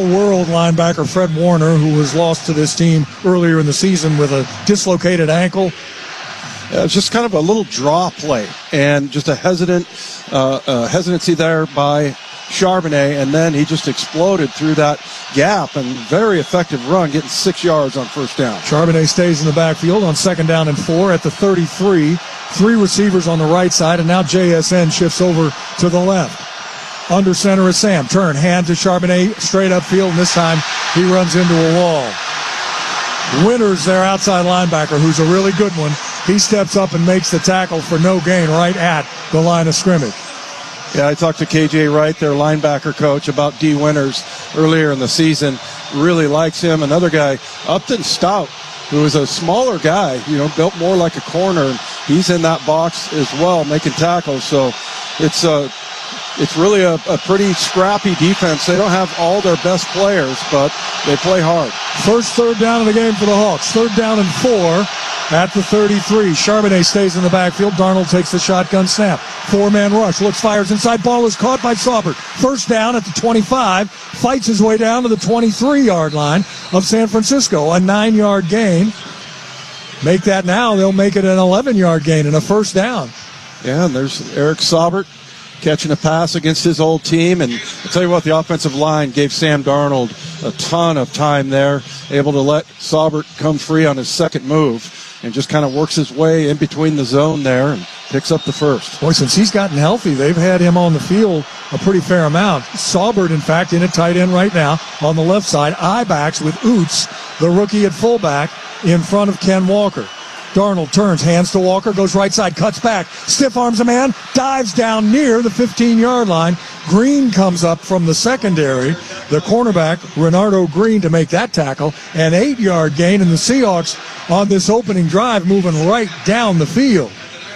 World linebacker Fred Warner, who was lost to this team earlier in the season with a dislocated ankle. It's just kind of a little draw play and just a hesitancy there by Charbonnet, and then he just exploded through that gap, and very effective run, getting 6 yards on first down. Charbonnet stays in the backfield on 2nd down and 4 at the 33. 3 receivers on the right side, and now JSN shifts over to the left. Under center is Sam. Turn, hand to Charbonnet, straight upfield, and this time he runs into a wall. Winters, their outside linebacker, who's a really good one. He steps up and makes the tackle for no gain right at the line of scrimmage. Yeah, I talked to KJ Wright, their linebacker coach, about D. Winters earlier in the season. Really likes him. Another guy, Upton Stout, who is a smaller guy, built more like a corner. He's in that box as well, making tackles. So it's really a pretty scrappy defense. They don't have all their best players, but they play hard. First 3rd down of the game for the Hawks. 3rd down and 4 at the 33. Charbonnet stays in the backfield. Darnold takes the shotgun snap. 4-man rush. Looks, fires inside. Ball is caught by Saubert. First down at the 25. Fights his way down to the 23-yard line of San Francisco. A 9-yard gain. Make that now. They'll make it an 11-yard gain and a first down. Yeah, and there's Eric Saubert catching a pass against his old team. And I'll tell you what, the offensive line gave Sam Darnold a ton of time there, able to let Saubert come free on his second move and just kind of works his way in between the zone there and picks up the first. Boy, since he's gotten healthy, they've had him on the field a pretty fair amount. Saubert, in fact, in at tight end right now on the left side. I-backs with Oots, the rookie at fullback, in front of Ken Walker. Darnold turns, hands to Walker, goes right side, cuts back, stiff arms a man, dives down near the 15-yard line. Green comes up from the secondary, the cornerback, Renardo Green, to make that tackle. An 8-yard gain, and the Seahawks on this opening drive moving right down the field.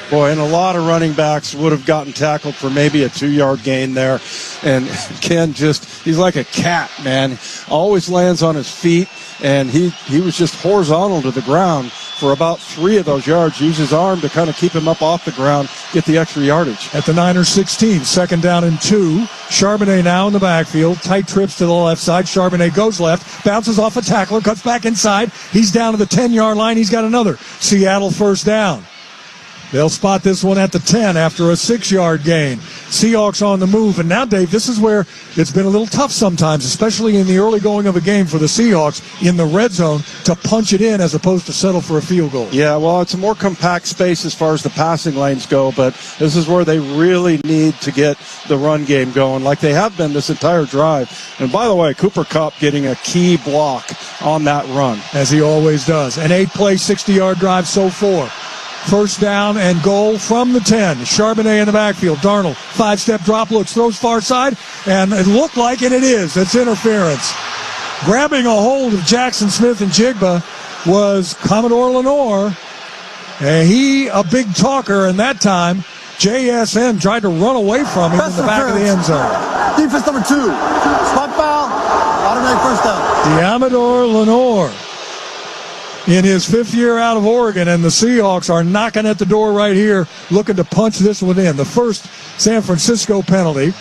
Boy, and a lot of running backs would have gotten tackled for maybe a 2-yard gain there. And Ken he's like a cat, man. Always lands on his feet, and he was just horizontal to the ground for about 3 of those yards. Use his arm to kind of keep him up off the ground, get the extra yardage. At the Niners 16, 2nd down and 2. Charbonnet now in the backfield. Tight trips to the left side. Charbonnet goes left, bounces off a tackler, cuts back inside. He's down to the 10-yard line. He's got another Seattle first down. They'll spot this one at the 10 after a 6-yard gain. Seahawks on the move. And now, Dave, this is where it's been a little tough sometimes, especially in the early going of a game for the Seahawks in the red zone, to punch it in as opposed to settle for a field goal. Yeah, well, it's a more compact space as far as the passing lanes go, but this is where they really need to get the run game going like they have been this entire drive. And by the way, Cooper Kupp getting a key block on that run. As he always does. An 8-play, 60-yard drive so far. First down and goal from the 10. Charbonnet in the backfield. Darnold, 5-step drop, looks, throws far side, and it looked like it is. It's interference. Grabbing a hold of Jackson Smith and Jigba was Commodore Lenore. And he, a big talker, and that time, JSN tried to run away from him in the back of the end zone. Defense number 2. Spot foul. Automatic first down. Commodore Lenore in his 5th year out of Oregon, and the Seahawks are knocking at the door right here, looking to punch this one in. The first San Francisco penalty.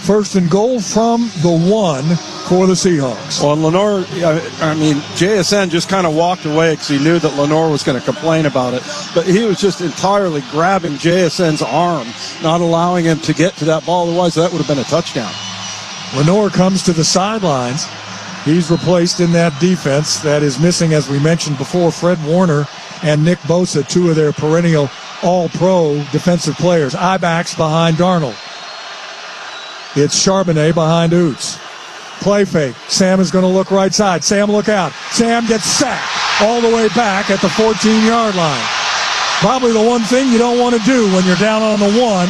First and goal from the 1 for the Seahawks. Well, Lenore, JSN just kind of walked away because he knew that Lenore was going to complain about it. But he was just entirely grabbing JSN's arm, not allowing him to get to that ball. Otherwise, that would have been a touchdown. Lenore comes to the sidelines. He's replaced in that defense that is missing, as we mentioned before, Fred Warner and Nick Bosa, 2 of their perennial all-pro defensive players. I-backs behind Darnold. It's Charbonnet behind Oots. Play fake. Sam is going to look right side. Sam, look out. Sam gets sacked all the way back at the 14-yard line. Probably the one thing you don't want to do when you're down on the 1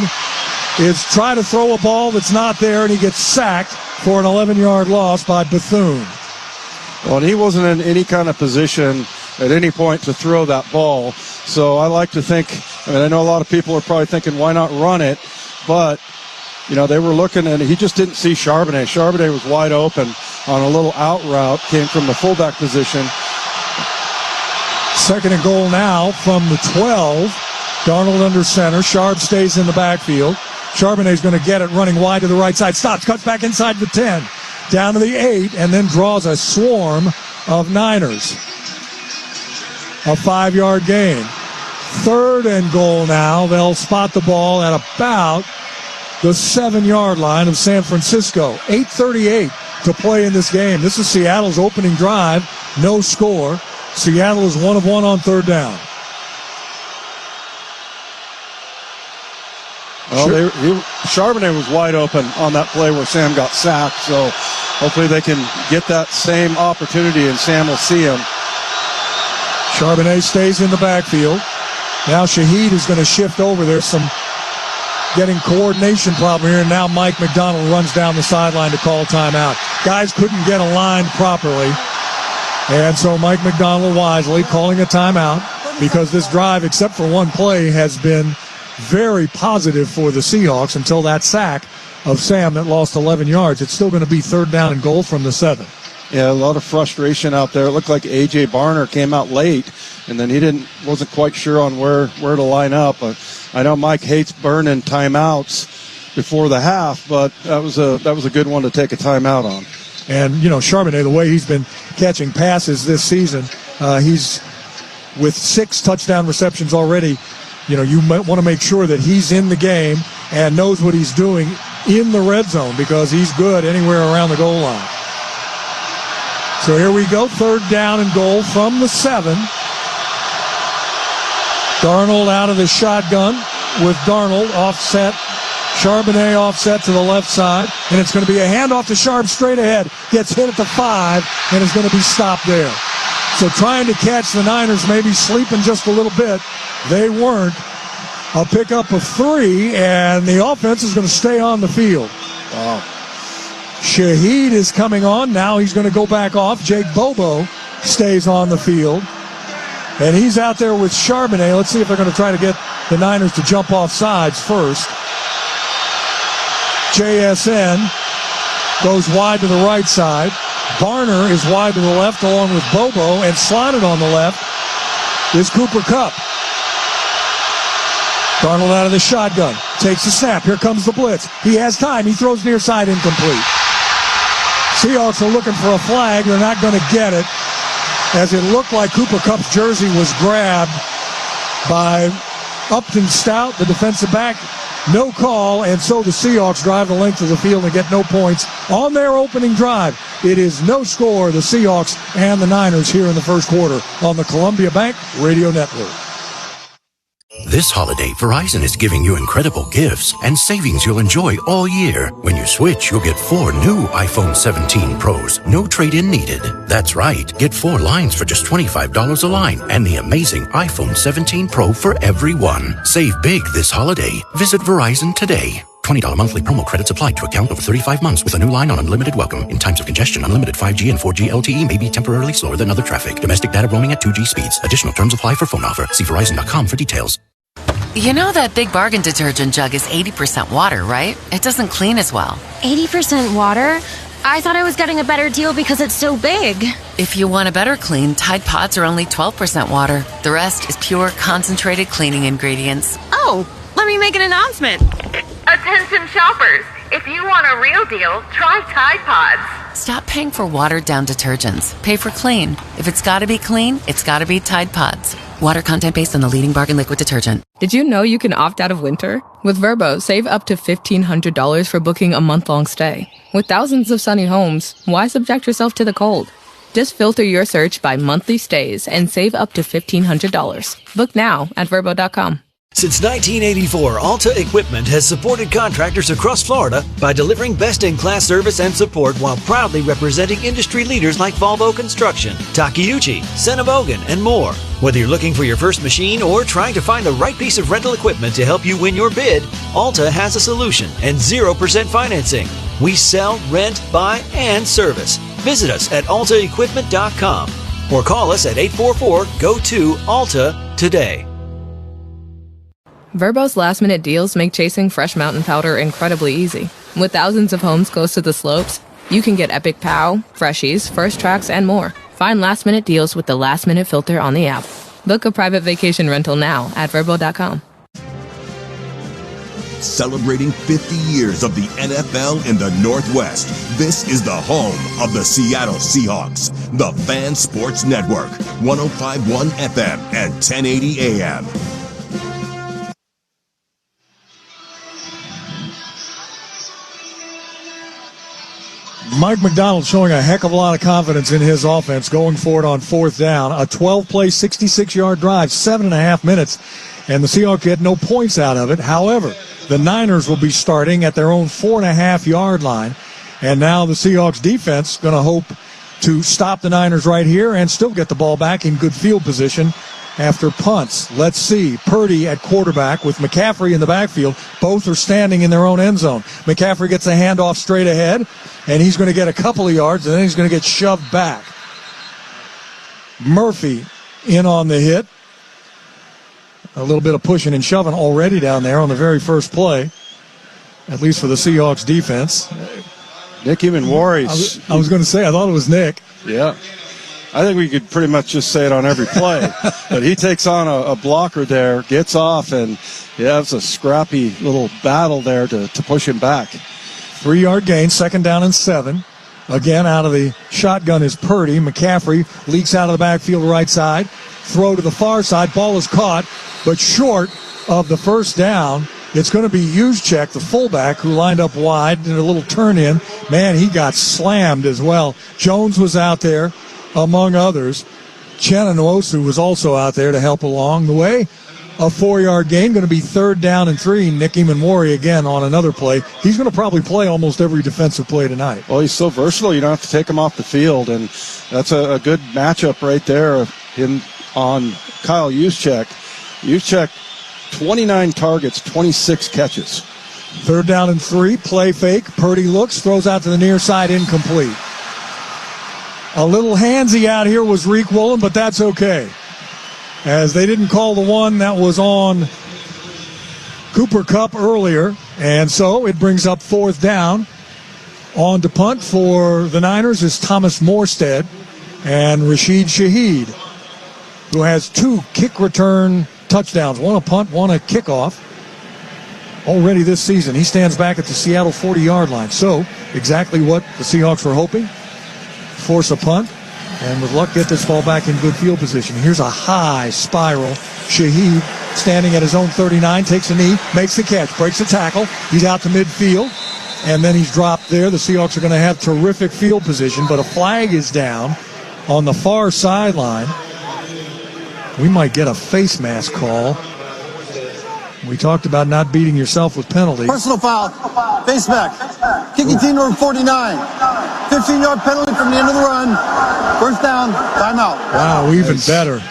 is try to throw a ball that's not there, and he gets sacked for an 11-yard loss by Bethune. Well, and he wasn't in any kind of position at any point to throw that ball. So I like to think, I know a lot of people are probably thinking, why not run it? But, they were looking, and he just didn't see Charbonnet. Charbonnet was wide open on a little out route, came from the fullback position. 2nd and goal now from the 12. Darnold under center. Sharp stays in the backfield. Charbonnet's going to get it, running wide to the right side. Stops, cuts back inside the 10. down to the 8, and then draws a swarm of Niners. A 5-yard gain. 3rd and goal now. They'll spot the ball at about the 7-yard line of San Francisco. 8:38 to play in this game. This is Seattle's opening drive. No score. Seattle is 1 of 1 on 3rd down. Well, Charbonnet was wide open on that play where Sam got sacked, so hopefully they can get that same opportunity and Sam will see him. Charbonnet stays in the backfield. Now Shaheed is going to shift over. There's some getting coordination problem here, and now Mike McDonald runs down the sideline to call timeout. Guys couldn't get aligned properly, and so Mike McDonald wisely calling a timeout because this drive, except for one play, has been very positive for the Seahawks until that sack of Sam that lost 11 yards. It's still going to be 3rd down and goal from the 7. Yeah, a lot of frustration out there. It looked like A.J. Barner came out late, and then he wasn't quite sure on where to line up. I know Mike hates burning timeouts before the half, but that was a good one to take a timeout on. And, Charbonnet, the way he's been catching passes this season, he's with 6 touchdown receptions already. You might want to make sure that he's in the game and knows what he's doing in the red zone because he's good anywhere around the goal line. So here we go, 3rd down and goal from the 7. Darnold out of the shotgun with Darnold offset. Charbonnet offset to the left side, and it's going to be a handoff to Sharp straight ahead. Gets hit at the 5, and is going to be stopped there. So trying to catch the Niners, maybe sleeping just a little bit. They weren't. A pickup of 3, and the offense is going to stay on the field. Wow. Shaheed is coming on. Now he's going to go back off. Jake Bobo stays on the field. And he's out there with Charbonnet. Let's see if they're going to try to get the Niners to jump off sides first. JSN goes wide to the right side. Barner is wide to the left along with Bobo, and slotted on the left is Cooper Kupp. Darnold out of the shotgun. Takes the snap. Here comes the blitz. He has time. He throws near side, incomplete. Seahawks are looking for a flag. They're not going to get it, as it looked like Cooper Kupp's jersey was grabbed by Upton Stout, the defensive back. No call, and so the Seahawks drive the length of the field and get no points on their opening drive. It is no score, the Seahawks and the Niners here in the first quarter on the Columbia Bank Radio Network. This holiday, Verizon is giving you incredible gifts and savings you'll enjoy all year. When you switch, you'll get 4 new iPhone 17 Pros. No trade-in needed. That's right. Get 4 lines for just $25 a line and the amazing iPhone 17 Pro for everyone. Save big this holiday. Visit Verizon today. $20 monthly promo credits applied to account over 35 months with a new line on unlimited welcome. In times of congestion, unlimited 5G and 4G LTE may be temporarily slower than other traffic. Domestic data roaming at 2G speeds. Additional terms apply for phone offer. See Verizon.com for details. You know that Big Bargain detergent jug is 80% water, right? It doesn't clean as well. 80% water? I thought I was getting a better deal because it's so big. If you want a better clean, Tide Pods are only 12% water. The rest is pure, concentrated cleaning ingredients. Oh, let me make an announcement. Attention shoppers, if you want a real deal, try Tide Pods. Stop paying for watered-down detergents. Pay for clean. If it's got to be clean, it's got to be Tide Pods. Water content based on the leading bargain liquid detergent. Did you know you can opt out of winter? With Vrbo, save up to $1,500 for booking a month-long stay. With thousands of sunny homes, why subject yourself to the cold? Just filter your search by monthly stays and save up to $1,500. Book now at Vrbo.com. Since 1984, Alta Equipment has supported contractors across Florida by delivering best-in-class service and support while proudly representing industry leaders like Volvo Construction, Takeuchi, Senebogen, and more. Whether you're looking for your first machine or trying to find the right piece of rental equipment to help you win your bid, Alta has a solution and 0% financing. We sell, rent, buy, and service. Visit us at altaequipment.com or call us at 844-GO-TO-ALTA today. Vrbo's last-minute deals make chasing fresh mountain powder incredibly easy. With thousands of homes close to the slopes, you can get Epic Pow, Freshies, First Tracks, and more. Find last-minute deals with the last-minute filter on the app. Book a private vacation rental now at Vrbo.com. celebrating 50 years of the NFL in the Northwest. This is the home of the Seattle Seahawks, the Fan Sports Network, 105.1 FM and 1080 AM. Mike McDonald showing a heck of a lot of confidence in his offense going for it on fourth down. A 12-play, 66-yard drive, 7.5 minutes, and the Seahawks get no points out of it. However, the Niners will be starting at their own 4.5-yard line, and now the Seahawks defense going to hope to stop the Niners right here and still get the ball back in good field position after punts. Let's see. Purdy at quarterback with McCaffrey in the backfield. Both are standing in their own end zone. McCaffrey gets a handoff straight ahead, and he's going to get a couple of yards, and then he's going to get shoved back. Murphy in on the hit. A little bit of pushing and shoving already down there on the very first play, at least for the Seahawks defense. Nick Eamon-Warry's. I was going to say, I thought it was Nick. Yeah. I think we could pretty much just say it on every play. But he takes on a blocker there, gets off, and it's a scrappy little battle there to push him back. 3-yard gain, 2nd down and 7. Again, out of the shotgun is Purdy. McCaffrey leaks out of the backfield right side. Throw to the far side. Ball is caught, but short of the first down. It's going to be Juszczyk, the fullback, who lined up wide, did a little turn in. Man, he got slammed as well. Jones was out there, among others. Chenanosu was also out there to help along the way. A 4-yard gain, going to be 3rd down and 3. Nick Eamon-Warry again on another play. He's going to probably play almost every defensive play tonight. Well, he's so versatile, you don't have to take him off the field, and that's a good matchup right there on Kyle Juszczyk. Juszczyk, 29 targets, 26 catches. 3rd down and 3, play fake. Purdy looks, throws out to the near side, incomplete. A little handsy out here was Reek Woolen, but that's okay, as they didn't call the one that was on Cooper Kupp earlier, and so it brings up 4th down. On to punt for the Niners is Thomas Morstead and Rashid Shaheed, who has 2 kick return touchdowns, one a punt, one a kickoff. Already this season, he stands back at the Seattle 40-yard line. So exactly what the Seahawks were hoping. Force a punt, and with luck get this ball back in good field position. Here's a high spiral. Shaheed standing at his own 39, takes a knee, makes the catch, breaks the tackle. He's out to midfield, and then he's dropped there. The Seahawks are going to have terrific field position, but a flag is down on the far sideline. We might get a face mask call. We talked about not beating yourself with penalties. Personal foul, face mask. Kicking team number 49. 15-yard penalty from the end of the run. 1st down, timeout. Wow, even better.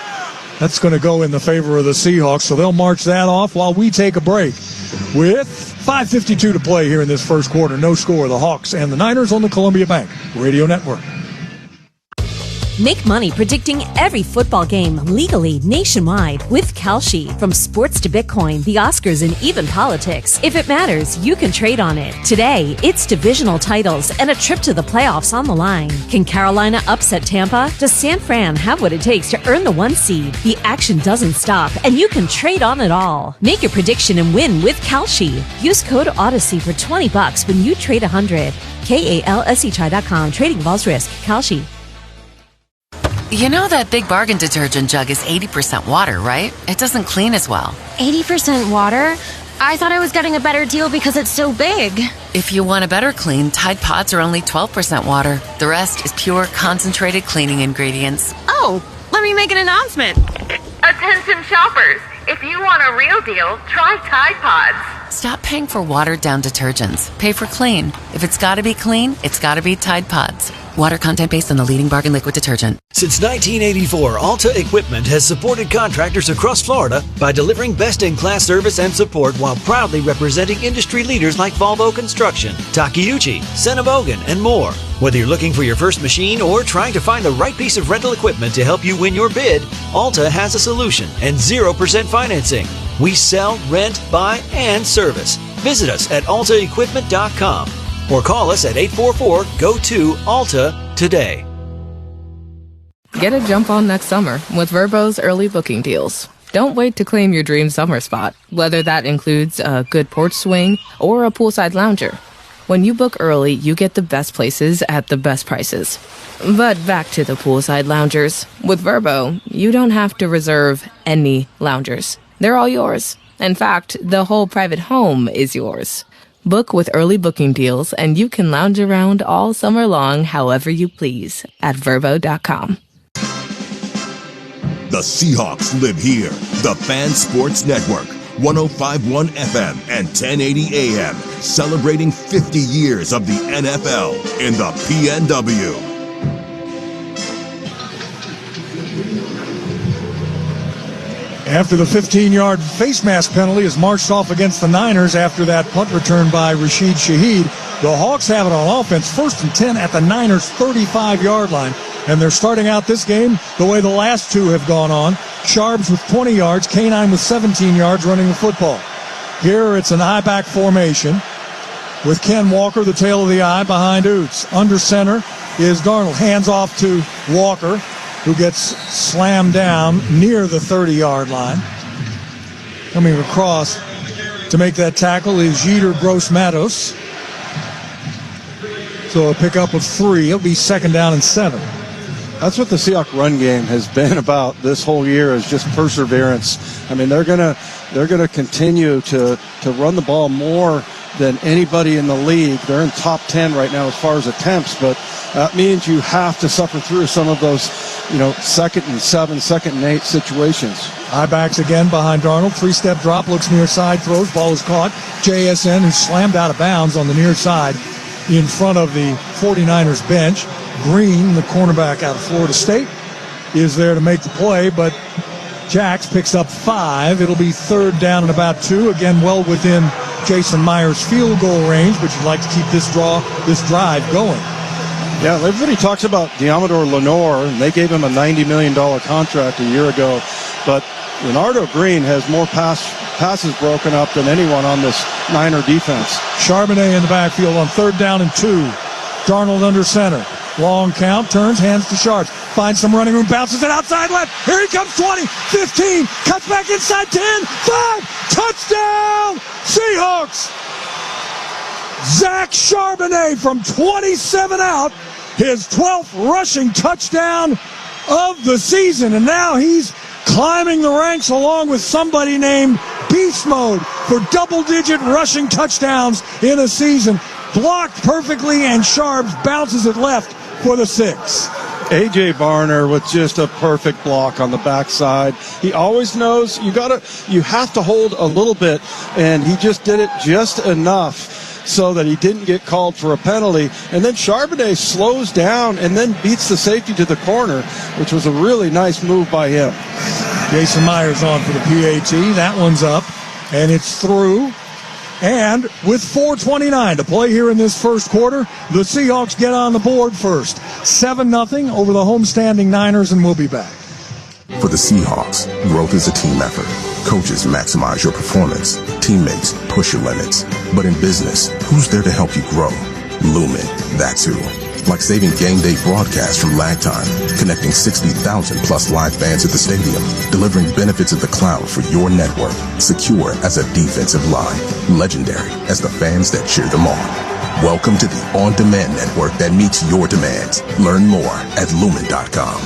That's going to go in the favor of the Seahawks, so they'll march that off while we take a break. With 5:52 to play here in this first quarter. No score. The Hawks and the Niners on the Columbia Bank Radio Network. Make money predicting every football game legally nationwide with Kalshi. From sports to Bitcoin, the Oscars, and even politics. If it matters, you can trade on it. Today, it's divisional titles and a trip to the playoffs on the line. Can Carolina upset Tampa? Does San Fran have what it takes to earn the 1 seed? The action doesn't stop, and you can trade on it all. Make your prediction and win with Kalshi. Use code Odyssey for $20 when you trade 100. KALSETry.com. Trading involves risk. Kalshi. You know that Big Bargain detergent jug is 80% water, right? It doesn't clean as well. 80% water? I thought I was getting a better deal because it's so big. If you want a better clean, Tide Pods are only 12% water. The rest is pure, concentrated cleaning ingredients. Oh, let me make an announcement. Attention shoppers, if you want a real deal, try Tide Pods. Stop paying for watered-down detergents. Pay for clean. If it's got to be clean, it's got to be Tide Pods. Water content based on the leading bargain liquid detergent. Since 1984, Alta Equipment has supported contractors across Florida by delivering best-in-class service and support while proudly representing industry leaders like Volvo Construction, Takeuchi, Senebogen, and more. Whether you're looking for your first machine or trying to find the right piece of rental equipment to help you win your bid, Alta has a solution and 0% financing. We sell, rent, buy, and service. Visit us at altaequipment.com or call us at 844-GO-TO-ALTA today. Get a jump on next summer with Vrbo's early booking deals. Don't wait to claim your dream summer spot, whether that includes a good porch swing or a poolside lounger. When you book early, you get the best places at the best prices. But back to the poolside loungers. With Vrbo, you don't have to reserve any loungers. They're all yours. In fact, the whole private home is yours. Book with early booking deals, and you can lounge around all summer long however you please at Vrbo.com. The Seahawks live here. The Fan Sports Network, 105.1 FM and 1080 AM, celebrating 50 years of the NFL in the PNW. After the 15-yard face mask penalty is marched off against the Niners after that punt return by Rashid Shaheed, the Hawks have it on offense, 1st and 10 at the Niners' 35-yard line. And they're starting out this game the way the last two have gone on. Sharps with 20 yards, K9 with 17 yards running the football. Here it's an I-back formation with Ken Walker, the tail of the I, behind Oots. Under center is Darnold. Hands off to Walker, who gets slammed down near the 30-yard line. Coming across to make that tackle is Jeter Gross-Matos. So a pickup of 3. It'll be 2nd down and 7. That's what the Seahawks run game has been about this whole year, is just perseverance. I mean, they're gonna continue to run the ball more than anybody in the league. They're in top 10 right now as far as attempts, but that means you have to suffer through some of those, 2nd and 7, 2nd and 8 situations. I-backs again behind Darnold. 3-step drop, looks near side, throws, ball is caught. JSN, who's slammed out of bounds on the near side in front of the 49ers bench. Green, the cornerback out of Florida State, is there to make the play, but Jax picks up 5. It'll be 3rd down and about 2. Again, well within Jason Myers' field goal range, but you'd like to keep this drive going. Yeah, everybody talks about Diamador Lenore, and they gave him a $90 million contract a year ago, but Leonardo Green has more passes broken up than anyone on this Niner defense. Charbonnet in the backfield on 3rd down and 2. Darnold under center. Long count, turns, hands to Sharps. Finds some running room, bounces it outside left. Here he comes, 20, 15, cuts back inside 10, 5, touchdown, Seahawks! Zach Charbonnet from 27 out, his 12th rushing touchdown of the season, and now he's climbing the ranks along with somebody named Beast Mode for double-digit rushing touchdowns in a season. Blocked perfectly, and Sharps bounces it left for the 6. A.J. Barner with just a perfect block on the backside. He always knows you have to hold a little bit, and he just did it just enough so that he didn't get called for a penalty. And then Charbonnet slows down and then beats the safety to the corner, which was a really nice move by him. Jason Myers on for the PAT. That one's up, and it's through. And with 4:29 to play here in this first quarter, the Seahawks get on the board first. 7-0 over the homestanding Niners, and we'll be back. For the Seahawks, growth is a team effort. Coaches maximize your performance. Teammates push your limits. But in business, who's there to help you grow? Lumen, that's who. Like saving game day broadcasts from lag time, connecting 60,000 plus live fans at the stadium, delivering benefits of the cloud for your network, secure as a defensive line, legendary as the fans that cheer them on. Welcome to the on-demand network that meets your demands. Learn more at lumen.com.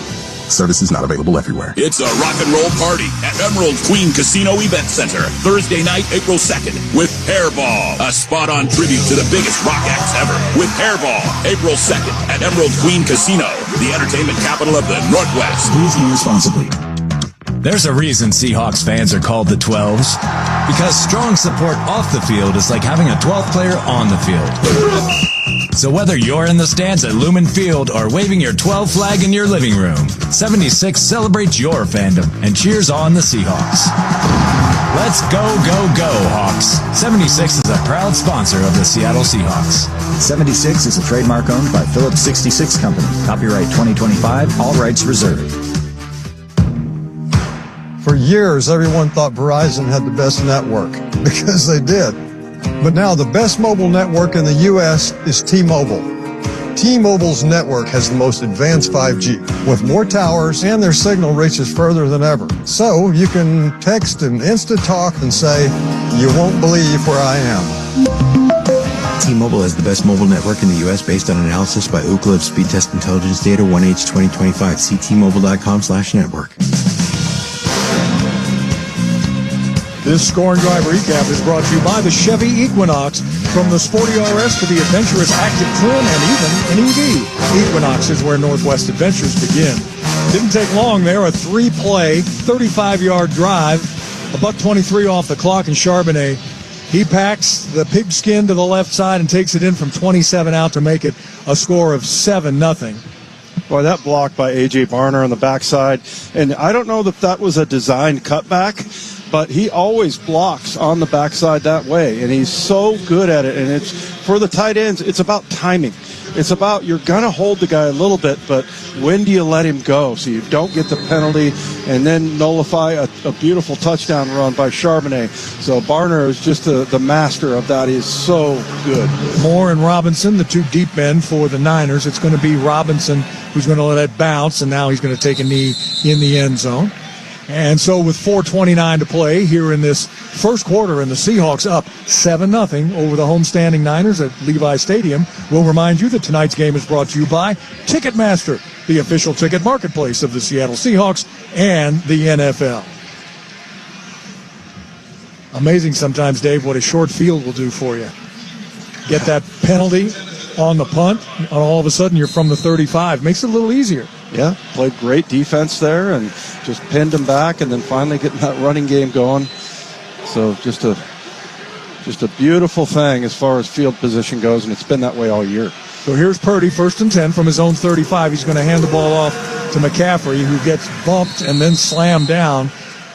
Services not available everywhere. It's a rock and roll party at Emerald Queen Casino Event Center, Thursday night, April 2nd, with Hairball, a spot-on tribute to the biggest rock acts ever. With Hairball, April 2nd at Emerald Queen Casino, the entertainment capital of the Northwest. Please drink responsibly. There's a reason Seahawks fans are called the 12s. Because strong support off the field is like having a 12th player on the field. So whether you're in the stands at Lumen Field or waving your 12 flag in your living room, 76 celebrates your fandom and cheers on the Seahawks. Let's go, go, go, Hawks. 76 is a proud sponsor of the Seattle Seahawks. 76 is a trademark owned by Phillips 66 Company. Copyright 2025, all rights reserved. For years, everyone thought Verizon had the best network, because they did. But now the best mobile network in the U.S. is T-Mobile. T-Mobile's network has the most advanced 5G, with more towers, and their signal reaches further than ever. So you can text and Insta-talk and say, "You won't believe where I am." T-Mobile has the best mobile network in the U.S. based on analysis by Ookla of Speed Test Intelligence Data 1H 2025. See T-Mobile.com/network. This Scoring Drive recap is brought to you by the Chevy Equinox. From the sporty RS to the adventurous active trim and even an EV, Equinox is where Northwest adventures begin. Didn't take long there. A 3-play, 35-yard drive, $1.23 off the clock, and Charbonnet, he packs the pigskin to the left side and takes it in from 27 out to make it a score of 7-0. Boy, that block by A.J. Barner on the backside, and I don't know that was a designed cutback, but he always blocks on the backside that way, and he's so good at it. And it's for the tight ends, it's about timing. It's about, you're going to hold the guy a little bit, but when do you let him go so you don't get the penalty and then nullify a beautiful touchdown run by Charbonnet. So Barner is just the master of that. He's so good. Moore and Robinson, the two deep men for the Niners. It's going to be Robinson who's going to let it bounce, and now he's going to take a knee in the end zone. And so with 4:29 to play here in this first quarter, and the Seahawks up 7-0 over the homestanding Niners at Levi Stadium, we'll remind you that tonight's game is brought to you by Ticketmaster, the official ticket marketplace of the Seattle Seahawks and the NFL. Amazing sometimes, Dave, what a short field will do for you. Get that penalty on the punt, and all of a sudden you're from the 35. Makes it a little easier. Yeah, played great defense there and just pinned him back, and then finally getting that running game going. So just a beautiful thing as far as field position goes, and it's been that way all year. So here's Purdy, 1st and 10 from his own 35. He's going to hand the ball off to McCaffrey, who gets bumped and then slammed down.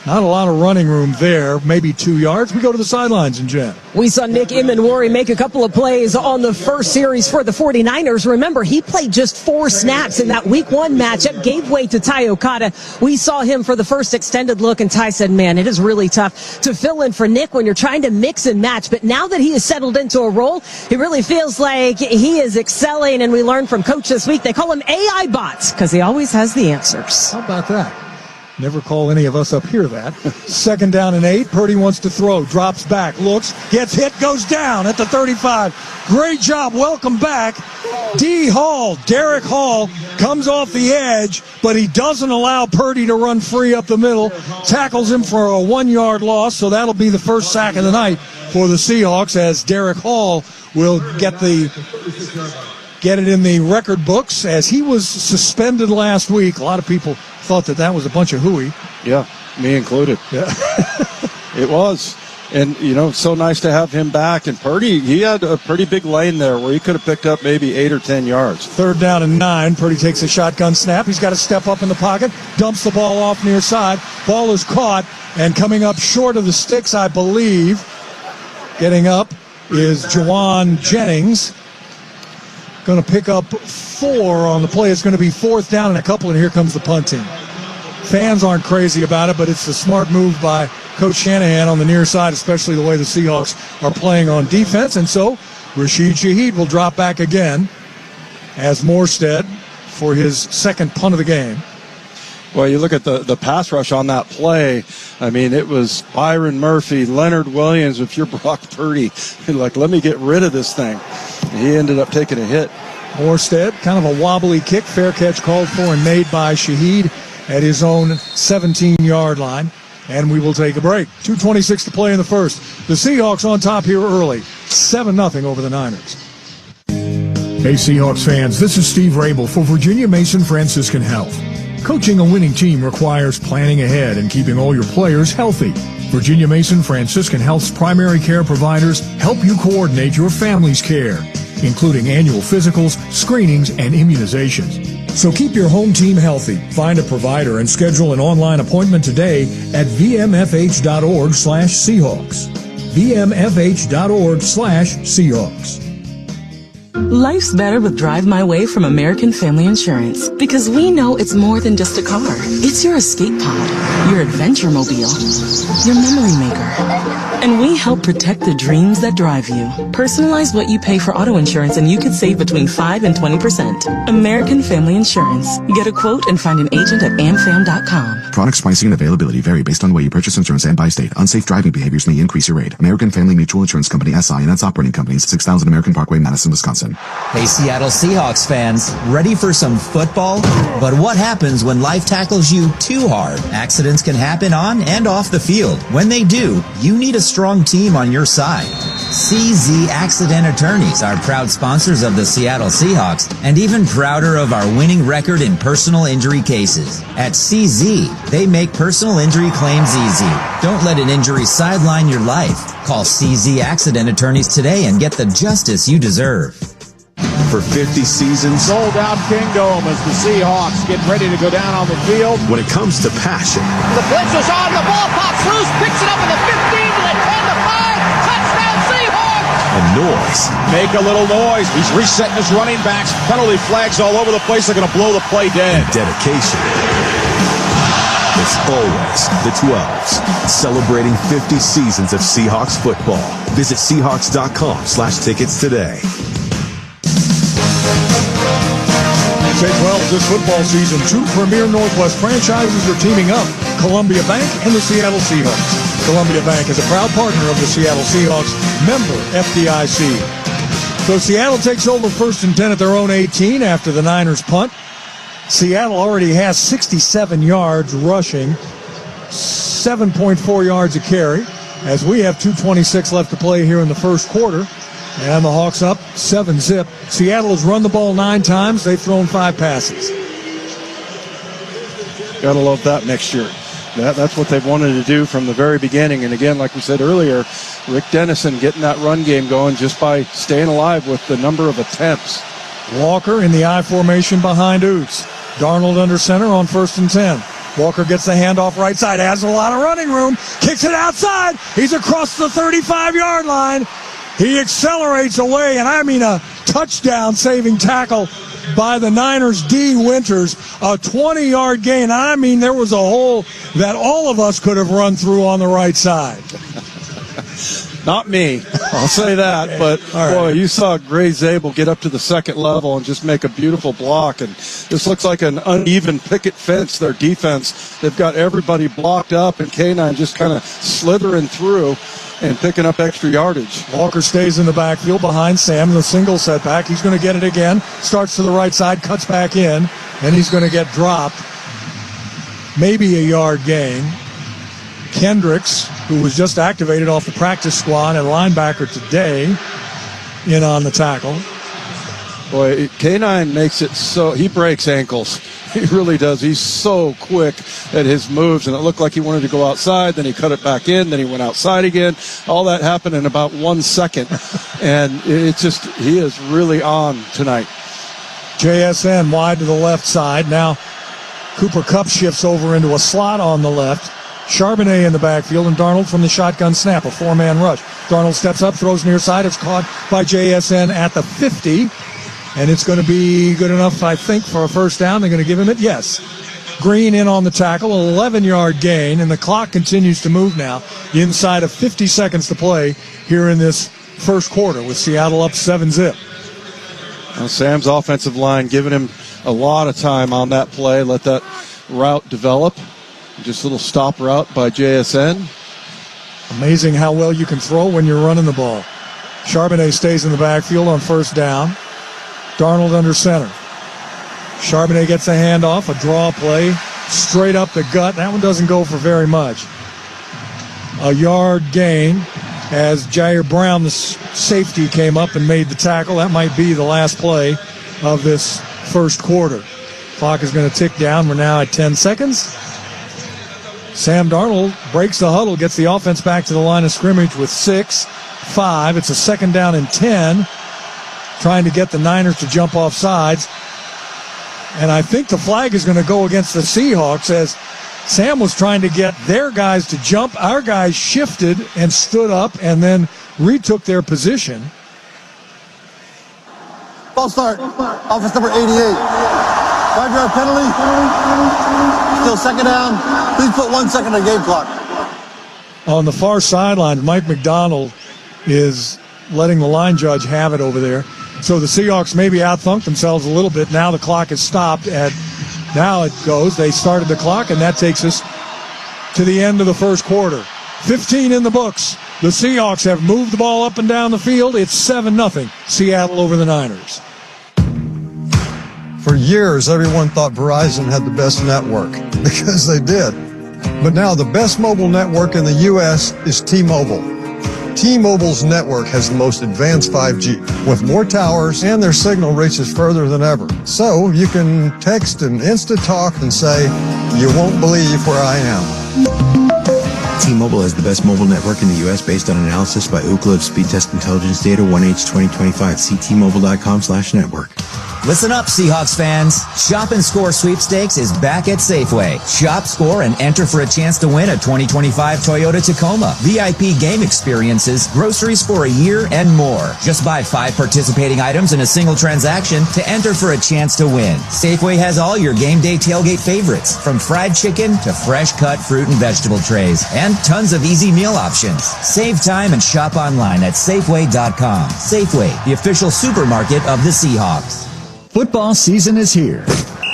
Not a lot of running room there, maybe 2 yards. We go to the sidelines and Jen. We saw Nick Imanwari make a couple of plays on the first series for the 49ers. Remember, he played just 4 snaps in that week 1 matchup, gave way to Ty Okada. We saw him for the first extended look, and Ty said, man, it is really tough to fill in for Nick when you're trying to mix and match. But now that he has settled into a role, he really feels like he is excelling, and we learned from Coach this week, they call him AI Bots because he always has the answers. How about that? Never call any of us up here that. 2nd down and 8. Purdy wants to throw. Drops back. Looks. Gets hit. Goes down at the 35. Great job. Welcome back. Derek Hall comes off the edge, but he doesn't allow Purdy to run free up the middle. Tackles him for a 1-yard loss, so that'll be the first sack of the night for the Seahawks, as Derek Hall will get it in the record books, as he was suspended last week. A lot of people thought that was a bunch of hooey. Yeah, me included. Yeah. It was. And, it's so nice to have him back. And Purdy, he had a pretty big lane there where he could have picked up maybe 8 or 10 yards. 3rd down and 9. Purdy takes a shotgun snap. He's got to step up in the pocket, dumps the ball off near side. Ball is caught, and coming up short of the sticks, I believe, getting up is Juwan Jennings. Going to pick up 4 on the play. It's going to be 4th down and a couple, and here comes the punt team. Fans aren't crazy about it, but it's a smart move by Coach Shanahan on the near side, especially the way the Seahawks are playing on defense. And so Rashid Shaheed will drop back again as Morstead for his 2nd punt of the game. Well, you look at the pass rush on that play. I mean, it was Byron Murphy, Leonard Williams, if you're Brock Purdy. Like, let me get rid of this thing. He ended up taking a hit. Morstead, kind of a wobbly kick. Fair catch called for and made by Shaheed at his own 17-yard line. And we will take a break. 2:26 to play in the first. The Seahawks on top here early. 7-0 over the Niners. Hey, Seahawks fans, this is Steve Rabel for Virginia Mason Franciscan Health. Coaching a winning team requires planning ahead and keeping all your players healthy. Virginia Mason Franciscan Health's primary care providers help you coordinate your family's care, including annual physicals, screenings, and immunizations. So keep your home team healthy. Find a provider and schedule an online appointment today at vmfh.org/Seahawks. vmfh.org/Seahawks. Life's better with Drive My Way from American Family Insurance, because we know it's more than just a car. It's your escape pod, your adventure mobile, your memory maker. And we help protect the dreams that drive you. Personalize what you pay for auto insurance and you could save between 5 and 20%. American Family Insurance. Get a quote and find an agent at amfam.com. Products pricing and availability vary based on the way you purchase insurance and by state. Unsafe driving behaviors may increase your rate. American Family Mutual Insurance Company, SI, and its operating companies, 6000 American Parkway, Madison, Wisconsin. Hey, Seattle Seahawks fans, ready for some football? But what happens when life tackles you too hard? Accidents can happen on and off the field. When they do, you need a strong team on your side. CZ Accident Attorneys are proud sponsors of the Seattle Seahawks and even prouder of our winning record in personal injury cases. At CZ, they make personal injury claims easy. Don't let an injury sideline your life. Call CZ Accident Attorneys today and get the justice you deserve. For 50 seasons, sold out Kingdom as the Seahawks get ready to go down on the field. When it comes to passion, the blitz is on, the ball pops loose, picks it up at the 15 to the 10 to 5, touchdown Seahawks! And noise. Make a little noise. He's resetting his running backs. Penalty flags all over the place. They're going to blow the play dead. And dedication. It's always the 12s, celebrating 50 seasons of Seahawks football. Visit Seahawks.com/tickets today. K-12 this football season, 2 premier Northwest franchises are teaming up, Columbia Bank and the Seattle Seahawks. Columbia Bank is a proud partner of the Seattle Seahawks, member FDIC. So Seattle takes over 1st and 10 at their own 18 after the Niners punt. Seattle already has 67 yards rushing, 7.4 yards a carry, as we have 2:26 left to play here in the first quarter. And the Hawks up 7-zip. Seattle has run the ball 9 times. They've thrown 5 passes. Gotta love that mixture. That's what they've wanted to do from the very beginning. And again, like we said earlier, Rick Dennison getting that run game going just by staying alive with the number of attempts. Walker in the I formation behind Oots. Darnold under center on 1st and 10. Walker gets the handoff right side, has a lot of running room, kicks it outside. He's across the 35-yard line. He accelerates away, and I mean a touchdown-saving tackle by the Niners' D. Winters. A 20-yard gain. I mean, there was a hole that all of us could have run through on the right side. Not me, I'll say that. But, boy, you saw Gray Zabel get up to the second level and just make a beautiful block. And this looks like an uneven picket fence, their defense. They've got everybody blocked up, and K9 just kind of slithering through and picking up extra yardage. Walker stays in the backfield behind Sam, the single setback. He's going to get it again. Starts to the right side, cuts back in, and he's going to get dropped. Maybe a yard gain. Kendricks, who was just activated off the practice squad and linebacker today, in on the tackle. Boy, K9 makes it so, he breaks ankles. He really does. He's so quick at his moves, and it looked like he wanted to go outside, then he cut it back in, then he went outside again. All that happened in about 1 second, and it's just, he is really on tonight. JSN wide to the left side. Now Cooper Kupp shifts over into a slot on the left. Charbonnet in the backfield, and Darnold from the shotgun snap, a 4-man rush. Darnold steps up, throws near side. It's caught by JSN at the 50. And it's going to be good enough, I think, for a first down. They're going to give him it. Yes. Green in on the tackle, 11-yard gain, and the clock continues to move now. Inside of 50 seconds to play here in this first quarter with Seattle up 7-zip. Well, Sam's offensive line giving him a lot of time on that play. Let that route develop. Just a little stop route by JSN. Amazing how well you can throw when you're running the ball. Charbonnet stays in the backfield on first down. Darnold under center. Charbonnet gets a handoff, a draw play, straight up the gut. That one doesn't go for very much. A yard gain as Jair Brown, the safety, came up and made the tackle. That might be the last play of this first quarter. Clock is going to tick down. We're now at 10 seconds. Sam Darnold breaks the huddle, gets the offense back to the line of scrimmage with 6-5. It's a 2nd down and 10. Trying to get the Niners to jump off sides. And I think the flag is going to go against the Seahawks as Sam was trying to get their guys to jump. Our guys shifted and stood up and then retook their position. Ball start. Offense number 88. 5-yard penalty. Still second down. Please put 1 second on the game clock. On the far sideline, Mike McDonald is letting the line judge have it over there. So the Seahawks maybe outthunk themselves a little bit. Now the clock is stopped. Now it goes. They started the clock, and that takes us to the end of the first quarter. 15 in the books. The Seahawks have moved the ball up and down the field. It's 7-0. Seattle over the Niners. For years, everyone thought Verizon had the best network, because they did. But now the best mobile network in the U.S. is T-Mobile. T-Mobile's network has the most advanced 5G, with more towers, and their signal reaches further than ever. So you can text and Insta-Talk and say, "You won't believe where I am." T-Mobile has the best mobile network in the U.S. based on analysis by Ookla of Speed Test Intelligence Data 1H 2025. See T-Mobile.com/network. Listen up, Seahawks fans. Shop and Score Sweepstakes is back at Safeway. Shop, score, and enter for a chance to win a 2025 Toyota Tacoma, VIP game experiences, groceries for a year, and more. Just buy 5 participating items in a single transaction to enter for a chance to win. Safeway has all your game day tailgate favorites, from fried chicken to fresh-cut fruit and vegetable trays, and tons of easy meal options. Save time and shop online at Safeway.com. Safeway, the official supermarket of the Seahawks. Football season is here,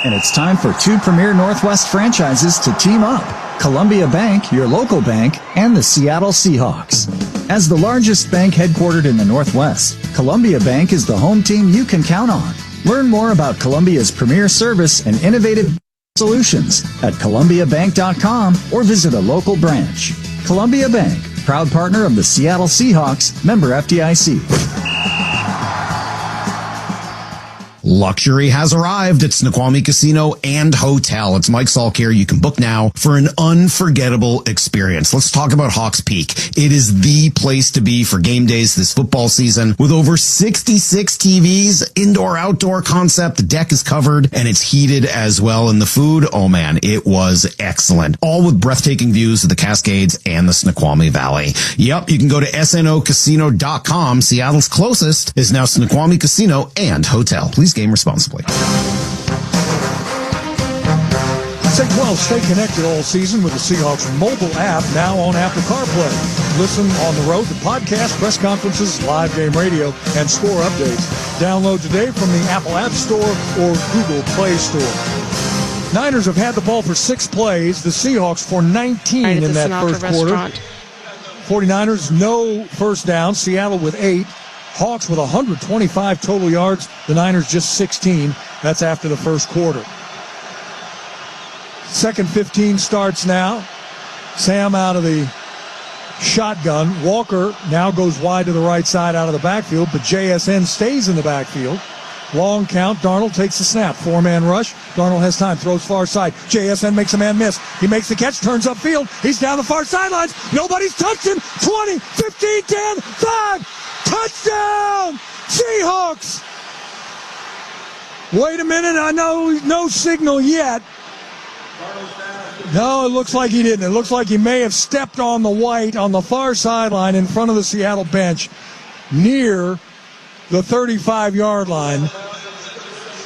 and it's time for 2 premier Northwest franchises to team up. Columbia Bank, your local bank, and the Seattle Seahawks. As the largest bank headquartered in the Northwest, Columbia Bank is the home team you can count on. Learn more about Columbia's premier service and innovative solutions at columbiabank.com or visit a local branch. Columbia Bank, proud partner of the Seattle Seahawks, member FDIC. Luxury has arrived at Snoqualmie Casino and Hotel. It's Mike Salk here. You can book now for an unforgettable experience. Let's talk about Hawks Peak. It is the place to be for game days this football season. With over 66 TVs, indoor-outdoor concept, the deck is covered and it's heated as well. And the food, oh man, it was excellent. All with breathtaking views of the Cascades and the Snoqualmie Valley. Yep, you can go to snocasino.com. Seattle's closest is now Snoqualmie Casino and Hotel. Please game responsibly. Say 12, stay connected all season with the Seahawks mobile app, now on Apple CarPlay. Listen on the road to podcasts, press conferences, live game radio, and score updates. Download today from the Apple App Store or Google Play Store. Niners have had the ball for 6 plays. The Seahawks for 19 in that first quarter. 49ers, no first down. Seattle with 8. Hawks with 125 total yards. The Niners just 16. That's after the first quarter. Second 15 starts now. Sam out of the shotgun. Walker now goes wide to the right side out of the backfield, but JSN stays in the backfield. Long count. Darnold takes the snap. 4-man rush. Darnold has time. Throws far side. JSN makes a man miss. He makes the catch. Turns upfield. He's down the far sidelines. Nobody's touched him. 20, 15, 10, 5. Touchdown! Seahawks! Wait a minute. I know no signal yet. No, it looks like he didn't. It looks like he may have stepped on the white on the far sideline in front of the Seattle bench near the 35-yard line.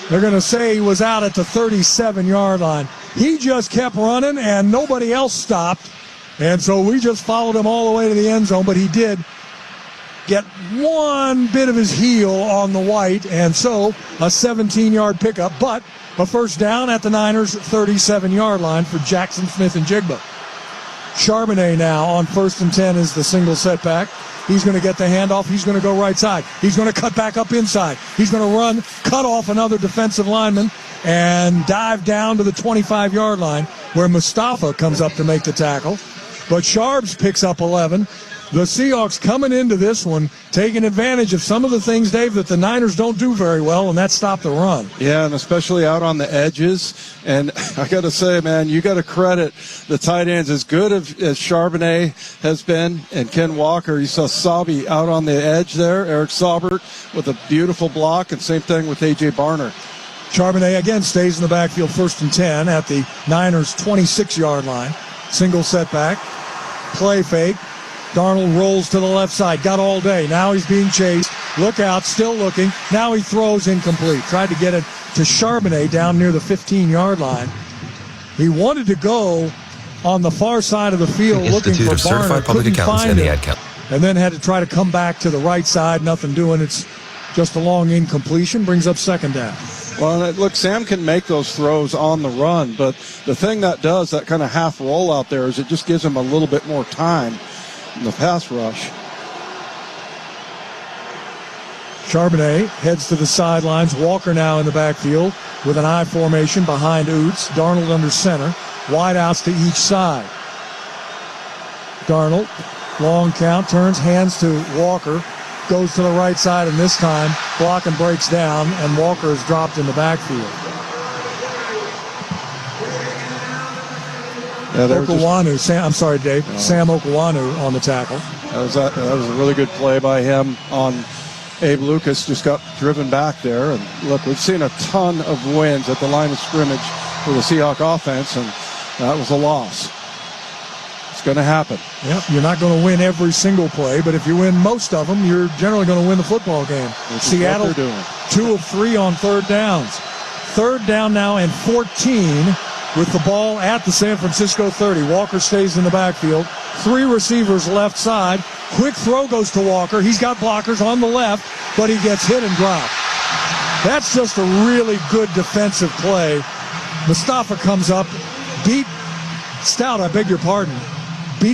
They're going to say he was out at the 37-yard line. He just kept running, and nobody else stopped. And so we just followed him all the way to the end zone, but he did get one bit of his heel on the white, and so a 17-yard pickup, but a first down at the Niners' 37-yard line for Jackson Smith and Jigba. Charbonnet now on 1st and 10 is the single setback. He's going to get the handoff. He's going to go right side. He's going to cut back up inside. He's going to run, cut off another defensive lineman, and dive down to the 25-yard line where Mustafa comes up to make the tackle. But Sharbs picks up 11. The Seahawks coming into this one, taking advantage of some of the things, Dave, that the Niners don't do very well, and that stopped the run. Yeah, and especially out on the edges. And I got to say, man, you got to credit the tight ends. As good as Charbonnet has been and Ken Walker, you saw Sabi out on the edge there, Eric Saubert with a beautiful block, and same thing with A.J. Barner. Charbonnet again stays in the backfield 1st and 10 at the Niners' 26-yard line. Single setback, play fake. Darnold rolls to the left side. Got all day. Now he's being chased. Look out, still looking. Now he throws incomplete. Tried to get it to Charbonnet down near the 15-yard line. He wanted to go on the far side of the field looking for Barner. Couldn't find him. And then had to try to come back to the right side. Nothing doing. It's just a long incompletion. Brings up second down. Well, look, Sam can make those throws on the run, but the thing that does, that kind of half roll out there, is it just gives him a little bit more time in the pass rush. Charbonnet heads to the sidelines. Walker now in the backfield with an I formation behind Oots. Darnold under center. Wide outs to each side. Darnold, long count, turns, hands to Walker. Goes to the right side, and this time block and breaks down, and Walker is dropped in the backfield. Okwuonu, Sam Okwuonu on the tackle. That was a really good play by him on Abe Lucas. Just got driven back there. And look, we've seen a ton of wins at the line of scrimmage for the Seahawks offense, and that was a loss. It's going to happen. Yep, you're not going to win every single play, but if you win most of them, you're generally going to win the football game. Seattle, 2 of 3 on third downs. Third down now and 14 with the ball at the San Francisco 30. Walker stays in the backfield. 3 receivers left side. Quick throw goes to Walker. He's got blockers on the left, but he gets hit and dropped. That's just a really good defensive play. Mustafa comes up, beat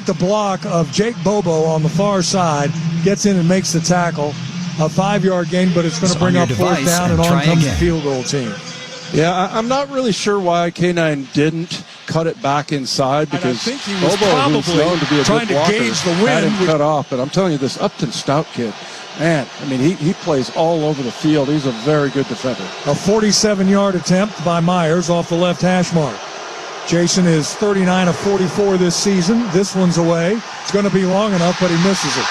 the block of Jake Bobo on the far side, gets in and makes the tackle. A 5-yard gain, but it's going to bring up fourth down, and on comes the field goal team. Yeah, I'm not really sure why K9 didn't cut it back inside, because I think he was Bobo, who's known to be a trying good blocker, to gauge the wind. had him cut off. But I'm telling you, this Upton Stout kid, man, I mean, he plays all over the field. He's a very good defender. A 47-yard attempt by Myers off the left hash mark. Jason is 39 of 44 this season. This one's away. It's going to be long enough, but he misses it.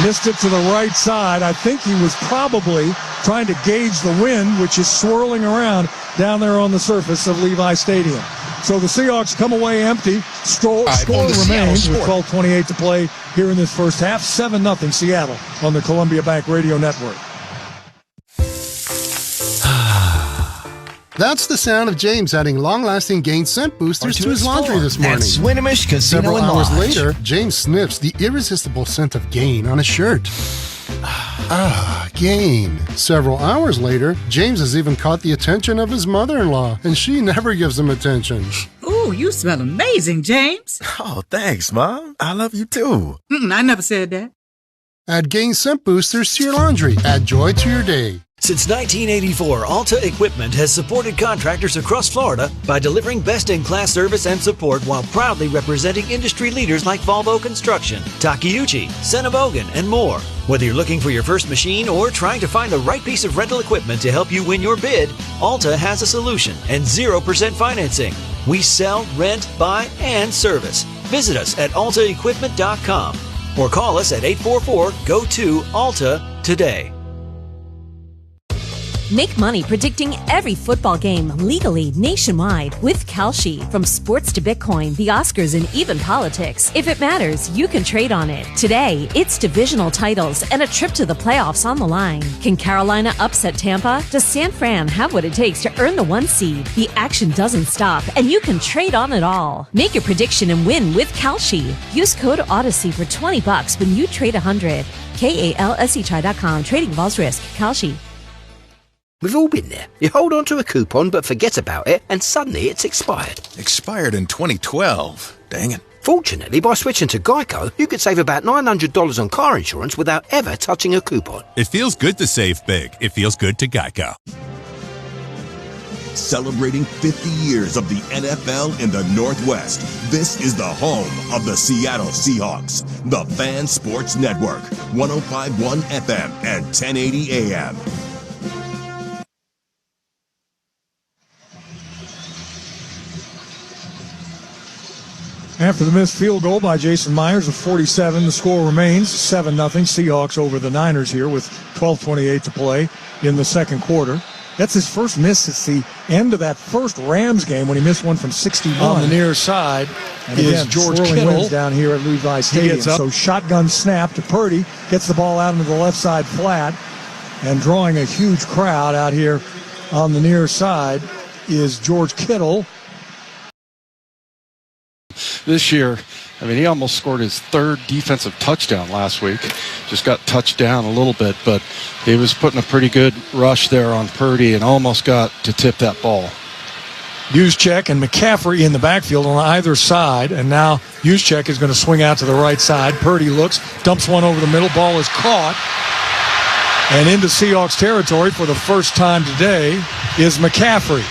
Missed it to the right side. I think he was probably trying to gauge the wind, which is swirling around down there on the surface of Levi Stadium. So the Seahawks come away empty. Score remains with 12:28 to play here in this first half. 7-0 Seattle on the Columbia Bank Radio Network. That's the sound of James adding long-lasting Gain scent boosters to his laundry this morning. At Swinomish Casino Several and hours Lodge. later, James sniffs the irresistible scent of Gain on his shirt. Gain. Several hours later, James has even caught the attention of his mother-in-law, and she never gives him attention. Ooh, you smell amazing, James. Oh, thanks, Mom. I love you too. I never said that. Add Gain scent boosters to your laundry. Add joy to your day. Since 1984, Alta Equipment has supported contractors across Florida by delivering best-in-class service and support while proudly representing industry leaders like Volvo Construction, Takeuchi, Senebogen, and more. Whether you're looking for your first machine or trying to find the right piece of rental equipment to help you win your bid, Alta has a solution and 0% financing. We sell, rent, buy, and service. Visit us at altaequipment.com or call us at 844-GO-TO-ALTA today. Make money predicting every football game legally nationwide with Kalshi. From sports to Bitcoin, the Oscars, and even politics. If it matters, you can trade on it. Today, it's divisional titles and a trip to the playoffs on the line. Can Carolina upset Tampa? Does San Fran have what it takes to earn the 1 seed? The action doesn't stop, and you can trade on it all. Make your prediction and win with Kalshi. Use code Odyssey for $20 when you trade 100. KALSETry.com. Trading involves risk. Kalshi. We've all been there. You hold on to a coupon but forget about it, and suddenly it's expired. Expired in 2012. Dang it. Fortunately, by switching to Geico, you could save about $900 on car insurance without ever touching a coupon. It feels good to save big. It feels good to Geico. Celebrating 50 years of the NFL in the Northwest, this is the home of the Seattle Seahawks. The Fan Sports Network, 105.1 FM and 1080 AM. After the missed field goal by Jason Myers of 47, the score remains 7-0 Seahawks over the Niners here with 12:28 to play in the second quarter. That's his first miss since the end of that first Rams game when he missed one from 61. On the near side and is again, George swirling Kittle winds down here at Levi Stadium. So shotgun snap to Purdy, gets the ball out into the left side flat, and drawing a huge crowd out here on the near side is George Kittle. This year, I mean, he almost scored his third defensive touchdown last week. Just got touched down a little bit, but he was putting a pretty good rush there on Purdy and almost got to tip that ball. Juszczyk and McCaffrey in the backfield on either side, and now Juszczyk is going to swing out to the right side. Purdy looks, dumps one over the middle, ball is caught, and into Seahawks territory for the first time today is McCaffrey.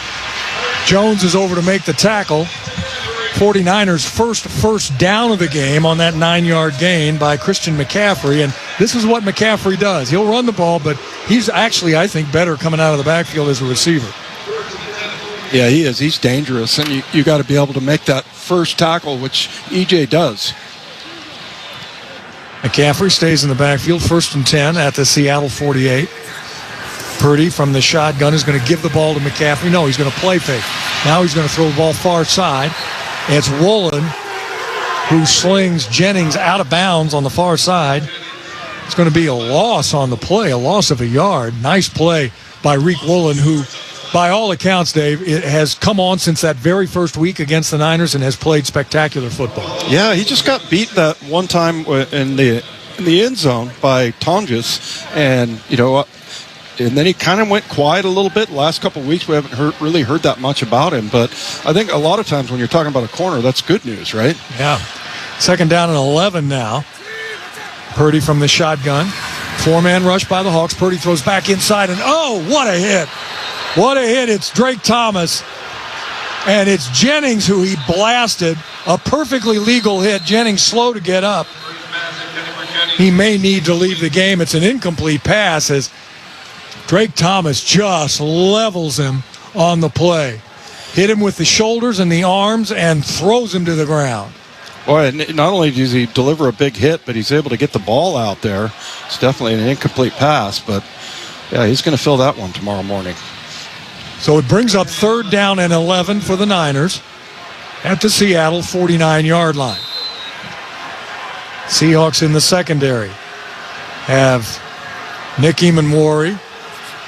Jones is over to make the tackle. 49ers first down of the game on that 9-yard gain by Christian McCaffrey, and this is what McCaffrey does. He'll run the ball, but he's actually, I think, better coming out of the backfield as a receiver. Yeah, he is. He's dangerous, and you got to be able to make that first tackle, which EJ does. McCaffrey stays in the backfield, 1st and 10 at the Seattle 48. Purdy from the shotgun is going to give the ball to McCaffrey. No, he's going to play fake. Now he's going to throw the ball far side. It's Woolen who slings Jennings out of bounds on the far side. It's going to be a loss on the play, a loss of a yard. Nice play by Rick Woolen, who, by all accounts, Dave, it has come on since that very first week against the Niners and has played spectacular football. Yeah, he just got beat that one time in the end zone by Tonjes, and and then he kind of went quiet a little bit. The last couple of weeks, we haven't really heard that much about him. But I think a lot of times when you're talking about a corner, that's good news, right? Yeah. 2nd down and 11 now. Purdy from the shotgun. 4-man rush by the Hawks. Purdy throws back inside, and oh, what a hit. What a hit. It's Drake Thomas. And it's Jennings who he blasted. A perfectly legal hit. Jennings slow to get up. He may need to leave the game. It's an incomplete pass as Drake Thomas just levels him on the play. Hit him with the shoulders and the arms and throws him to the ground. Boy, not only does he deliver a big hit, but he's able to get the ball out there. It's definitely an incomplete pass, but yeah, he's going to fill that one tomorrow morning. So it brings up 3rd down and 11 for the Niners at the Seattle 49-yard line. Seahawks in the secondary have Nick Emanwari,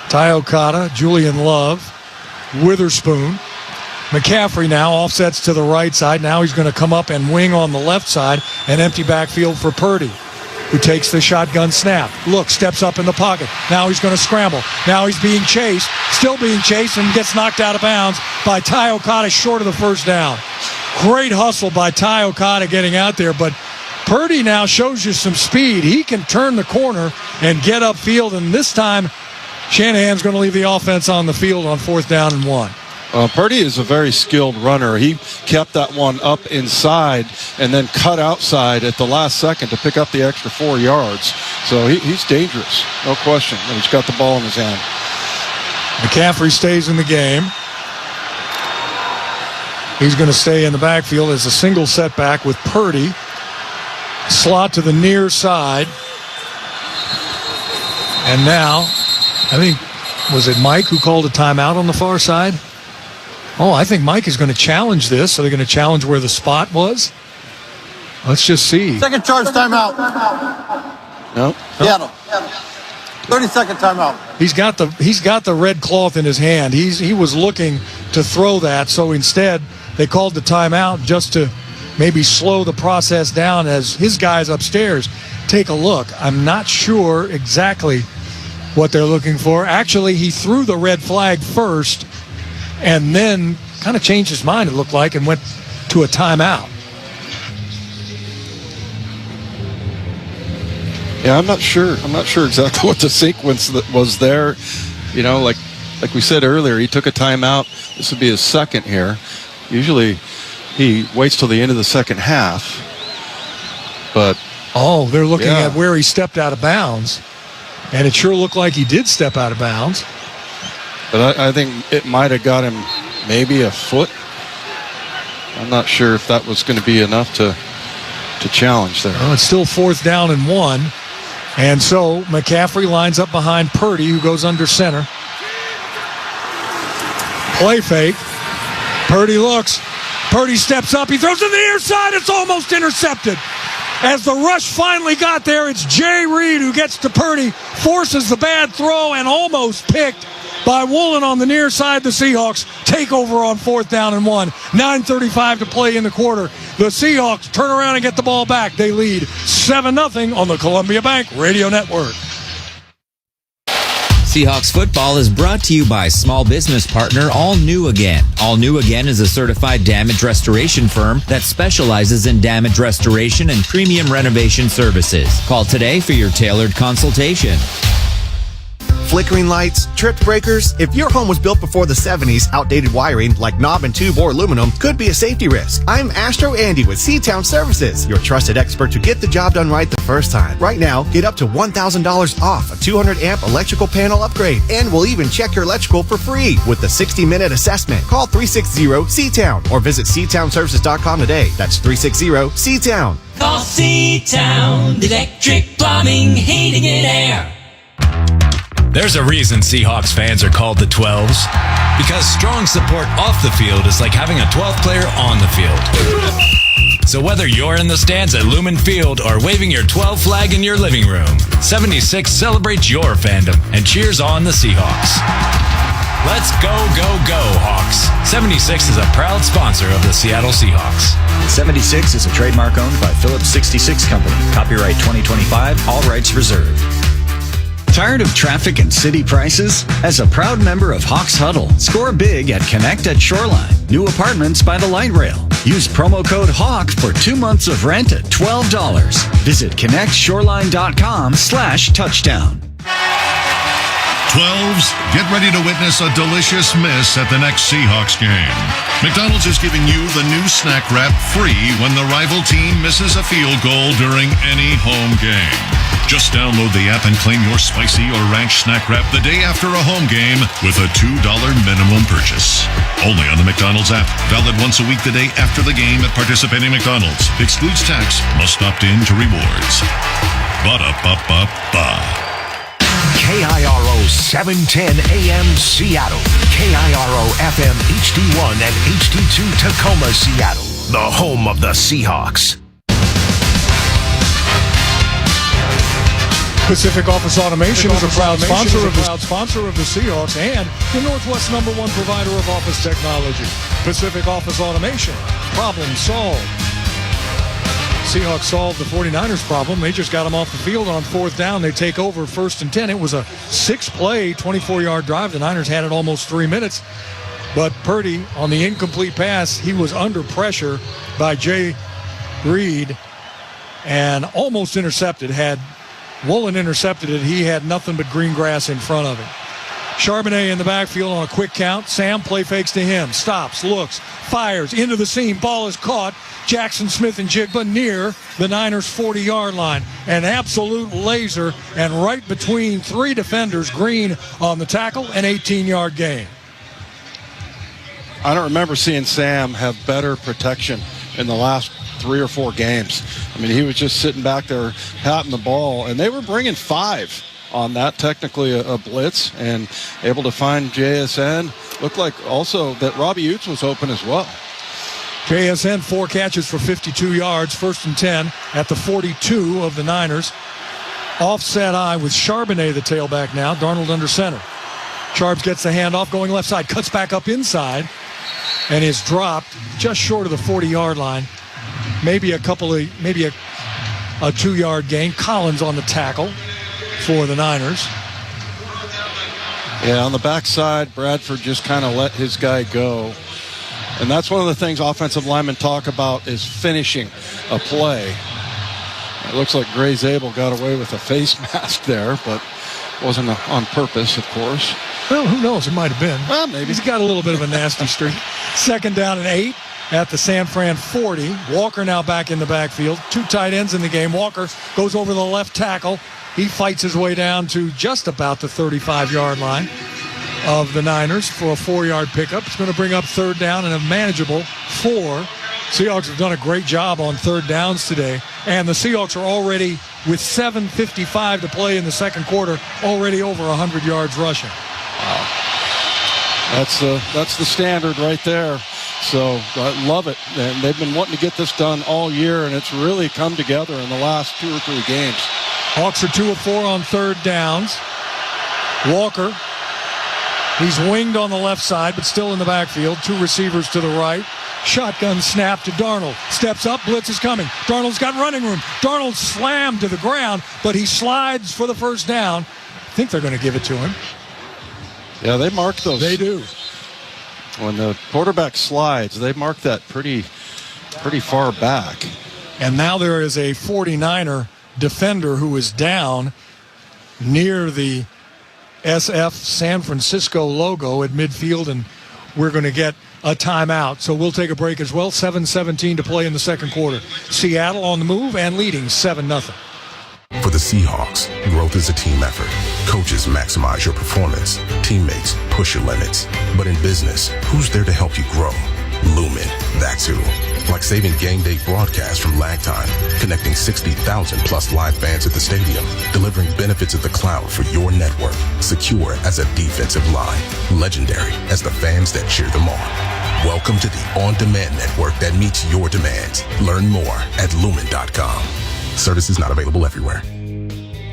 Ty Okada, Julian Love, Witherspoon. McCaffrey now offsets to the right side. Now he's going to come up and wing on the left side. An empty backfield for Purdy, who takes the shotgun snap. Look, steps up in the pocket. Now he's going to scramble. Now he's being chased, still being chased, and gets knocked out of bounds by Ty Okada short of the 1st down. Great hustle by Ty Okada getting out there, but Purdy now shows you some speed. He can turn the corner and get upfield, and this time Shanahan's going to leave the offense on the field on 4th down and 1. Purdy is a very skilled runner. He kept that one up inside and then cut outside at the last second to pick up the extra 4 yards. So he's dangerous, no question, when he's got the ball in his hand. McCaffrey stays in the game. He's going to stay in the backfield as a single setback with Purdy. Slot to the near side. And now, I think, was it Mike who called a timeout on the far side? Oh, I think Mike is going to challenge this. So they're going to challenge where the spot was. Let's just see. Second charge timeout. No. Seattle. 30-second timeout. He's got the red cloth in his hand. He was looking to throw that. So instead, they called the timeout just to maybe slow the process down as his guys upstairs take a look. I'm not sure exactly what they're looking for. Actually, he threw the red flag first and then kind of changed his mind, it looked like, and went to a timeout. Yeah, I'm not sure exactly what the sequence that was there. Like we said earlier, he took a timeout. This would be his 2nd here. Usually he waits till the end of the second half. But they're looking at where he stepped out of bounds. And it sure looked like he did step out of bounds. But I think it might have got him maybe a foot. I'm not sure if that was going to be enough to challenge there. Well, it's still 4th down and 1. And so McCaffrey lines up behind Purdy, who goes under center. Play fake. Purdy looks. Purdy steps up. He throws to the near side. It's almost intercepted. As the rush finally got there, it's Jay Reed who gets to Purdy, forces the bad throw, and almost picked by Woolen on the near side. The Seahawks take over on 4th down and 1. 9:35 to play in the quarter. The Seahawks turn around and get the ball back. They lead 7-0 on the Columbia Bank Radio Network. Seahawks football is brought to you by small business partner All New Again. All New Again is a certified damage restoration firm that specializes in damage restoration and premium renovation services. Call today for your tailored consultation. Flickering lights, tripped breakers. If your home was built before the 70s, outdated wiring like knob and tube or aluminum could be a safety risk. I'm Astro Andy with Seatown Services, your trusted expert to get the job done right the first time. Right now, get up to $1,000 off a 200-amp electrical panel upgrade, and we'll even check your electrical for free with the 60-minute assessment. Call 360-SeaTown or visit SeatownServices.com today. That's 360-SeaTown. Call Seatown Electric Plumbing, Heating and Air. There's a reason Seahawks fans are called the 12s. Because strong support off the field is like having a 12th player on the field. So whether you're in the stands at Lumen Field or waving your 12 flag in your living room, 76 celebrates your fandom and cheers on the Seahawks. Let's go, go, go, Hawks. 76 is a proud sponsor of the Seattle Seahawks. 76 is a trademark owned by Phillips 66 Company. Copyright 2025, all rights reserved. Tired of traffic and city prices? As a proud member of Hawks Huddle, score big at Connect at Shoreline. New apartments by the light rail. Use promo code HAWK for 2 months of rent at $12. Visit connectshoreline.com/touchdown. 12s, get ready to witness a delicious miss at the next Seahawks game. McDonald's is giving you the new snack wrap free when the rival team misses a field goal during any home game. Just download the app and claim your spicy or ranch snack wrap the day after a home game with a $2 minimum purchase. Only on the McDonald's app. Valid once a week the day after the game at participating McDonald's. Excludes tax. Must opt in to rewards. Ba-da-ba-ba-ba. KIRO 710 AM Seattle. KIRO FM HD1 and HD2 Tacoma, Seattle. The home of the Seahawks. Pacific Office Automation is a proud sponsor of the Seahawks and the Northwest #1 provider of office technology. Pacific Office Automation. Problem solved. Seahawks solved the 49ers problem. They just got them off the field on 4th down. They take over 1st and 10. It was a 6-play, 24-yard drive. The Niners had it almost 3 minutes. But Purdy, on the incomplete pass, he was under pressure by Jay Reed and almost intercepted. Had Woolen intercepted it, he had nothing but green grass in front of him. Charbonnet in the backfield on a quick count. Sam play fakes to him. Stops, looks, fires into the seam. Ball is caught. Jackson Smith and Jigba near the Niners' 40-yard line. An absolute laser, and right between 3 defenders, Green on the tackle, an 18-yard gain. I don't remember seeing Sam have better protection in the last 3 or 4 games. I mean, he was just sitting back there patting the ball, and they were bringing 5 on that, technically a blitz, and able to find JSN. Looked like also that Robbie Utes was open as well. JSN, 4 catches for 52 yards, 1st and 10 at the 42 of the Niners. Offset eye with Charbonnet, the tailback now. Darnold under center. Charbs gets the handoff, going left side, cuts back up inside, and is dropped just short of the 40-yard line. Maybe a 2-yard gain. Collins on the tackle for the Niners. Yeah, on the backside, Bradford just kind of let his guy go. And that's one of the things offensive linemen talk about is finishing a play. It looks like Gray Zabel got away with a face mask there, but wasn't on purpose, of course. Well, who knows? It might have been. Well, maybe. He's got a little bit of a nasty streak. 2nd down and 8 at the San Fran 40. Walker now back in the backfield. 2 tight ends in the game. Walker goes over the left tackle. He fights his way down to just about the 35-yard line of the Niners for a 4-yard pickup. It's going to bring up 3rd down and a manageable 4. Seahawks have done a great job on 3rd downs today, and the Seahawks are already, with 7:55 to play in the second quarter, already over 100 yards rushing. Wow. That's the standard right there. So I love it. And they've been wanting to get this done all year, and it's really come together in the last 2 or 3 games. Hawks are 2 of 4 on third downs. Walker, he's winged on the left side, but still in the backfield. 2 receivers to the right. Shotgun snap to Darnold. Steps up, blitz is coming. Darnold's got running room. Darnold slammed to the ground, but he slides for the first down. I think they're going to give it to him. Yeah, they mark those. They do. When the quarterback slides, they mark that pretty far back. And now there is a 49er defender who is down near the SF San Francisco logo at midfield, and we're going to get a timeout. So we'll take a break as well. 7:17 to play in the second quarter. Seattle on the move and leading 7-0. For the Seahawks, growth is a team effort. Coaches maximize your performance. Teammates push your limits. But in business, who's there to help you grow? Lumen, that's who. Like saving game day broadcasts from lag time, connecting 60,000 plus live fans at the stadium, delivering benefits of the cloud for your network, secure as a defensive line, legendary as the fans that cheer them on. Welcome to the on-demand network that meets your demands. Learn more at lumen.com. Services not available everywhere.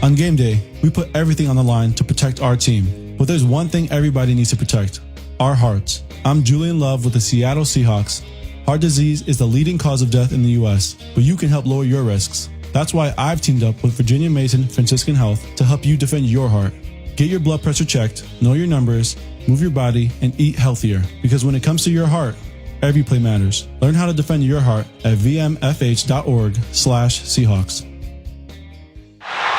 On game day, we put everything on the line to protect our team. But there's one thing everybody needs to protect: our hearts. I'm Julian Love with the Seattle Seahawks. Heart disease is the leading cause of death in the U.S., but you can help lower your risks. That's why I've teamed up with Virginia Mason Franciscan Health to help you defend your heart. Get your blood pressure checked, know your numbers, move your body, and eat healthier. Because when it comes to your heart, every play matters. Learn how to defend your heart at vmfh.org/Seahawks.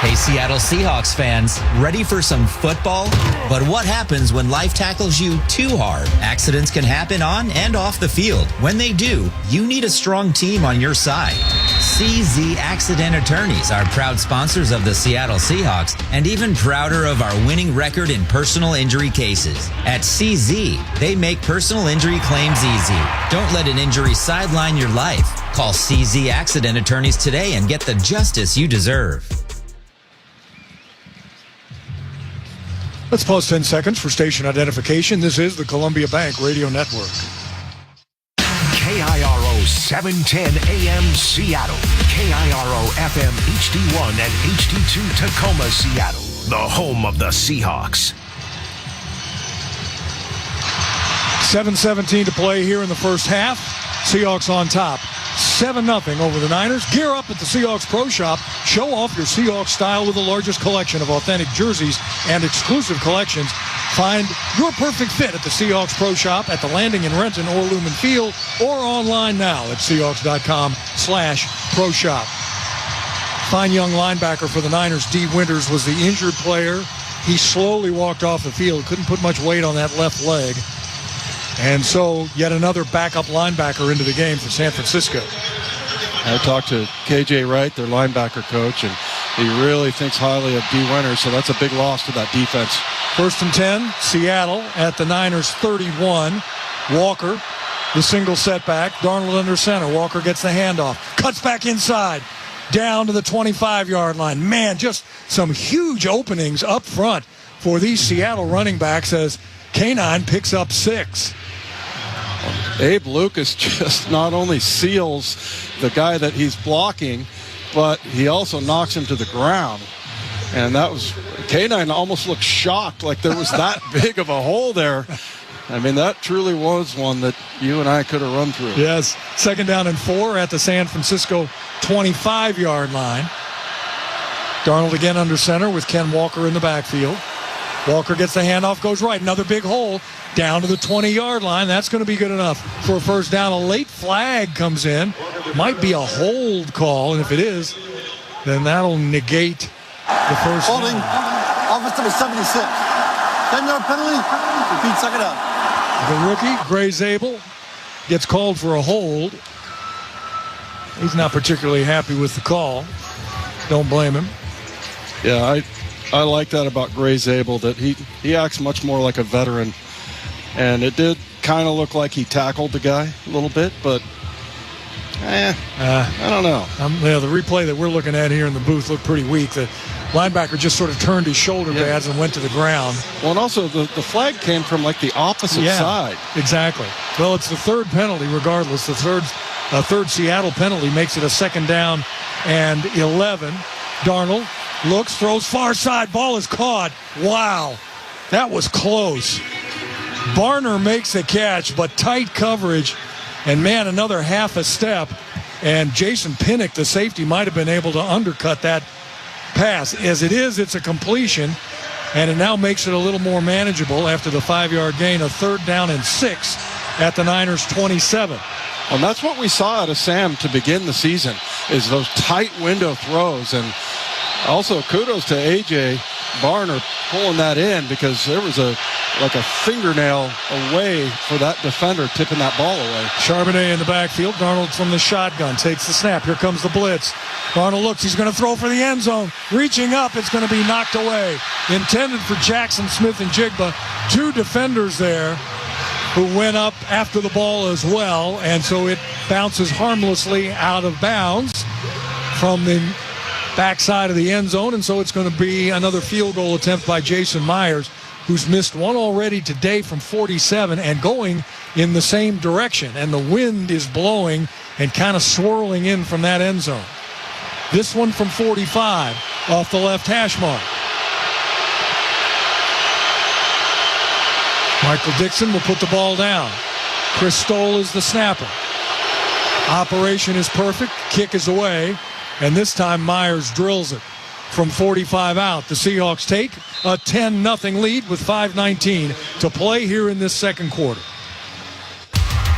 Hey, Seattle Seahawks fans, ready for some football? But what happens when life tackles you too hard? Accidents can happen on and off the field. When they do, you need a strong team on your side. CZ Accident Attorneys are proud sponsors of the Seattle Seahawks and even prouder of our winning record in personal injury cases. At CZ, they make personal injury claims easy. Don't let an injury sideline your life. Call CZ Accident Attorneys today and get the justice you deserve. Let's pause 10 seconds for station identification. This is the Columbia Bank Radio Network. KIRO 710 AM Seattle. KIRO FM HD1 and HD2 Tacoma, Seattle. The home of the Seahawks. 7:17 to play here in the first half. Seahawks on top. 7-0 over the Niners. Gear up at the Seahawks Pro Shop. Show off your Seahawks style with the largest collection of authentic jerseys and exclusive collections. Find your perfect fit at the Seahawks Pro Shop at the Landing in Renton or Lumen Field, or online now at Seahawks.com/Pro Shop. Fine young linebacker for the Niners, D. Winters, was the injured player. He slowly walked off the field. Couldn't put much weight on that left leg. And so yet another backup linebacker into the game for San Francisco. I talked to KJ Wright, their linebacker coach, and he really thinks highly of D. Winters, so that's a big loss to that defense. 1st and 10, Seattle at the Niners 31. Walker, the single setback. Darnold under center. Walker gets the handoff. Cuts back inside. Down to the 25-yard line. Man, just some huge openings up front for these Seattle running backs as K9 picks up 6. Abe Lucas just not only seals the guy that he's blocking, but he also knocks him to the ground. And that was, K9 almost looked shocked, like there was that big of a hole there. I mean, that truly was one that you and I could have run through. Yes. 2nd down and 4 at the San Francisco 25-yard line. Darnold again under center with Ken Walker in the backfield. Walker gets the handoff, goes right. Another big hole down to the 20-yard line. That's going to be good enough for a first down. A late flag comes in. Might be a hold call, and if it is, then that'll negate the first holding down. Offense number 76. 10-yard penalty. Repeat 2nd down. The rookie, Gray Zabel, gets called for a hold. He's not particularly happy with the call. Don't blame him. Yeah, I like that about Gray Zabel, that he acts much more like a veteran. And it did kind of look like he tackled the guy a little bit, but I don't know. The replay that we're looking at here in the booth looked pretty weak. The linebacker just sort of turned his shoulder pads and went to the ground. Well, and also the flag came from like the opposite side. Exactly. Well, it's the third penalty regardless. The third Seattle penalty makes it a 2nd down and 11. Darnold looks, throws far side. Ball is caught. Wow. That was close. Barner makes the catch, but tight coverage. And, man, another half a step. And Jason Pinnock, the safety, might have been able to undercut that pass. As it is, it's a completion, and it now makes it a little more manageable after the 5-yard gain, a 3rd down and 6 at the Niners' 27. And that's what we saw out of Sam to begin the season, is those tight window throws. And also kudos to A.J. Barner pulling that in, because there was a fingernail away for that defender tipping that ball away. Charbonnet in the backfield. Darnold from the shotgun takes the snap. Here comes the blitz. Darnold looks. He's going to throw for the end zone. Reaching up. It's going to be knocked away. Intended for Jackson Smith and Jigba. 2 defenders there who went up after the ball as well. And so it bounces harmlessly out of bounds from the backside of the end zone. And so it's going to be another field goal attempt by Jason Myers, who's missed one already today from 47 and going in the same direction. And the wind is blowing and kind of swirling in from that end zone. This one from 45 off the left hash mark. Michael Dixon will put the ball down. Chris Stoll is the snapper. Operation is perfect. Kick is away. And this time Myers drills it from 45 out. The Seahawks take a 10-0 lead with 5:19 to play here in this second quarter.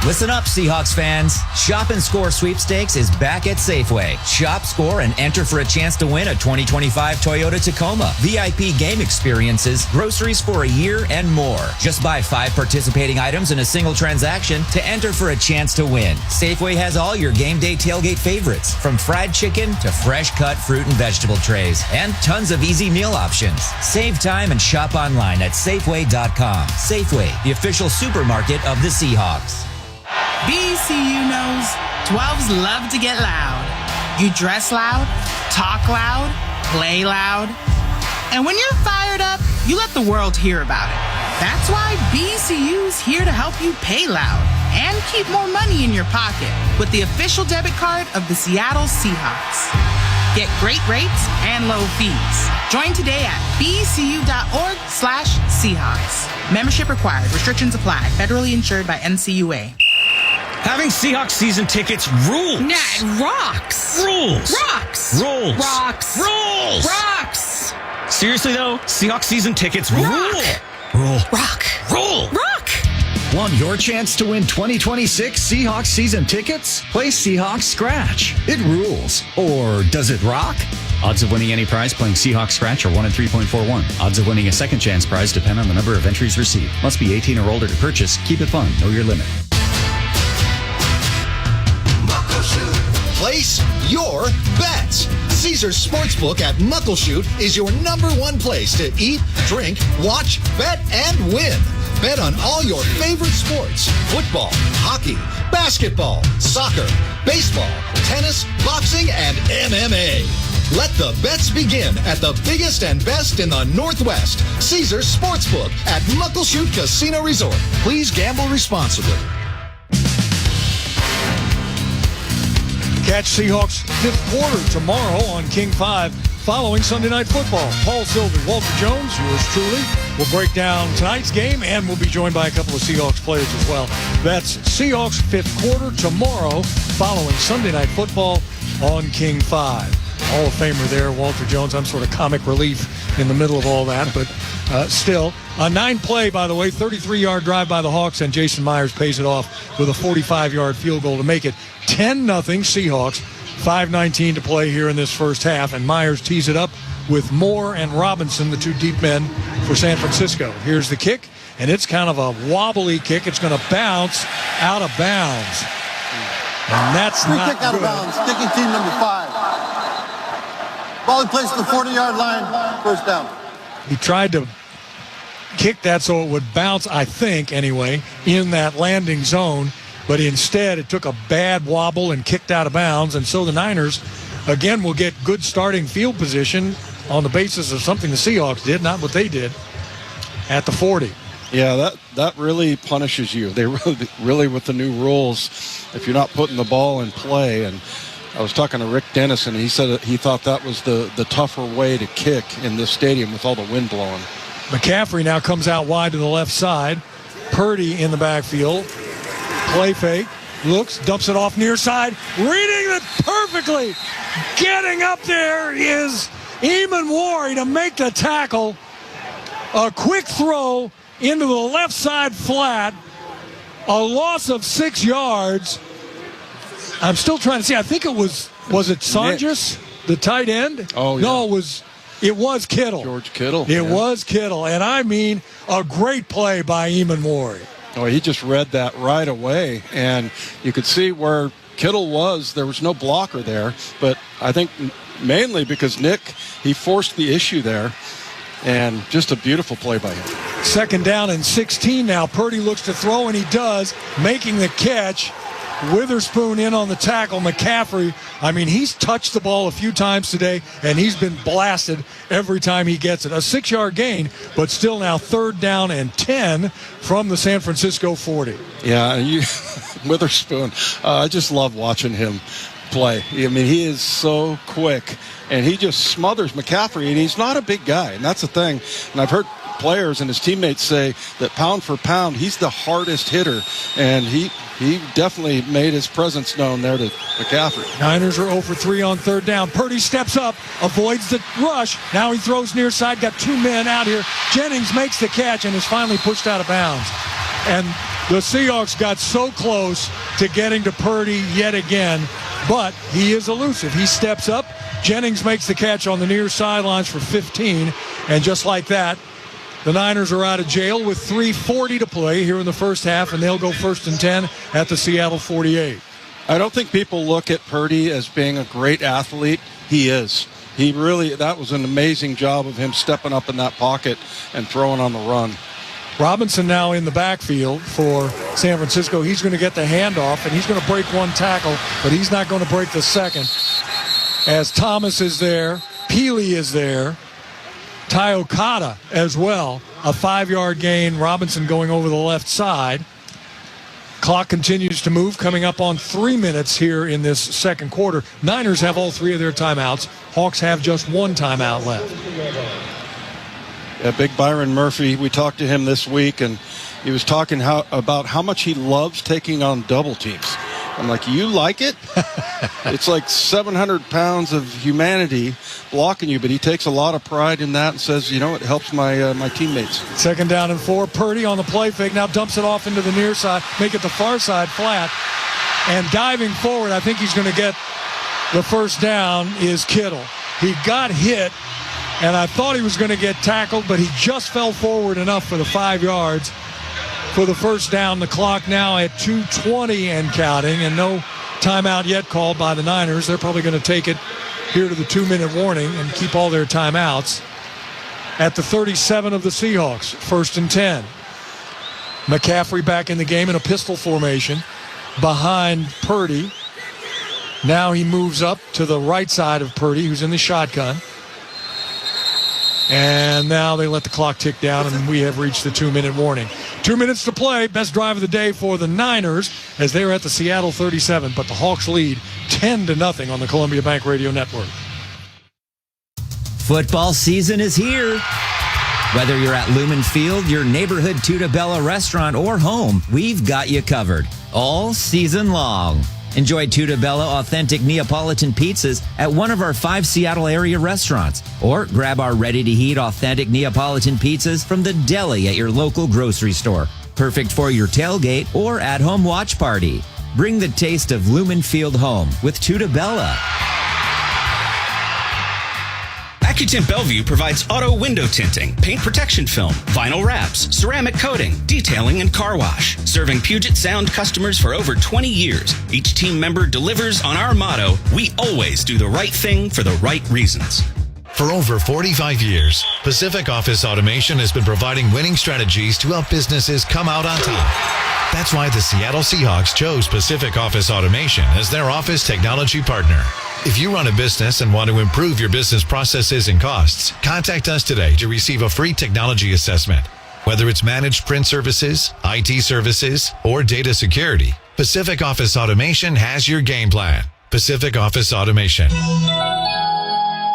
Listen up, Seahawks fans. Shop and Score sweepstakes is back at Safeway. Shop, score, and enter for a chance to win a 2025 Toyota Tacoma, VIP game experiences, groceries for a year, and more. Just buy 5 participating items in a single transaction to enter for a chance to win. Safeway has all your game day tailgate favorites, from fried chicken to fresh-cut fruit and vegetable trays, and tons of easy meal options. Save time and shop online at Safeway.com. Safeway, the official supermarket of the Seahawks. BCU knows 12s love to get loud. You dress loud, talk loud, play loud. And when you're fired up, you let the world hear about it. That's why BCU's here to help you pay loud and keep more money in your pocket with the official debit card of the Seattle Seahawks. Get great rates and low fees. Join today at bcu.org/Seahawks. Membership required. Restrictions apply. Federally insured by NCUA. Having Seahawks season tickets rules. Nah, it rocks. Rules. Rocks. Rules. Rocks. Rules. Rocks. Seriously, though, Seahawks season tickets rule. Rule. Rock. Rule. Rock. Want your chance to win 2026 Seahawks season tickets? Play Seahawks Scratch. It rules. Or does it rock? Odds of winning any prize playing Seahawks Scratch are 1 in 3.41. Odds of winning a second chance prize depend on the number of entries received. Must be 18 or older to purchase. Keep it fun. Know your limit. Place your bets. Caesars Sportsbook at Muckleshoot is your #1 place to eat, drink, watch, bet, and win. Bet on all your favorite sports: football, hockey, basketball, soccer, baseball, tennis, boxing, and MMA. Let the bets begin at the biggest and best in the Northwest. Caesars Sportsbook at Muckleshoot Casino Resort. Please gamble responsibly. Catch Seahawks 5th quarter tomorrow on King 5 following Sunday Night Football. Paul Sylvie, Walter Jones, yours truly, will break down tonight's game, and we'll be joined by a couple of Seahawks players as well. That's Seahawks 5th quarter tomorrow following Sunday Night Football on King 5. Hall of Famer there, Walter Jones. I'm sort of comic relief in the middle of all that, but still. A 9-play, by the way, 33-yard drive by the Hawks, and Jason Myers pays it off with a 45-yard field goal to make it 10-0 Seahawks. 5:19 to play here in this first half, and Myers tees it up with Moore and Robinson, the 2 deep men for San Francisco. Here's the kick, and it's kind of a wobbly kick. It's going to bounce out of bounds, and that's Free not kick out good. of bounds, kicking team number 5. Ball in place at the 40-yard line, first down. He tried to kick that so it would bounce, I think, anyway, in that landing zone. But instead, it took a bad wobble and kicked out of bounds. And so the Niners, again, will get good starting field position on the basis of something the Seahawks did, not what they did, at the 40. Yeah, that really punishes you. They really with the new rules, if you're not putting the ball in play. And I was talking to Rick Dennison, and he said that he thought that was the tougher way to kick in this stadium with all the wind blowing. McCaffrey now comes out wide to the left side. Purdy in the backfield. Play fake. Looks, dumps it off near side. Reading it perfectly. Getting up there is Eamon Wari to make the tackle. A quick throw into the left side flat. A loss of 6 yards. I'm still trying to see. I think it was it Sanchez, the tight end? Oh, yeah. No, it was Kittle. George Kittle. It was Kittle. And I mean, a great play by Eamon Wari. Oh, he just read that right away. And you could see where Kittle was. There was no blocker there. But I think mainly because Nick, he forced the issue there. And just a beautiful play by him. 2nd down and 16 now. Purdy looks to throw, and he does, making the catch. Witherspoon in on the tackle. McCaffrey, I mean, he's touched the ball a few times today, and he's been blasted every time he gets it. A 6-yard gain, but still now 3rd down and 10 from the San Francisco 40. Yeah, Witherspoon, I just love watching him play. I mean, he is so quick, and he just smothers McCaffrey, and he's not a big guy, and that's the thing. And I've heard players and his teammates say that pound for pound, he's the hardest hitter, and he definitely made his presence known there to McCaffrey. Niners are 0 for 3 on 3rd down. Purdy steps up, avoids the rush. Now he throws near side, got 2 men out here. Jennings makes the catch and is finally pushed out of bounds. And the Seahawks got so close to getting to Purdy yet again, but he is elusive. He steps up. Jennings makes the catch on the near sidelines for 15, and just like that, the Niners are out of jail with 3:40 to play here in the first half, and they'll go 1st and 10 at the Seattle 48. I don't think people look at Purdy as being a great athlete. He is. That was an amazing job of him stepping up in that pocket and throwing on the run. Robinson now in the backfield for San Francisco. He's going to get the handoff, and he's going to break one tackle, but he's not going to break the second. As Thomas is there, Peely is there, Ty Okada as well. A 5-yard gain. Robinson going over the left side. Clock continues to move, coming up on 3 minutes here in this second quarter. Niners have all 3 of their timeouts. Hawks have just 1 timeout left. Yeah, Big Byron Murphy, we talked to him this week, and he was talking about how much he loves taking on double teams. I'm like, you like it? It's like 700 pounds of humanity blocking you, but he takes a lot of pride in that and says, it helps my teammates. 2nd down and 4. Purdy on the play fake, now dumps it off into the near side, make it the far side flat, and diving forward, I think he's going to get the 1st down, is Kittle. He got hit, and I thought he was going to get tackled, but he just fell forward enough for the 5 yards. For the 1st down. The clock now at 2:20 and counting, and no timeout yet called by the Niners. They're probably going to take it here to the 2-minute warning and keep all their timeouts. At the 37 of the Seahawks, 1st and 10. McCaffrey back in the game in a pistol formation behind Purdy. Now he moves up to the right side of Purdy, who's in the shotgun. And now they let the clock tick down, and we have reached the 2-minute warning. 2 minutes to play. Best drive of the day for the Niners as they're at the Seattle 37. But the Hawks lead 10-0 on the Columbia Bank Radio Network. Football season is here. Whether you're at Lumen Field, your neighborhood Tutabella restaurant, or home, we've got you covered all season long. Enjoy Tutabella authentic Neapolitan pizzas at one of our 5 Seattle area restaurants, or grab our ready-to-heat authentic Neapolitan pizzas from the deli at your local grocery store. Perfect for your tailgate or at-home watch party. Bring the taste of Lumen Field home with Tutabella. AccuTint Bellevue provides auto window tinting, paint protection film, vinyl wraps, ceramic coating, detailing, and car wash. Serving Puget Sound customers for over 20 years, each team member delivers on our motto, we always do the right thing for the right reasons. For over 45 years, Pacific Office Automation has been providing winning strategies to help businesses come out on top. That's why the Seattle Seahawks chose Pacific Office Automation as their office technology partner. If you run a business and want to improve your business processes and costs, contact us today to receive a free technology assessment. Whether it's managed print services, IT services, or data security, Pacific Office Automation has your game plan. Pacific Office Automation.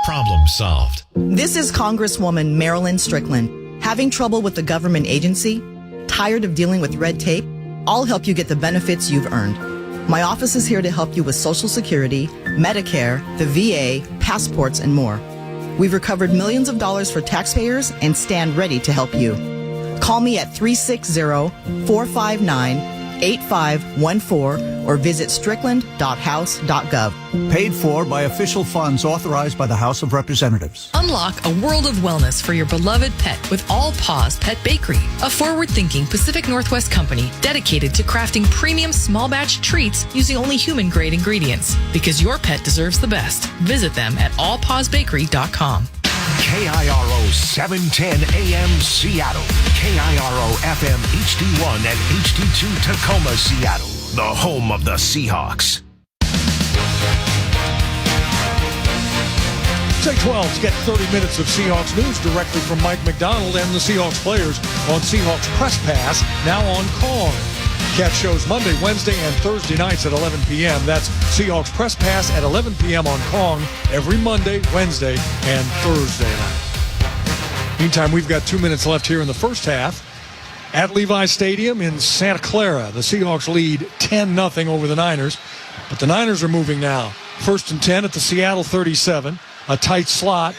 Problem solved. This is Congresswoman Marilyn Strickland. Having trouble with the government agency? Tired of dealing with red tape? I'll help you get the benefits you've earned. My office is here to help you with Social Security, Medicare, the VA, passports, and more. We've recovered millions of dollars for taxpayers and stand ready to help you. Call me at 360-459-8514 or visit strickland.house.gov. Paid for by official funds authorized by the House of Representatives. Unlock a world of wellness for your beloved pet with All Paws Pet Bakery, a forward-thinking Pacific Northwest company dedicated to crafting premium small batch treats using only human-grade ingredients. Because your pet deserves the best. Visit them at allpawsbakery.com. KIRO 710 AM Seattle. KIRO FM HD1 and HD2 Tacoma, Seattle. The home of the Seahawks. Say 12s get 30 minutes of Seahawks news directly from Mike McDonald and the Seahawks players on Seahawks Press Pass, now on Kong. Catch shows Monday, Wednesday, and Thursday nights at 11 p.m. That's Seahawks Press Pass at 11 p.m. on Kong every Monday, Wednesday, and Thursday night. Meantime, we've got 2 minutes left here in the first half. At Levi Stadium in Santa Clara, the Seahawks lead 10-0 over the Niners. But the Niners are moving now. 1st and 10 at the Seattle 37. A tight slot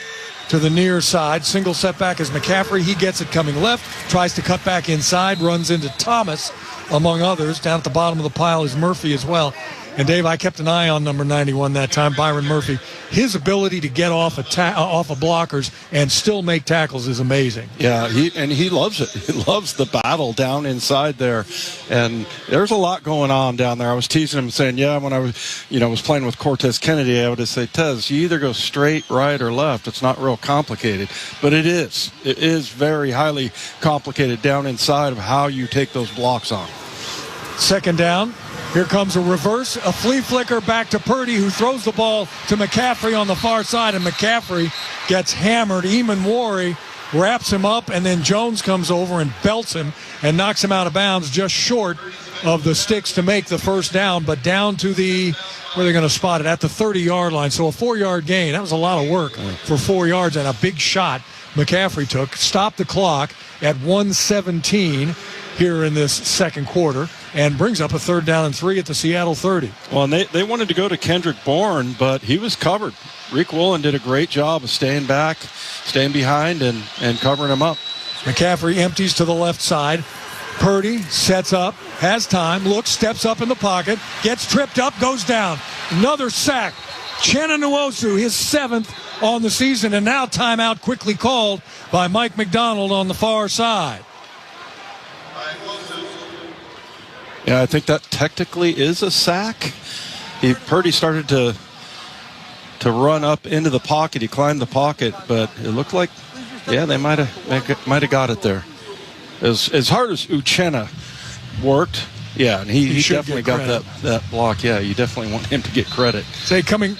to the near side. Single setback is McCaffrey. He gets it coming left. Tries to cut back inside. Runs into Thomas, among others. Down at the bottom of the pile is Murphy as well. And, Dave, I kept an eye on number 91 that time, Byron Murphy. His ability to get off of blockers and still make tackles is amazing. Yeah, he loves it. He loves the battle down inside there. And there's a lot going on down there. I was teasing him saying, when I was playing with Cortez Kennedy, I would just say, Tez, you either go straight, right, or left. It's not real complicated. But it is. It is very highly complicated down inside of how you take those blocks on. 2nd down. Here comes a reverse, a flea flicker back to Purdy, who throws the ball to McCaffrey on the far side, and McCaffrey gets hammered. Eamon Wari wraps him up, and then Jones comes over and belts him and knocks him out of bounds just short of the sticks to make the first down, but down to where they're going to spot it, at the 30-yard line. So a 4-yard gain. That was a lot of work for 4 yards, and a big shot McCaffrey took. Stopped the clock at 1:17 here in this second quarter, and brings up a 3rd down and 3 at the Seattle 30. Well, and they wanted to go to Kendrick Bourne, but he was covered. Rick Woolen did a great job of staying back, staying behind, and covering him up. McCaffrey empties to the left side. Purdy sets up, has time, looks, steps up in the pocket, gets tripped up, goes down. Another sack. Chenna Nwosu, his 7th on the season, and now timeout quickly called by Mike McDonald on the far side. Yeah, I think that technically is a sack. Purdy started to run up into the pocket. He climbed the pocket, but it looked like, they might have got it there. As hard as Uchenna worked, and he definitely got that block. Yeah, you definitely want him to get credit. Say coming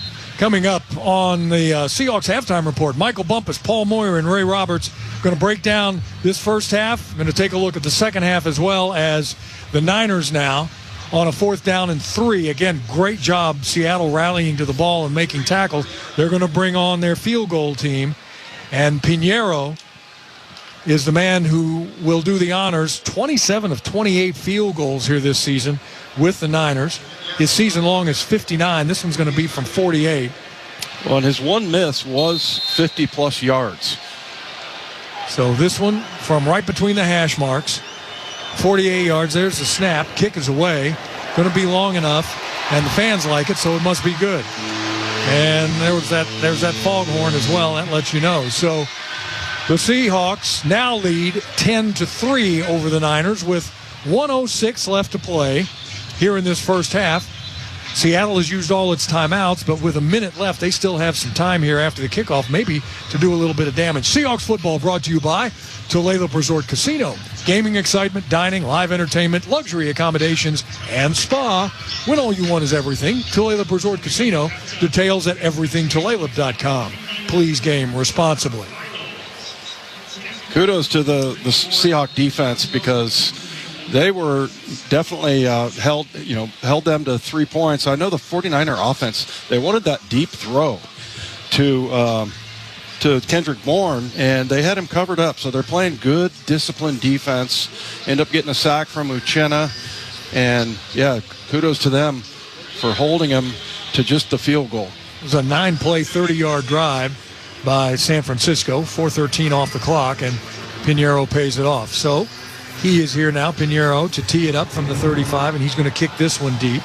up on the Seahawks halftime report, Michael Bumpus, Paul Moyer, and Ray Roberts going to break down this first half. I'm going to take a look at the second half as well, as the Niners now on a 4th down and 3. Again, great job Seattle rallying to the ball and making tackles. They're going to bring on their field goal team, and Pinheiro is the man who will do the honors. 27 of 28 field goals here this season with the Niners. His season long is 59. This one's going to be from 48. Well, and his one miss was 50-plus yards. So this one from right between the hash marks. 48 yards. There's the snap. Kick is away. Going to be long enough, and the fans like it, so it must be good. And there's that foghorn as well. That lets you know. So the Seahawks now lead 10-3 over the Niners with 1:06 left to play here in this first half. Seattle has used all its timeouts, but with a minute left, they still have some time here after the kickoff, maybe to do a little bit of damage. Seahawks football brought to you by Tulalip Resort Casino. Gaming excitement, dining, live entertainment, luxury accommodations, and spa. When all you want is everything, Tulalip Resort Casino. Details at everythingtulalip.com. Please game responsibly. Kudos to the Seahawks defense, because they were definitely held them to 3 points. I know the 49er offense, they wanted that deep throw to Kendrick Bourne, and they had him covered up. So they're playing good, disciplined defense. End up getting a sack from Uchenna. And, yeah, kudos to them for holding him to just the field goal. It was a 9-play, 30-yard drive by San Francisco, 4:13 off the clock, and Pinheiro pays it off. So he is here now, Pinheiro, to tee it up from the 35, and he's going to kick this one deep.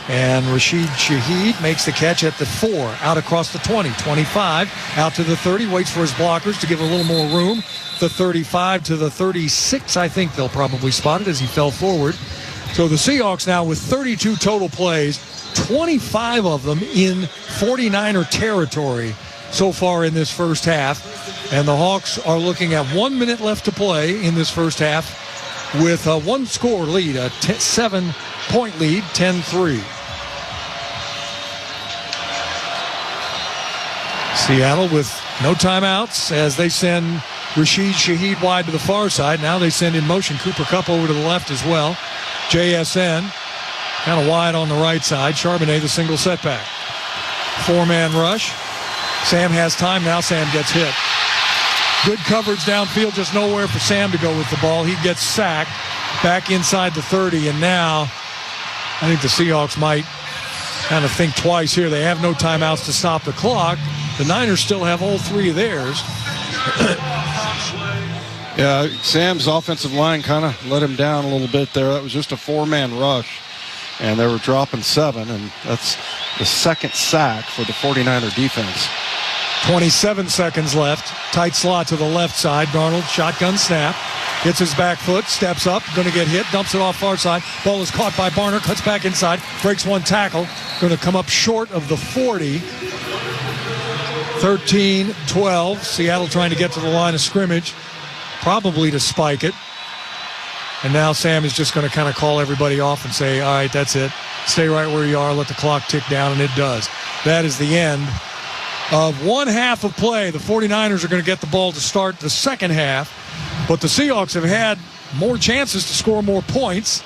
And Rashid Shaheed makes the catch at the 4, out across the 20, 25, out to the 30, waits for his blockers to give a little more room. The 35 to the 36, I think they'll probably spot it as he fell forward. So the Seahawks now with 32 total plays, 25 of them in 49er territory so far in this first half. And the Hawks are looking at 1 minute left to play in this first half with a one-score lead, a 7-point lead, 10-3. Seattle with no timeouts as they send Rashid Shaheed wide to the far side. Now they send in motion Cooper Kupp over to the left as well. JSN kind of wide on the right side. Charbonnet the single setback. 4-man rush. Sam has time. Now Sam gets hit. Good coverage downfield, just nowhere for Sam to go with the ball. He gets sacked back inside the 30, and now I think the Seahawks might kind of think twice here. They have no timeouts to stop the clock. The Niners still have all 3 of theirs. Yeah, Sam's offensive line kind of let him down a little bit there. That was just a 4-man rush, and they were dropping 7, and that's the second sack for the 49er defense. 27 seconds left. Tight slot to the left side. Darnold, shotgun snap. Hits his back foot, steps up, going to get hit, dumps it off far side. Ball is caught by Barner, cuts back inside, breaks one tackle. Going to come up short of the 40. 13-12. Seattle trying to get to the line of scrimmage, probably to spike it. And now Sam is just going to kind of call everybody off and say, all right, that's it. Stay right where you are. Let the clock tick down, and it does. That is the end of one half of play. The 49ers are going to get the ball to start the second half, but the Seahawks have had more chances to score more points.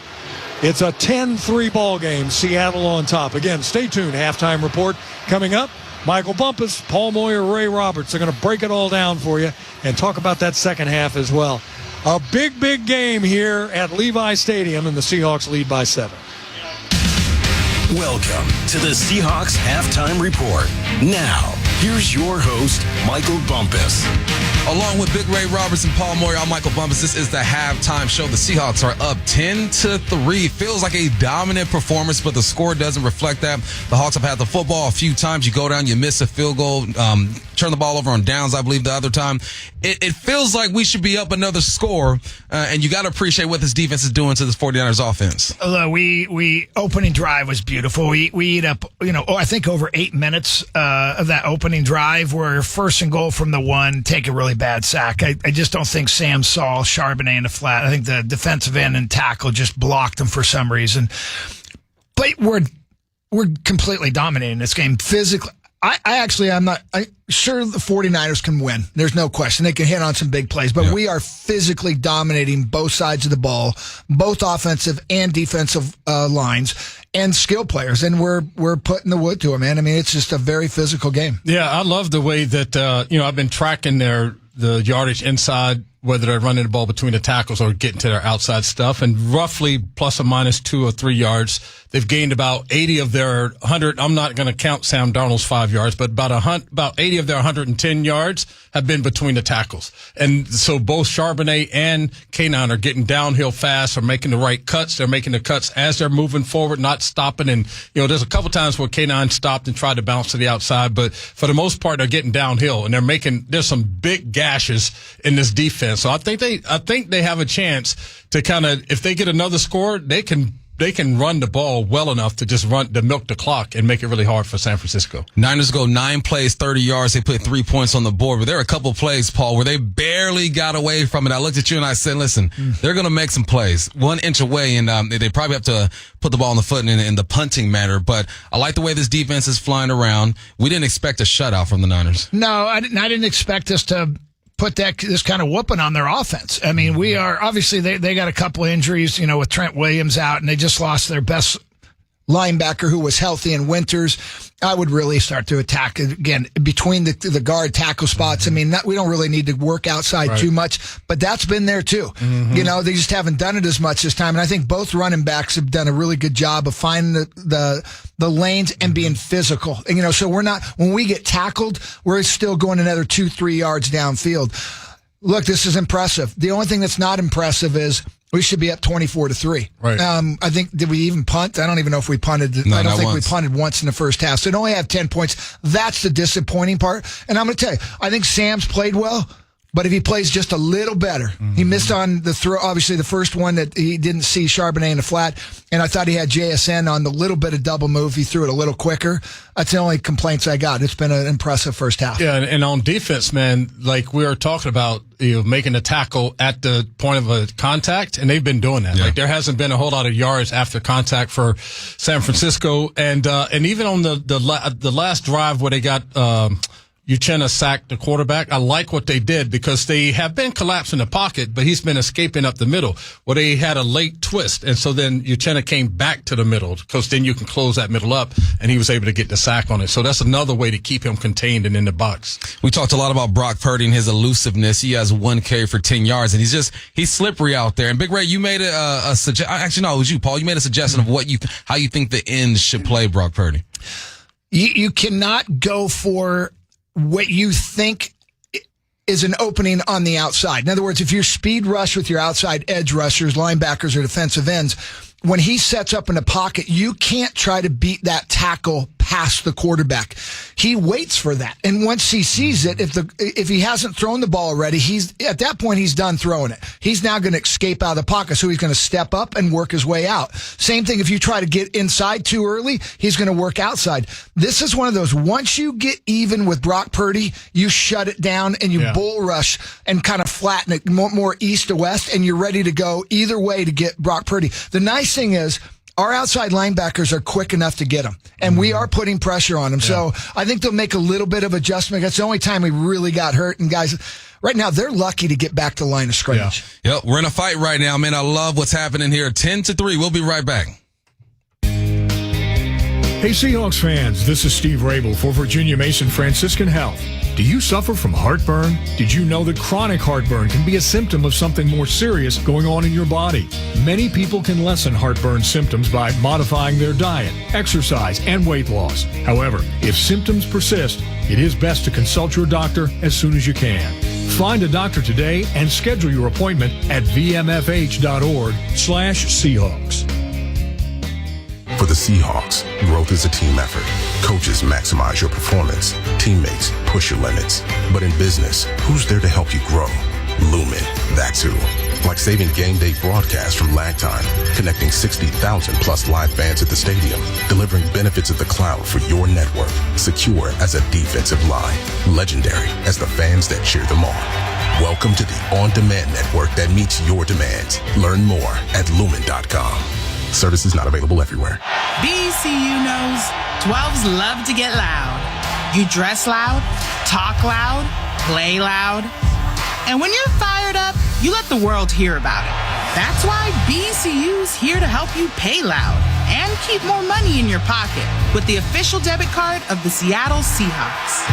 It's a 10-3 ball game. Seattle on top. Again, stay tuned. Halftime report coming up. Michael Bumpus, Paul Moyer, Ray Roberts are going to break it all down for you and talk about that second half as well. A big, big game here at Levi Stadium, and the Seahawks lead by 7. Welcome to the Seahawks Halftime Report. Now, here's your host, Michael Bumpus. Along with Big Ray Roberts and Paul Moyer, I'm Michael Bumpus. This is the halftime show. The Seahawks are up 10-3. Feels like a dominant performance, but the score doesn't reflect that. The Hawks have had the football a few times. You go down, you miss a field goal, turn the ball over on downs, I believe, the other time. It feels like we should be up another score, and you got to appreciate what this defense is doing to this 49ers offense. We opening drive was beautiful. We eat up, I think over 8 minutes of that opening drive. We're first and goal from the 1, take a really bad sack. I just don't think Sam saw Charbonnet in the flat. I think the defensive end and tackle just blocked him for some reason. But we're completely dominating this game physically. I'm not sure the 49ers can win. There's no question. They can hit on some big plays, but we are physically dominating both sides of the ball, both offensive and defensive lines and skill players, and we're putting the wood to them, man. I mean, it's just a very physical game. Yeah, I love the way that I've been tracking the yardage inside, whether they're running the ball between the tackles or getting to their outside stuff, and roughly plus or minus 2 or 3 yards. They've gained about 80 of their 100. I'm not going to count Sam Darnold's 5 yards, but about 80 of their 110 yards have been between the tackles. And so both Charbonnet and K9 are getting downhill fast, are making the right cuts. They're making the cuts as they're moving forward, not stopping. And, there's a couple times where K9 stopped and tried to bounce to the outside, but for the most part, they're getting downhill, and there's some big gashes in this defense. So I think they have a chance to kind of, if they get another score, they can they can run the ball well enough to just to milk the clock and make it really hard for San Francisco. Niners go 9 plays, 30 yards. They put 3 points on the board. But there are a couple of plays, Paul, where they barely got away from it. I looked at you and I said, listen, they're going to make some plays 1 inch away, and they probably have to put the ball on the foot in the punting manner. But I like the way this defense is flying around. We didn't expect a shutout from the Niners. No, I didn't expect us to put this kind of whooping on their offense. I mean, we are obviously they got a couple of injuries, with Trent Williams out, and they just lost their best linebacker who was healthy in Winters. I would really start to attack again between the guard tackle spots. I mean, we don't really need to work outside too much, but that's been there too. They just haven't done it as much this time. And I think both running backs have done a really good job of finding the lanes and being physical. And, so when we get tackled, we're still going another 2-3 yards downfield. Look, this is impressive. The only thing that's not impressive is we should be up 24-3. Right. I think, did we even punt? I don't even know if we punted. No, I don't think once. we punted once in the first half. So it only had 10 points. That's the disappointing part. And I'm going to tell you, I think Sam's played well, but if he plays just a little better, he missed on the throw. Obviously, the first one that he didn't see Charbonnet in the flat, and I thought he had JSN on the little bit of double move. He threw it a little quicker. That's the only complaints I got. It's been an impressive first half. Yeah, and on defense, man, like we were talking about, making a tackle at the point of a contact, and they've been doing that. Yeah. Like there hasn't been a whole lot of yards after contact for San Francisco, and even on the last drive where they got Uchenna sacked the quarterback. I like what they did because they have been collapsing the pocket, but he's been escaping up the middle. Well, they had a late twist, and so then Uchenna came back to the middle because then you can close that middle up, and he was able to get the sack on it. So that's another way to keep him contained and in the box. We talked a lot about Brock Purdy and his elusiveness. He has 1 carry for 10 yards, and he's slippery out there. And Big Ray, you made a suggestion. Actually, no, it was you, Paul. You made a suggestion of how you think the ends should play Brock Purdy. You cannot go for what you think is an opening on the outside. In other words, if you're speed rush with your outside edge rushers, linebackers, or defensive ends, when he sets up in the pocket, you can't try to beat that tackle past the quarterback. He waits for that. And once he sees it, if he hasn't thrown the ball already, at that point he's done throwing it. He's now going to escape out of the pocket, so he's going to step up and work his way out. Same thing if you try to get inside too early, he's going to work outside. This is one of those, once you get even with Brock Purdy, you shut it down and you bull rush and kind of flatten it more east to west, and you're ready to go either way to get Brock Purdy. The nice thing is, our outside linebackers are quick enough to get him, and we are putting pressure on them. Yeah. So I think they'll make a little bit of adjustment. That's the only time we really got hurt. And guys, right now, they're lucky to get back to the line of scrimmage. Yeah. Yep, we're in a fight right now, man. I love what's happening here. 10-3. We'll be right back. Hey, Seahawks fans, this is Steve Rabel for Virginia Mason Franciscan Health. Do you suffer from heartburn? Did you know that chronic heartburn can be a symptom of something more serious going on in your body? Many people can lessen heartburn symptoms by modifying their diet, exercise, and weight loss. However, if symptoms persist, it is best to consult your doctor as soon as you can. Find a doctor today and schedule your appointment at vmfh.org/Seahawks. For the Seahawks, growth is a team effort. Coaches maximize your performance. Teammates push your limits. But in business, who's there to help you grow? Lumen, that's who. Like saving game day broadcasts from lag time, connecting 60,000 plus live fans at the stadium, delivering benefits of the cloud for your network, secure as a defensive line, legendary as the fans that cheer them on. Welcome to the on-demand network that meets your demands. Learn more at lumen.com. Services not available everywhere. BCU knows 12s love to get loud. You dress loud, talk loud, play loud. And when you're fired up, you let the world hear about it. That's why BCU's here to help you pay loud and keep more money in your pocket with the official debit card of the Seattle Seahawks.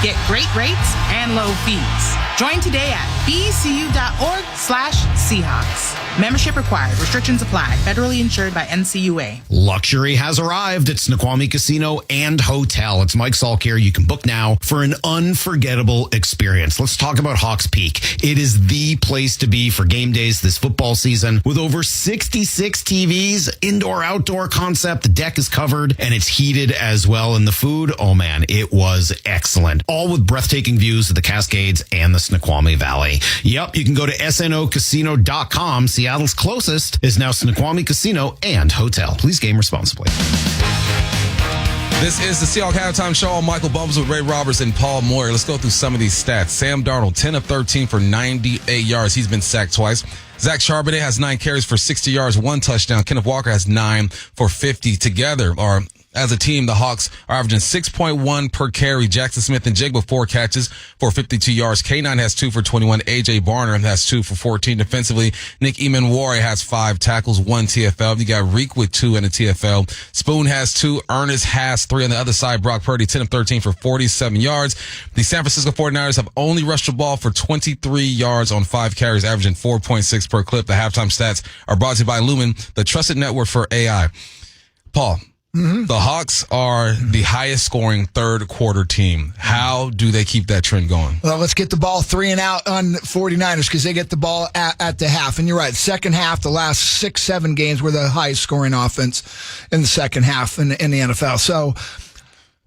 Get great rates and low fees. Join today at bcu.org/Seahawks. Membership required. Restrictions apply. Federally insured by NCUA. Luxury has arrived at Snoqualmie Casino and Hotel. It's Mike Salk here. You can book now for an unforgettable experience. Let's talk about Hawks Peak. It is the place to be for game days this football season. With over 66 TVs, indoor-outdoor concept, the deck is covered and it's heated as well. And the food, oh man, it was excellent. All with breathtaking views of the Cascades and the Snoqualmie Valley. Yep, you can go to snocasino.com, see Seattle's closest is now Snoqualmie Casino and Hotel. Please game responsibly. This is the Seahawks Halftime Show. I'm Michael Bumpus with Ray Roberts and Paul Moyer. Let's go through some of these stats. Sam Darnold, 10 of 13 for 98 yards. He's been sacked twice. Zach Charbonnet has 9 carries for 60 yards, 1 touchdown. Kenneth Walker has 9 for 50 together. As a team, the Hawks are averaging 6.1 per carry. Jackson Smith and Jigba 4 catches for 52 yards. K9 has 2 for 21. AJ Barner has 2 for 14 defensively. Nick Emanwari has 5 tackles, 1 TFL. You got Reek with 2 in the TFL. Spoon has 2. Ernest has 3 on the other side. Brock Purdy, 10 of 13 for 47 yards. The San Francisco 49ers have only rushed the ball for 23 yards on 5 carries, averaging 4.6 per clip. The halftime stats are brought to you by Lumen, the trusted network for AI. Paul. Mm-hmm. The Hawks are the highest scoring third quarter team. How do they keep that trend going? Well, let's get the ball 3 and out on 49ers because they get the ball at the half. And you're right, second half, the last 6-7 games were the highest scoring offense in the second half in the NFL. So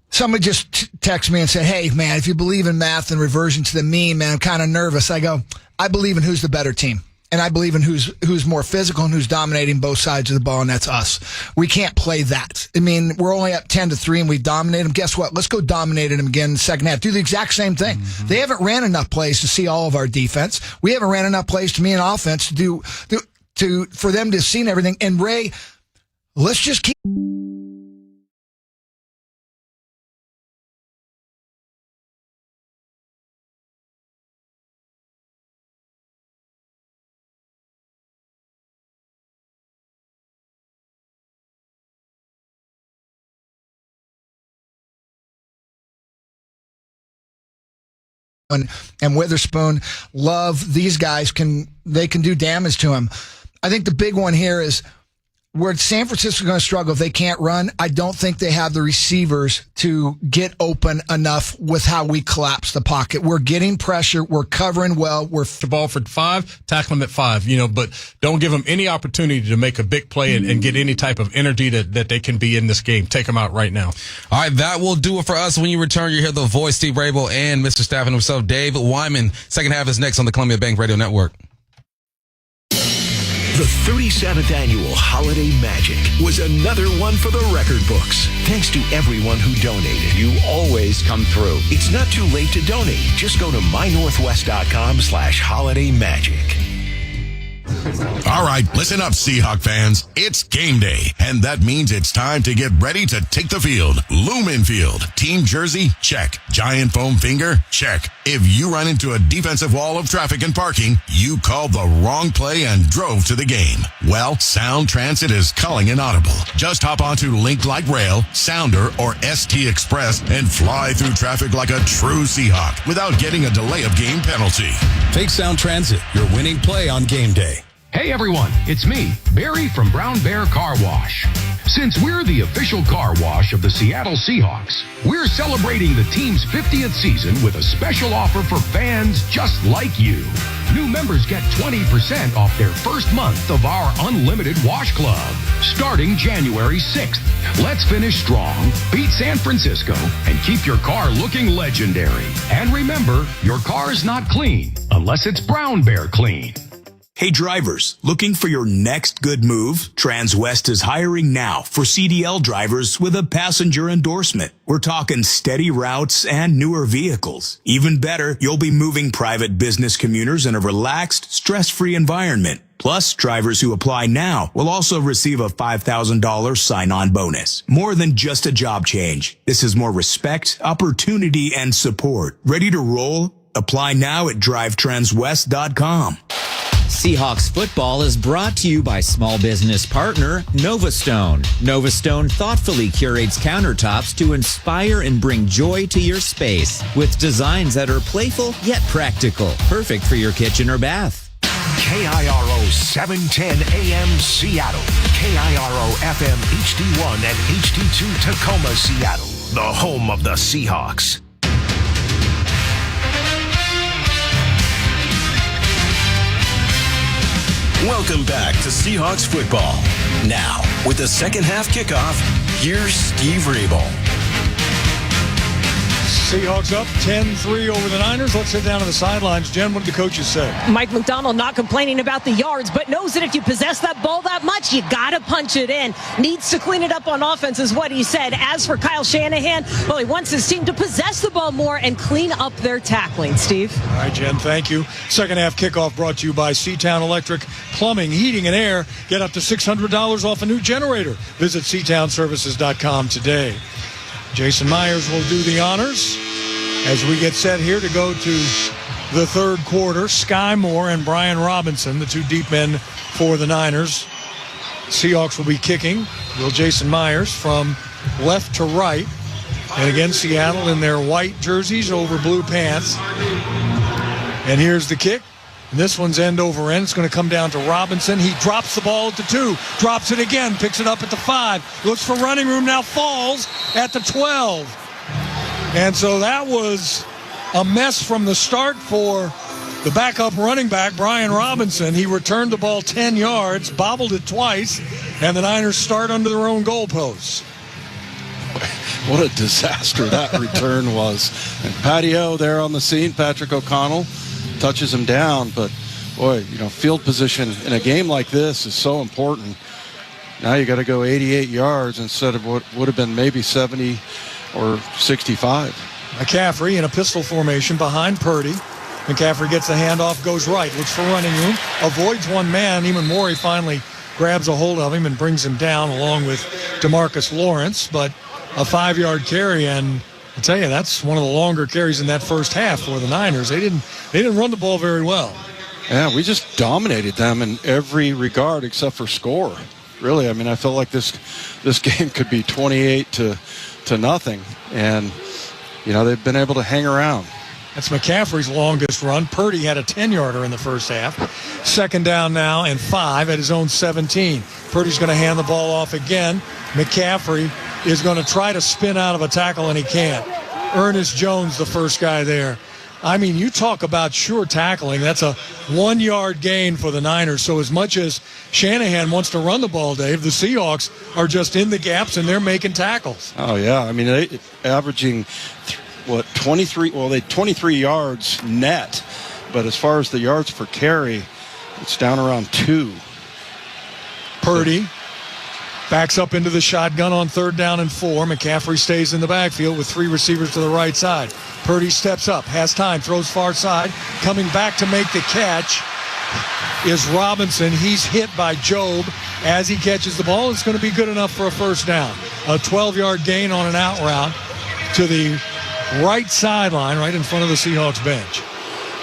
somebody just texted me and said, hey, man, if you believe in math and reversion to the mean, man, I'm kind of nervous. I go, I believe in who's the better team. And I believe in who's more physical and who's dominating both sides of the ball, and that's us. We can't play that. I mean, we're only up 10-3, and we dominate them. Guess what? Let's go dominate them again in the second half. Do the exact same thing. Mm-hmm. They haven't ran enough plays to see all of our defense. We haven't ran enough plays to me in offense for them to have seen everything. And Ray, let's just keep. And Witherspoon, Love, these guys can do damage to him. I think the big one here is where San Francisco is going to struggle if they can't run. I don't think they have the receivers to get open enough with how we collapse the pocket. We're getting pressure. We're covering well. We're the ball for 5, tackle them at 5, but don't give them any opportunity to make a big play and get any type of energy that they can be in this game. Take them out right now. All right, that will do it for us. When you return, you hear the voice, Steve Rabel, and Mr. Stafford himself, Dave Wyman. Second half is next on the Columbia Bank Radio Network. The 37th Annual Holiday Magic was another one for the record books. Thanks to everyone who donated. You always come through. It's not too late to donate. Just go to mynorthwest.com/holidaymagic. All right, listen up, Seahawk fans. It's game day, and that means it's time to get ready to take the field. Lumen Field. Team jersey? Check. Giant foam finger? Check. If you run into a defensive wall of traffic and parking, you called the wrong play and drove to the game. Well, Sound Transit is calling an audible. Just hop onto Link Light Rail, Sounder, or ST Express and fly through traffic like a true Seahawk without getting a delay of game penalty. Take Sound Transit, your winning play on game day. Hey everyone, it's me, Barry from Brown Bear Car Wash. Since we're the official car wash of the Seattle Seahawks, we're celebrating the team's 50th season with a special offer for fans just like you. New members get 20% off their first month of our Unlimited Wash Club, starting January 6th. Let's finish strong, beat San Francisco, and keep your car looking legendary. And remember, your car's not clean unless it's Brown Bear clean. Hey drivers, looking for your next good move? Transwest is hiring now for CDL drivers with a passenger endorsement. We're talking steady routes and newer vehicles. Even better, you'll be moving private business commuters in a relaxed, stress-free environment. Plus, drivers who apply now will also receive a $5,000 sign-on bonus. More than just a job change. This is more respect, opportunity, and support. Ready to roll? Apply now at drivetranswest.com. Seahawks football is brought to you by small business partner Novastone. Novastone thoughtfully curates countertops to inspire and bring joy to your space with designs that are playful yet practical, perfect for your kitchen or bath. KIRO 710 AM Seattle. KIRO FM HD1 and HD2 Tacoma, Seattle. The home of the Seahawks. Welcome back to Seahawks football. Now, with the second half kickoff, here's Steve Rabel. Seahawks up 10-3 over the Niners. Let's head down to the sidelines. Jen, what did the coaches say? Mike McDonald not complaining about the yards, but knows that if you possess that ball that much, you got to punch it in. Needs to clean it up on offense is what he said. As for Kyle Shanahan, well, he wants his team to possess the ball more and clean up their tackling. Steve? All right, Jen, thank you. Second half kickoff brought to you by Seatown Electric Plumbing, Heating, and Air. Get up to $600 off a new generator. Visit SeatownServices.com today. Jason Myers will do the honors as we get set here to go to the third quarter. Sky Moore and Brian Robinson, the two deep men for the Niners. Seahawks will be kicking. Will Jason Myers from left to right. And again, Seattle in their white jerseys over blue pants. And here's the kick. And this one's end over end. It's going to come down to Robinson. He drops the ball at the 2, drops it again, picks it up at the 5, looks for running room, now falls at the 12. And so that was a mess from the start for the backup running back, Brian Robinson. He returned the ball 10 yards, bobbled it twice, and the Niners start under their own goalposts. What a disaster that return was. And Patty O there on the scene, Patrick O'Connell, touches him down. But, boy, field position in a game like this is so important. Now you got to go 88 yards instead of what would have been maybe 70 or 65. McCaffrey in a pistol formation behind Purdy. McCaffrey gets the handoff, goes right, looks for running room, avoids one man. Even Morey finally grabs a hold of him and brings him down along with DeMarcus Lawrence. But a 5-yard carry, and I tell you, that's one of the longer carries in that first half for the Niners. They didn't run the ball very well. Yeah, we just dominated them in every regard except for score. Really, I mean, I felt like this game could be 28 to nothing, and they've been able to hang around. That's McCaffrey's longest run. Purdy had a 10-yarder in the first half. Second down now and 5 at his own 17. Purdy's going to hand the ball off again. McCaffrey is going to try to spin out of a tackle, and he can't. Ernest Jones, the first guy there. I mean, you talk about sure tackling. That's a 1-yard gain for the Niners. So as much as Shanahan wants to run the ball, Dave, the Seahawks are just in the gaps, and they're making tackles. Oh, yeah. I mean, they averaging 23? Well, they 23 yards net, but as far as the yards per carry, it's down around 2. Purdy backs up into the shotgun on 3rd down and 4. McCaffrey stays in the backfield with 3 receivers to the right side. Purdy steps up, has time, throws far side. Coming back to make the catch is Robinson. He's hit by Job as he catches the ball. It's going to be good enough for a first down. A 12-yard gain on an out route to the right sideline, right in front of the Seahawks bench.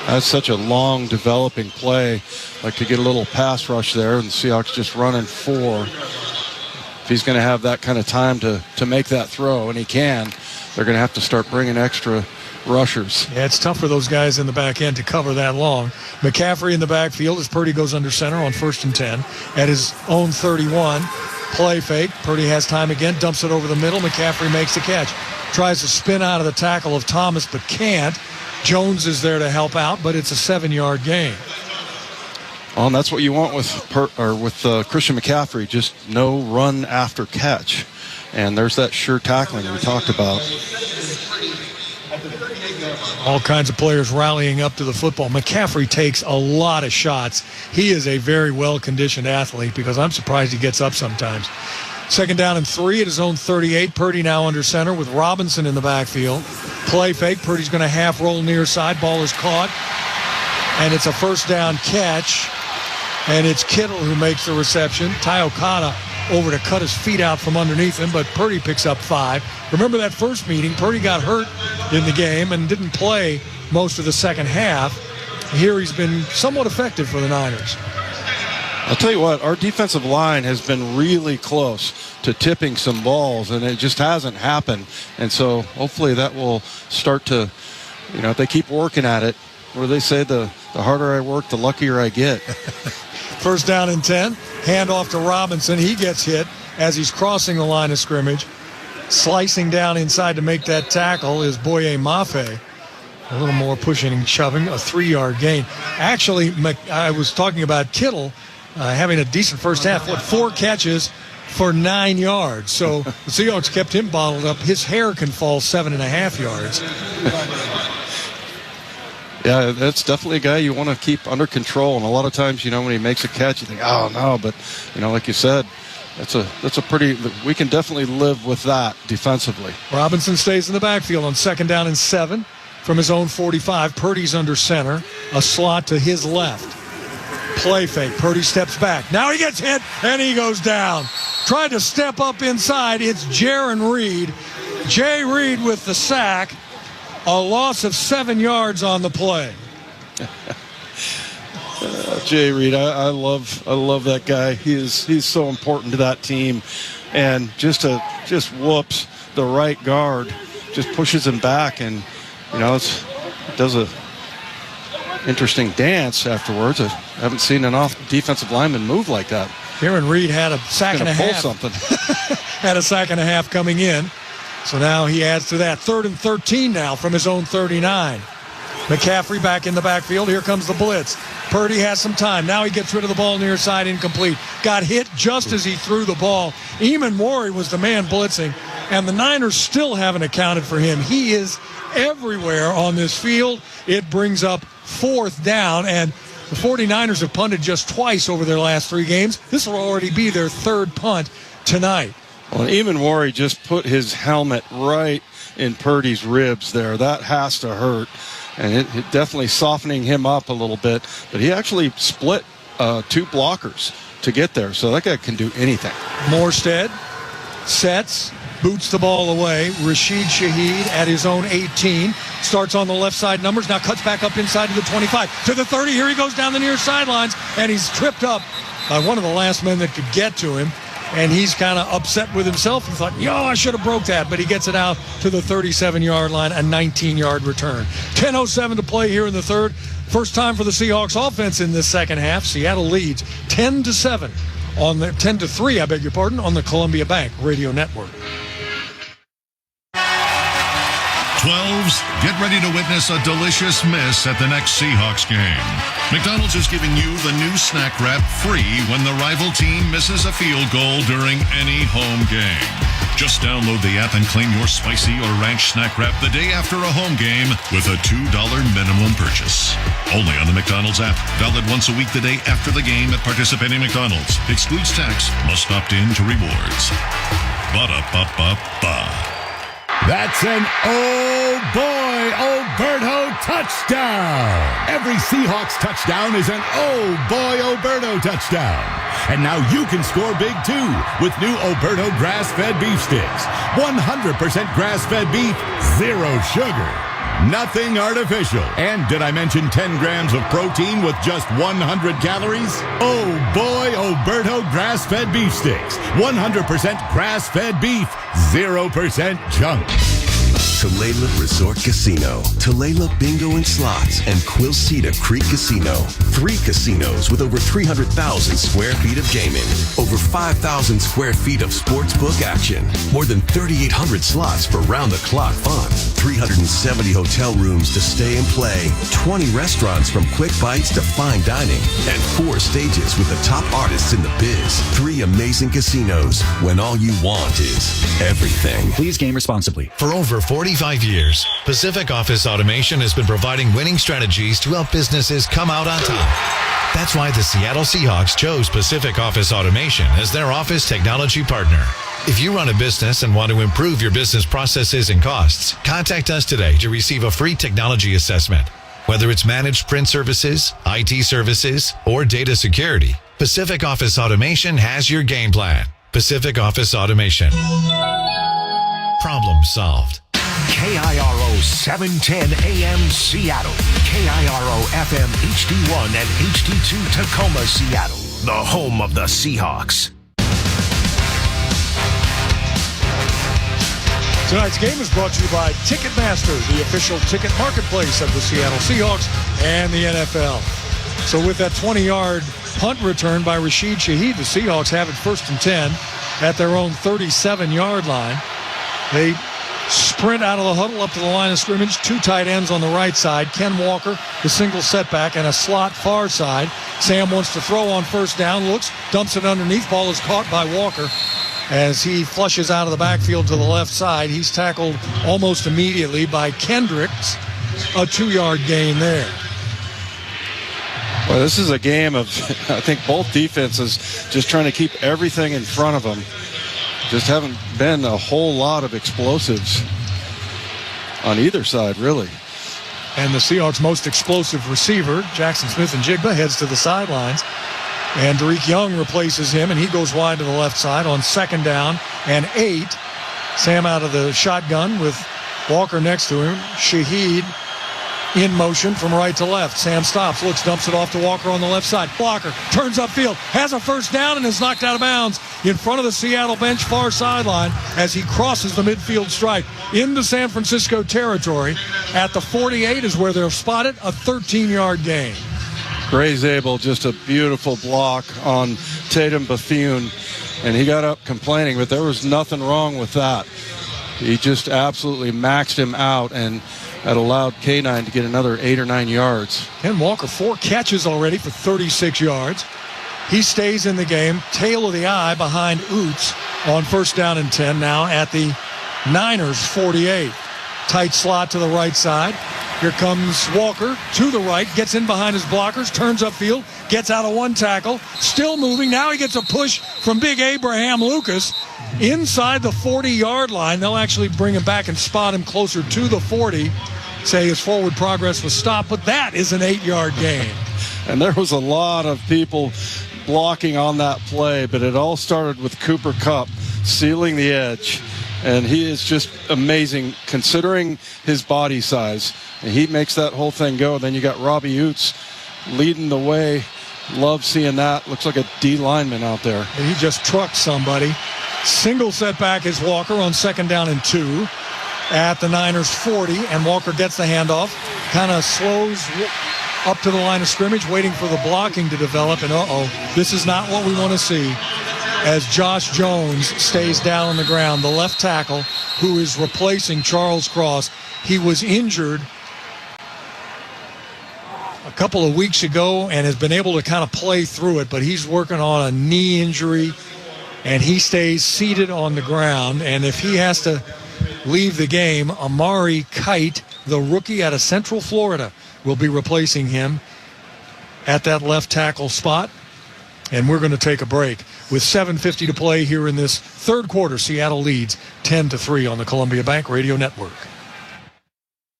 That's such a long developing play. Like to get a little pass rush there, and the Seahawks just running 4. If he's going to have that kind of time to make that throw, and he can, they're going to have to start bringing extra rushers. Yeah, it's tough for those guys in the back end to cover that long. McCaffrey in the backfield as Purdy goes under center on 1st and 10 at his own 31. Play fake. Purdy has time again, dumps it over the middle. McCaffrey makes the catch. Tries to spin out of the tackle of Thomas, but can't. Jones is there to help out, but it's a 7-yard gain. Well, and that's what you want with Christian McCaffrey, just no run after catch. And there's that sure tackling we talked about. All kinds of players rallying up to the football. McCaffrey takes a lot of shots. He is a very well-conditioned athlete because I'm surprised he gets up sometimes. 2nd down and 3 at his own 38. Purdy now under center with Robinson in the backfield. Play fake. Purdy's going to half roll near side. Ball is caught. And it's a 1st down catch. And it's Kittle who makes the reception. Ty Okada over to cut his feet out from underneath him, but Purdy picks up 5. Remember that first meeting, Purdy got hurt in the game and didn't play most of the second half. Here he's been somewhat effective for the Niners. I'll tell you what, our defensive line has been really close to tipping some balls, and it just hasn't happened. And so hopefully that will start to, if they keep working at it, what do they say, the harder I work, the luckier I get. 1st down and 10. Hand off to Robinson. He gets hit as he's crossing the line of scrimmage. Slicing down inside to make that tackle is Boye Mafe. A little more pushing and shoving. A 3-yard gain. Actually, I was talking about Kittle having a decent first half. 4 catches for 9 yards. So the Seahawks kept him bottled up. His hair can fall 7.5 yards. Yeah, that's definitely a guy you want to keep under control. And a lot of times, when he makes a catch, you think, oh, no. But, like you said, that's a pretty – we can definitely live with that defensively. Robinson stays in the backfield on 2nd down and 7 from his own 45. Purdy's under center, a slot to his left. Play fake. Purdy steps back. Now he gets hit, and he goes down. Tried to step up inside. It's Jaron Reed. Jay Reed with the sack. A loss of 7 yards on the play. Jay Reed, I love that guy. He's so important to that team, and just whoops the right guard, just pushes him back, and it does a interesting dance afterwards. I haven't seen an defensive lineman move like that. Jaron Reed had a sack and a half. Something. Had a sack and a half coming in. So now he adds to that. 3rd and 13 now from his own 39. McCaffrey back in the backfield. Here comes the blitz. Purdy has some time. Now he gets rid of the ball near side, incomplete. Got hit just as he threw the ball. Eamon Morey was the man blitzing, and the Niners still haven't accounted for him. He is everywhere on this field. It brings up 4th down, and the 49ers have punted just twice over their last 3 games. This will already be their 3rd punt tonight. Well, Eamon Morey just put his helmet right in Purdy's ribs there. That has to hurt. And it definitely softening him up a little bit. But he actually split 2 blockers to get there. So that guy can do anything. Morstead sets, boots the ball away. Rashid Shaheed at his own 18. Starts on the left side numbers. Now cuts back up inside to the 25. To the 30. Here he goes down the near sidelines. And he's tripped up by one of the last men that could get to him. And he's kind of upset with himself. He thought, I should have broke that. But he gets it out to the 37-yard line, a 19-yard return. 10:07 to play here in the 3rd. First time for the Seahawks offense in this second half. Seattle leads 10-7 on the 10-3, I beg your pardon, on the Columbia Bank Radio Network. 12s, get ready to witness a delicious miss at the next Seahawks game. McDonald's is giving you the new snack wrap free when the rival team misses a field goal during any home game. Just download the app and claim your spicy or ranch snack wrap the day after a home game with a $2 minimum purchase. Only on the McDonald's app. Valid once a week the day after the game at participating McDonald's. Excludes tax. Must opt in to rewards. Ba-da-ba-ba-ba. That's an oh boy, Oberto touchdown. Every Seahawks touchdown is an oh boy, Oberto touchdown. And now you can score big too with new Oberto grass-fed beef sticks. 100% grass-fed beef, 0 sugar. Nothing artificial. And did I mention 10 grams of protein with just 100 calories? Oh boy, Oberto grass-fed beef sticks. 100% grass-fed beef, 0% junk. Tulalip Resort Casino, Tulalip Bingo and Slots, and Quilceda Creek Casino. 3 casinos with over 300,000 square feet of gaming, over 5,000 square feet of sportsbook action, more than 3,800 slots for round-the-clock fun, 370 hotel rooms to stay and play, 20 restaurants from quick bites to fine dining, and 4 stages with the top artists in the biz. 3 amazing casinos when all you want is everything. Please game responsibly. For over 45 years, Pacific Office Automation has been providing winning strategies to help businesses come out on top. That's why the Seattle Seahawks chose Pacific Office Automation as their office technology partner. If you run a business and want to improve your business processes and costs, contact us today to receive a free technology assessment. Whether it's managed print services, IT services, or data security, Pacific Office Automation has your game plan. Pacific Office Automation. Problem solved. KIRO 710 AM Seattle. KIRO FM HD1 and HD2 Tacoma, Seattle. The home of the Seahawks. Tonight's game is brought to you by Ticketmaster, the official ticket marketplace of the Seattle Seahawks and the NFL. So with that 20-yard punt return by Rashid Shaheed, the Seahawks have it 1st and 10 at their own 37-yard line. They sprint out of the huddle up to the line of scrimmage. 2 tight ends on the right side. Ken Walker, the single setback, and a slot far side. Sam wants to throw on 1st down. Looks, dumps it underneath. Ball is caught by Walker as he flushes out of the backfield to the left side. He's tackled almost immediately by Kendricks, a 2-yard gain there. Well, this is a game of, I think, both defenses just trying to keep everything in front of them. Just haven't been a whole lot of explosives on either side, really. And the Seahawks' most explosive receiver, Jackson Smith-Njigba, heads to the sidelines. And Derek Young replaces him, and he goes wide to the left side on 2nd down and 8. Sam out of the shotgun with Walker next to him. Shaheed in motion from right to left. Sam stops, looks, dumps it off to Walker on the left side. Walker turns upfield, has a first down, and is knocked out of bounds in front of the Seattle bench far sideline as he crosses the midfield stripe into San Francisco territory. At the 48 is where they're spotted, a 13-yard gain. Gray Zabel, just a beautiful block on Tatum Bethune, and he got up complaining, but there was nothing wrong with that. He just absolutely maxed him out, and that allowed K9 to get another 8 or 9 yards. Ken Walker, 4 catches already for 36 yards. He stays in the game, tail of the eye behind Oots on 1st down and 10, now at the Niners 48. Tight slot to the right side. Here comes Walker to the right, gets in behind his blockers, turns upfield, gets out of 1 tackle, still moving. Now he gets a push from big Abraham Lucas inside the 40-yard line. They'll actually bring him back and spot him closer to the 40. Say his forward progress was stopped, but that is an 8-yard gain. And there was a lot of people blocking on that play, but it all started with Cooper Kupp sealing the edge. And he is just amazing considering his body size. And he makes that whole thing go. Then you got Robbie Oots leading the way. Love seeing that. Looks like a D lineman out there. And he just trucked somebody. Single setback is Walker on 2nd down and 2 at the Niners 40. And Walker gets the handoff. Kind of slows up to the line of scrimmage, waiting for the blocking to develop. And this is not what we want to see. As Josh Jones stays down on the ground, the left tackle, who is replacing Charles Cross. He was injured a couple of weeks ago and has been able to kind of play through it, but he's working on a knee injury, and he stays seated on the ground. And if he has to leave the game, Amari Kite, the rookie out of Central Florida, will be replacing him at that left tackle spot. And we're going to take a break. With 7:50 to play here in this 3rd quarter, Seattle leads 10-3 on the Columbia Bank Radio Network.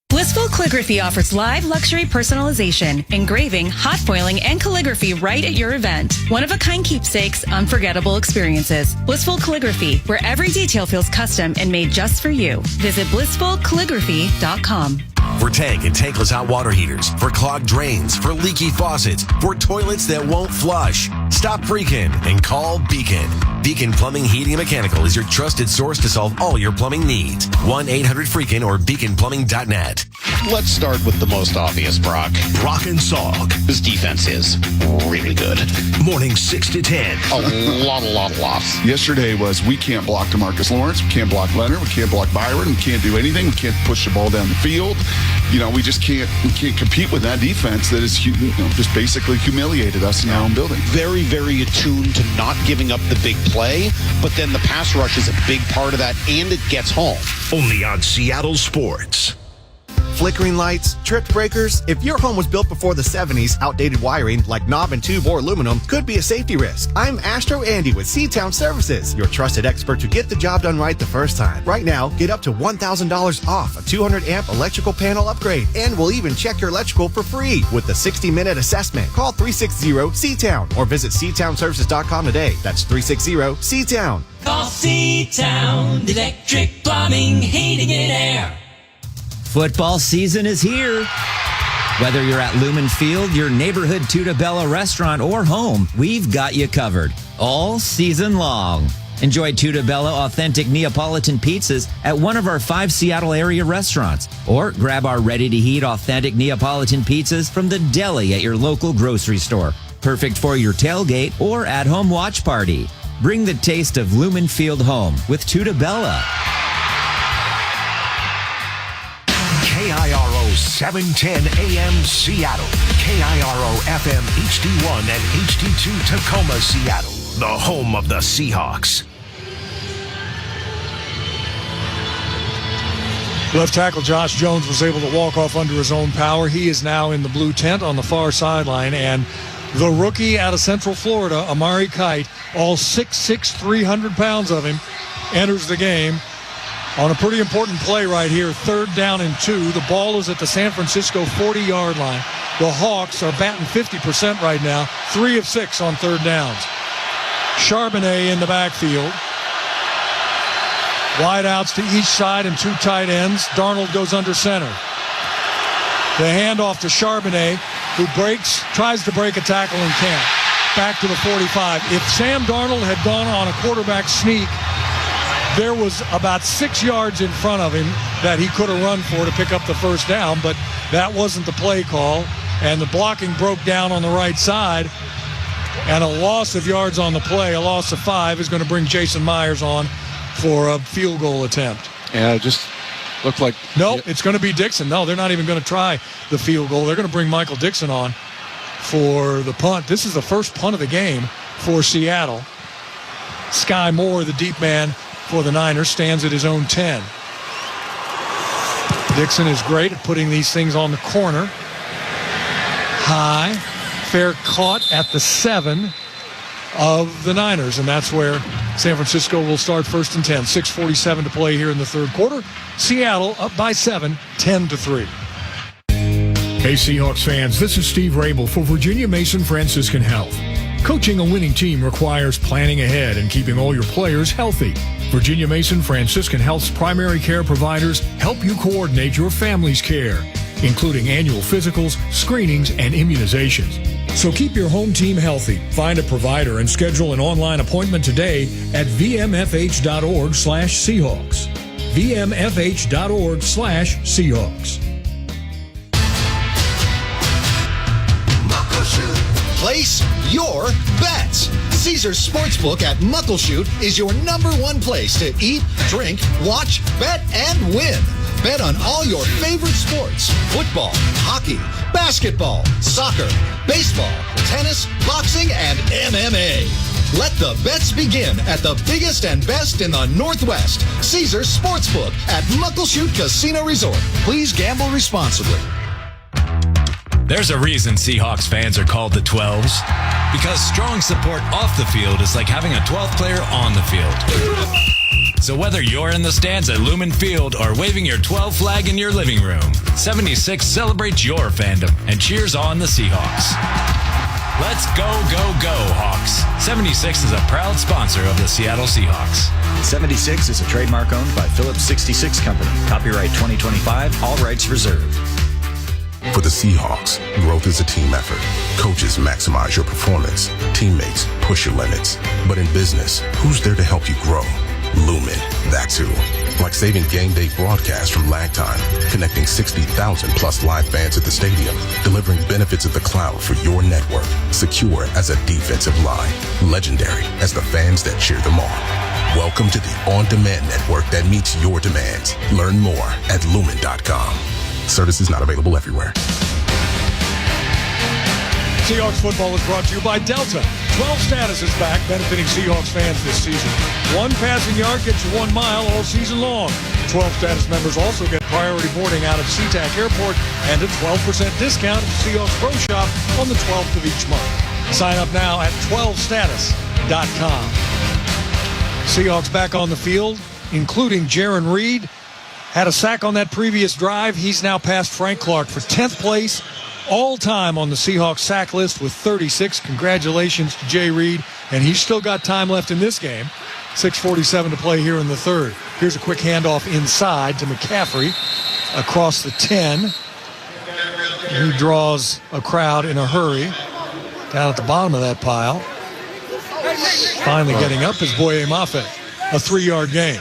Blissful Calligraphy offers live luxury personalization, engraving, hot foiling, and calligraphy right at your event. One-of-a-kind keepsakes, unforgettable experiences. Blissful Calligraphy, where every detail feels custom and made just for you. Visit blissfulcalligraphy.com. For tank and tankless hot water heaters, for clogged drains, for leaky faucets, for toilets that won't flush. Stop freaking and call Beacon. Beacon Plumbing, Heating, and Mechanical is your trusted source to solve all your plumbing needs. 1-800-FREAKIN or beaconplumbing.net. Let's start with the most obvious, Brock. Brock and Salk. This defense is really good. Morning 6 to 10. A lot of loss. Yesterday was we can't block DeMarcus Lawrence, we can't block Leonard, we can't block Byron, we can't do anything, we can't push the ball down the field. We just can't compete with that defense that is just basically humiliated us in our own building. Very, very attuned to not giving up the big play, but then the pass rush is a big part of that, and it gets home. Only on Seattle Sports. Flickering lights, tripped breakers. If your home was built before the 70s, outdated wiring like knob and tube or aluminum could be a safety risk. I'm Astro Andy with Seatown Services, your trusted expert to get the job done right the first time. Right now, get up to $1,000 off a 200-amp electrical panel upgrade, and we'll even check your electrical for free with the 60-minute assessment. Call 360-SeaTown or visit SeatownServices.com today. That's 360-SeaTown. Call Seatown Electric Plumbing, Heating, and Air. Football season is here. Whether you're at Lumen Field, your neighborhood Tuta Bella restaurant, or home, we've got you covered all season long. Enjoy Tuta Bella authentic Neapolitan pizzas at one of our 5 Seattle area restaurants, or grab our ready-to-heat authentic Neapolitan pizzas from the deli at your local grocery store. Perfect for your tailgate or at-home watch party. Bring the taste of Lumen Field home with Tuta Bella. KIRO 710 AM Seattle. KIRO FM HD1 and HD2 Tacoma, Seattle. The home of the Seahawks. Left tackle Josh Jones was able to walk off under his own power. He is now in the blue tent on the far sideline. And the rookie out of Central Florida, Amari Kite, all 6'6", 300 pounds of him, enters the game on a pretty important play right here. 3rd down and 2. The ball is at the San Francisco 40-yard line. The Hawks are batting 50% right now. 3 of 6 on 3rd downs. Charbonnet in the backfield. Wide outs to each side and 2 tight ends. Darnold goes under center. The handoff to Charbonnet, who tries to break a tackle and can't. Back to the 45. If Sam Darnold had gone on a quarterback sneak, there was about 6 yards in front of him that he could have run for to pick up the 1st down, but that wasn't the play call. And the blocking broke down on the right side. And a loss of yards on the play, a loss of 5, is going to bring Jason Myers on for a field goal attempt. Yeah, it just looked like... Nope, it's going to be Dixon. No, they're not even going to try the field goal. They're going to bring Michael Dixon on for the punt. This is the first punt of the game for Seattle. Sky Moore, the deep man for the Niners, stands at his own 10. Dixon is great at putting these things on the corner. High, fair caught at the 7 of the Niners, and that's where San Francisco will start 1st and 10. 6:47 to play here in the 3rd quarter. Seattle up by 7, 10-3. Hey Seahawks fans, this is Steve Rabel for Virginia Mason Franciscan Health. Coaching a winning team requires planning ahead and keeping all your players healthy. Virginia Mason Franciscan Health's primary care providers help you coordinate your family's care, including annual physicals, screenings, and immunizations. So keep your home team healthy. Find a provider and schedule an online appointment today at vmfh.org/Seahawks. vmfh.org/Seahawks. Place your bets. Caesars Sportsbook at Muckleshoot is your #1 place to eat, drink, watch, bet, and win. Bet on all your favorite sports: football, hockey, basketball, soccer, baseball, tennis, boxing, and MMA. Let the bets begin at the biggest and best in the Northwest. Caesars Sportsbook at Muckleshoot Casino Resort. Please gamble responsibly. There's a reason Seahawks fans are called the 12s. Because strong support off the field is like having a 12th player on the field. So whether you're in the stands at Lumen Field or waving your 12 flag in your living room, 76 celebrates your fandom and cheers on the Seahawks. Let's go, go, go, Hawks. 76 is a proud sponsor of the Seattle Seahawks. 76 is a trademark owned by Phillips 66 Company. Copyright 2025, all rights reserved. For the Seahawks, growth is a team effort. Coaches maximize your performance. Teammates push your limits. But in business, who's there to help you grow? Lumen, that's who. Like saving game day broadcasts from lag time, connecting 60,000 plus live fans at the stadium, delivering benefits of the cloud for your network, secure as a defensive line, legendary as the fans that cheer them on. Welcome to the on-demand network that meets your demands. Learn more at lumen.com. Services not available everywhere. Seahawks football is brought to you by Delta. 12 status is back, benefiting Seahawks fans this season. 1 passing yard gets you 1 mile all season long. 12 status members also get priority boarding out of SeaTac Airport and a 12% discount at Seahawks Pro Shop on the 12th of each month. Sign up now at 12status.com. Seahawks back on the field, including Jaron Reed. Had a sack on that previous drive. He's now passed Frank Clark for 10th place all-time on the Seahawks sack list with 36. Congratulations to Jay Reed, and he's still got time left in this game. 6:47 to play here in the 3rd. Here's a quick handoff inside to McCaffrey across the 10. He draws a crowd in a hurry down at the bottom of that pile. Finally getting up is Boye Mafe, a 3-yard gain.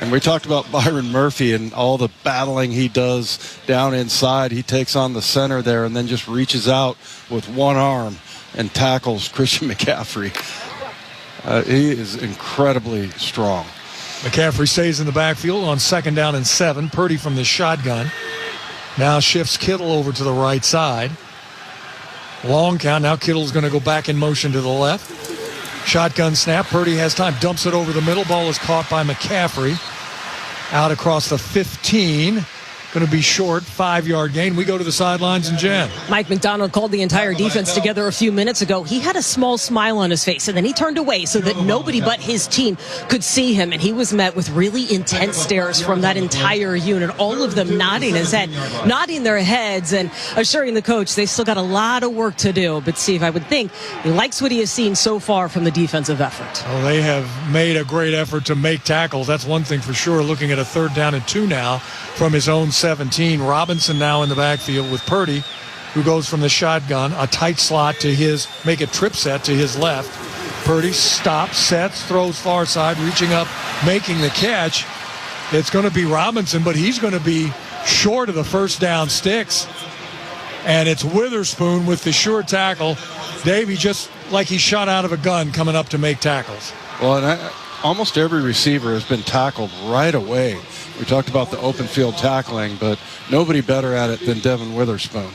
And we talked about Byron Murphy and all the battling he does down inside. He takes on the center there and then just reaches out with one arm and tackles Christian McCaffrey. He is incredibly strong. McCaffrey stays in the backfield on 2nd down and 7. Purdy from the shotgun. Now shifts Kittle over to the right side. Long count. Now Kittle's going to go back in motion to the left. Shotgun snap. Purdy has time. Dumps it over the middle. Ball is caught by McCaffrey. out across the 15. Going to be short, 5-yard gain. We go to the sidelines and Jen. Mike McDonald called the entire defense together a few minutes ago. He had a small smile on his face, and then he turned away so that nobody but his team could see him. And he was met with really intense stares from that entire unit, all of them nodding their heads and assuring the coach they still got a lot of work to do. But Steve, I would think he likes what he has seen so far from the defensive effort. Well, they have made a great effort to make tackles. That's one thing for sure. Looking at a 3rd down and 2 now from his own 17. Robinson now in the backfield with Purdy, who goes from the shotgun, a tight slot to his, make a trip set to his left. Purdy stops, sets, throws far side, reaching up, making the catch. It's going to be Robinson, but he's going to be short of the first down sticks. And it's Witherspoon with the sure tackle. Davey just like he shot out of a gun coming up to make tackles. Well, and almost every receiver has been tackled right away. We talked about the open field tackling, but nobody better at it than Devin Witherspoon.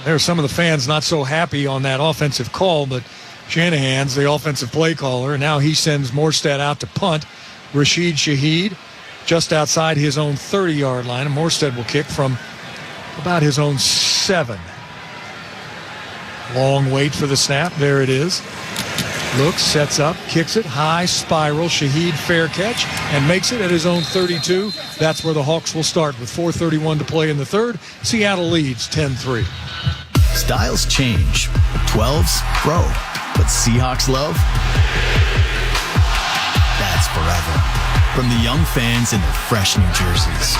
There are some of the fans not so happy on that offensive call, but Shanahan's the offensive play caller, and now he sends Morstead out to punt. Rashid Shaheed just outside his own 30-yard line, and Morstead will kick from about his own 7. Long wait for the snap. There it is. Looks, sets up, kicks it, high spiral. Shaheed fair catch and makes it at his own 32. That's where the Hawks will start with 4:31 to play in the 3rd. Seattle leads 10-3. Styles change, 12s grow, but Seahawks love, that's forever. From the young fans in their fresh new jerseys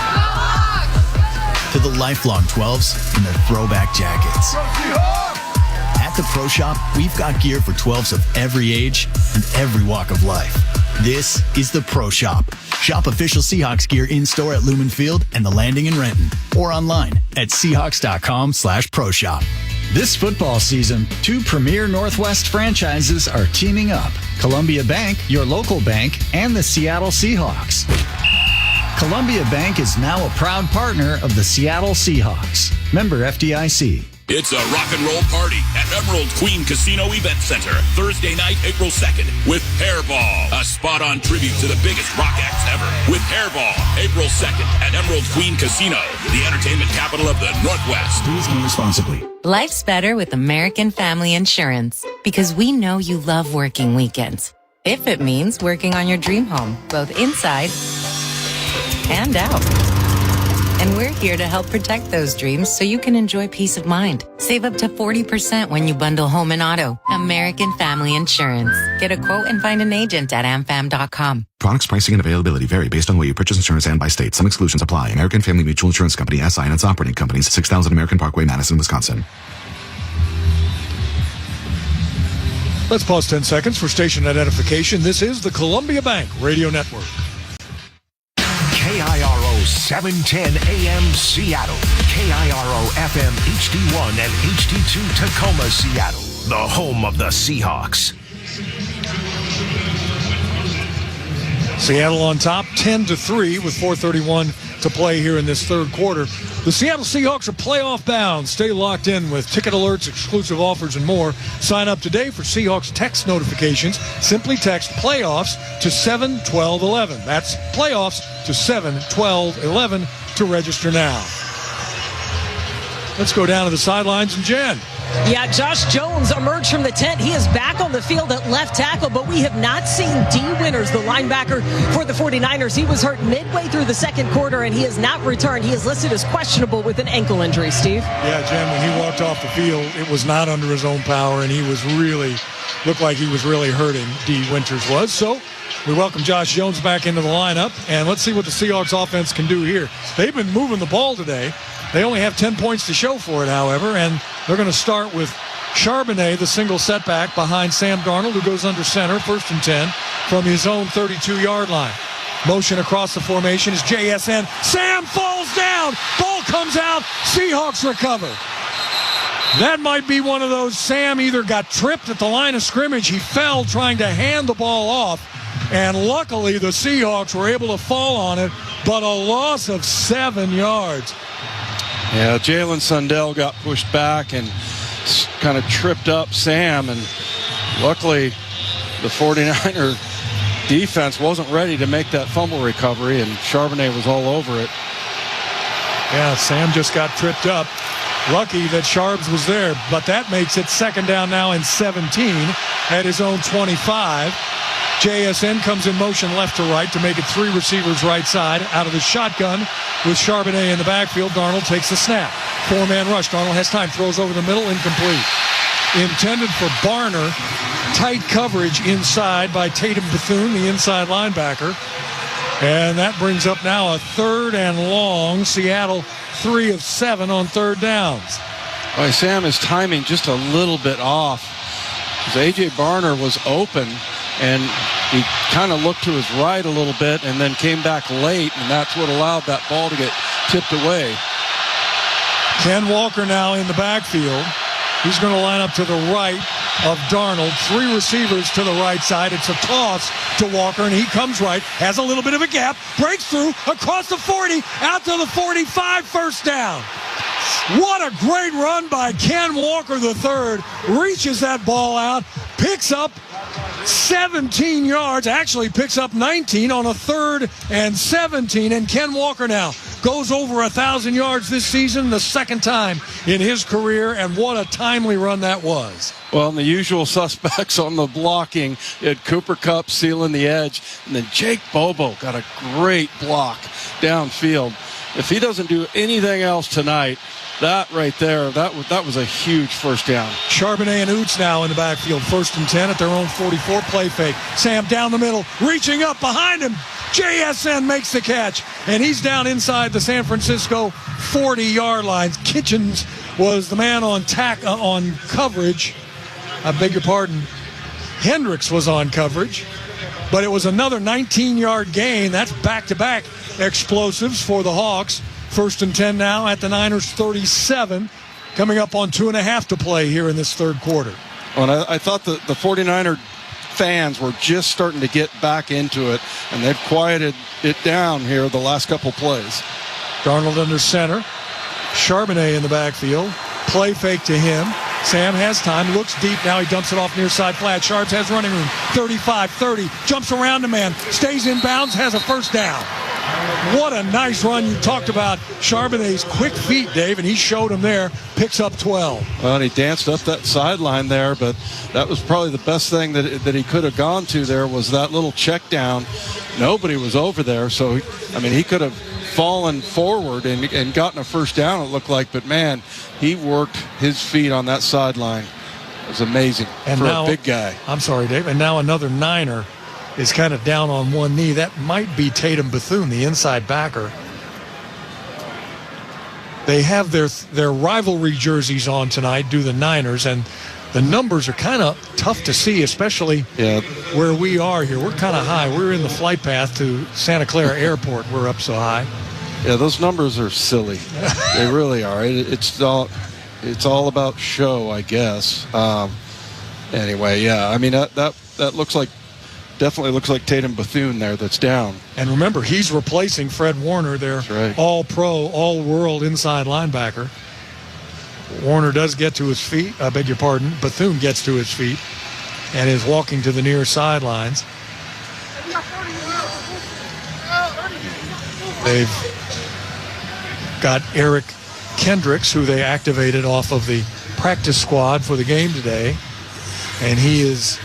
to the lifelong 12s in their throwback jackets. At the Pro Shop, we've got gear for 12s of every age and every walk of life. This is the Pro Shop. Shop official Seahawks gear in-store at Lumen Field and the Landing in Renton, or online at Seahawks.com/Pro Shop. This football season, 2 premier Northwest franchises are teaming up. Columbia Bank, your local bank, and the Seattle Seahawks. Columbia Bank is now a proud partner of the Seattle Seahawks. Member FDIC. It's a rock and roll party at Emerald Queen Casino Event Center, Thursday night, April 2nd, with Hairball, a spot-on tribute to the biggest rock acts ever. With Hairball, April 2nd at Emerald Queen Casino, the entertainment capital of the Northwest. Please drink responsibly. Life's better with American Family Insurance, because we know you love working weekends. If it means working on your dream home, both inside and out. And we're here to help protect those dreams so you can enjoy peace of mind. Save up to 40% when you bundle home and auto. American Family Insurance. Get a quote and find an agent at amfam.com. Products, pricing, and availability vary based on where you purchase insurance and by state. Some exclusions apply. American Family Mutual Insurance Company, SI, and its operating companies, 6000 American Parkway, Madison, Wisconsin. Let's pause 10 seconds for station identification. This is the Columbia Bank Radio Network. KIRO 710 AM Seattle. KIRO FM HD1 and HD2 Tacoma, Seattle. The home of the Seahawks. Seattle on top, 10-3 with 4:31 to play here in this 3rd quarter. The Seattle Seahawks are playoff bound. Stay locked in with ticket alerts, exclusive offers, and more. Sign up today for Seahawks text notifications. Simply text playoffs to 71211. That's playoffs to 71211 to register now. Let's go down to the sidelines and Jen. Yeah, Josh Jones emerged from the tent. He is back on the field at left tackle, but we have not seen D. Winters, the linebacker for the 49ers. He was hurt midway through the 2nd quarter, and he has not returned. He is listed as questionable with an ankle injury, Steve. Yeah, Jen, when he walked off the field, it was not under his own power, and he was looked like he was really hurting, D. Winters was. So we welcome Josh Jones back into the lineup, and let's see what the Seahawks offense can do here. They've been moving the ball today. They only have 10 points to show for it, however, and they're going to start with Charbonnet, the single setback behind Sam Darnold, who goes under center, 1st and 10, from his own 32-yard line. Motion across the formation is JSN. Sam falls down. Ball comes out. Seahawks recover. That might be one of those. Sam either got tripped at the line of scrimmage. He fell trying to hand the ball off. And luckily, the Seahawks were able to fall on it, but a loss of 7 yards. Yeah, Jalen Sundell got pushed back and kind of tripped up Sam, and luckily the 49er defense wasn't ready to make that fumble recovery, and Charbonnet was all over it. Yeah, Sam just got tripped up. Lucky that Sharbs was there, but that makes it second down now and 17 at his own 25. JSN comes in motion left to right to make it 3 receivers right side out of the shotgun with Charbonnet in the backfield. Darnold takes the snap. 4-man rush. Darnold has time, throws over the middle, incomplete. Intended for Barner. Tight coverage inside by Tatum Bethune, the inside linebacker. And that brings up now a 3rd and long. Seattle 3 of 7 on 3rd downs. Boy, Sam is timing just a little bit off. Because A.J. Barner was open, and he kind of looked to his right a little bit and then came back late, and that's what allowed that ball to get tipped away. Ken Walker now in the backfield. He's going to line up to the right of Darnold. 3 receivers to the right side. It's a toss to Walker, and he comes right, has a little bit of a gap, breaks through, across the 40, out to the 45, first down. What a great run by Ken Walker III. Reaches that ball out, picks up 17 yards, actually picks up 19 on a 3rd and 17, and Ken Walker now goes over 1,000 yards this season, the 2nd time in his career, and what a timely run that was. Well, and the usual suspects on the blocking, you had Cooper Kupp sealing the edge, and then Jake Bobo got a great block downfield. If he doesn't do anything else tonight, that right there, that was a huge first down. Charbonnet and Oots now in the backfield, 1st and 10 at their own 44, play fake. Sam down the middle, reaching up behind him. JSN makes the catch, and he's down inside the San Francisco 40-yard line. Kitchens was the man on coverage. I beg your pardon. Hendricks was on coverage, but it was another 19-yard gain. That's back-to-back explosives for the Hawks. 1st and 10 now at the Niners 37, coming up on 2.5 to play here in this 3rd quarter. Well, and I thought the 49er fans were just starting to get back into it, and they've quieted it down here the last couple plays. Darnold under center. Charbonnet in the backfield. Play fake to him. Sam has time, looks deep. Now he dumps it off near side flat. Sharps has running room. 35, 30. Jumps around the man. Stays in bounds. Has a first down. What a nice run. You talked about Charbonnet's quick feet, Dave, and he showed him there. Picks up 12. Well, and he danced up that sideline there, but that was probably the best thing that he could have gone to there was that little check down. Nobody was over there, so, I mean, he could have fallen forward and gotten a first down, it looked like, but, man, he worked his feet on that sideline. It was amazing and for a big guy. I'm sorry, Dave. And now another Niner is kind of down on one knee. That might be Tatum Bethune, the inside backer. They have their rivalry jerseys on tonight, do the Niners, and the numbers are kind of tough to see, especially where we are here. We're kind of high. We're in the flight path to Santa Clara Airport. We're up so high. Yeah, those numbers are silly. They really are. It's all about show, I guess. Anyway, yeah. I mean, that looks like. Definitely looks like Tatum Bethune there that's down. And remember, he's replacing Fred Warner, their all-pro, all-world inside linebacker. Warner does get to his feet. I beg your pardon. Bethune gets to his feet and is walking to the near sidelines. They've got Eric Kendricks, who they activated off of the practice squad for the game today. And he is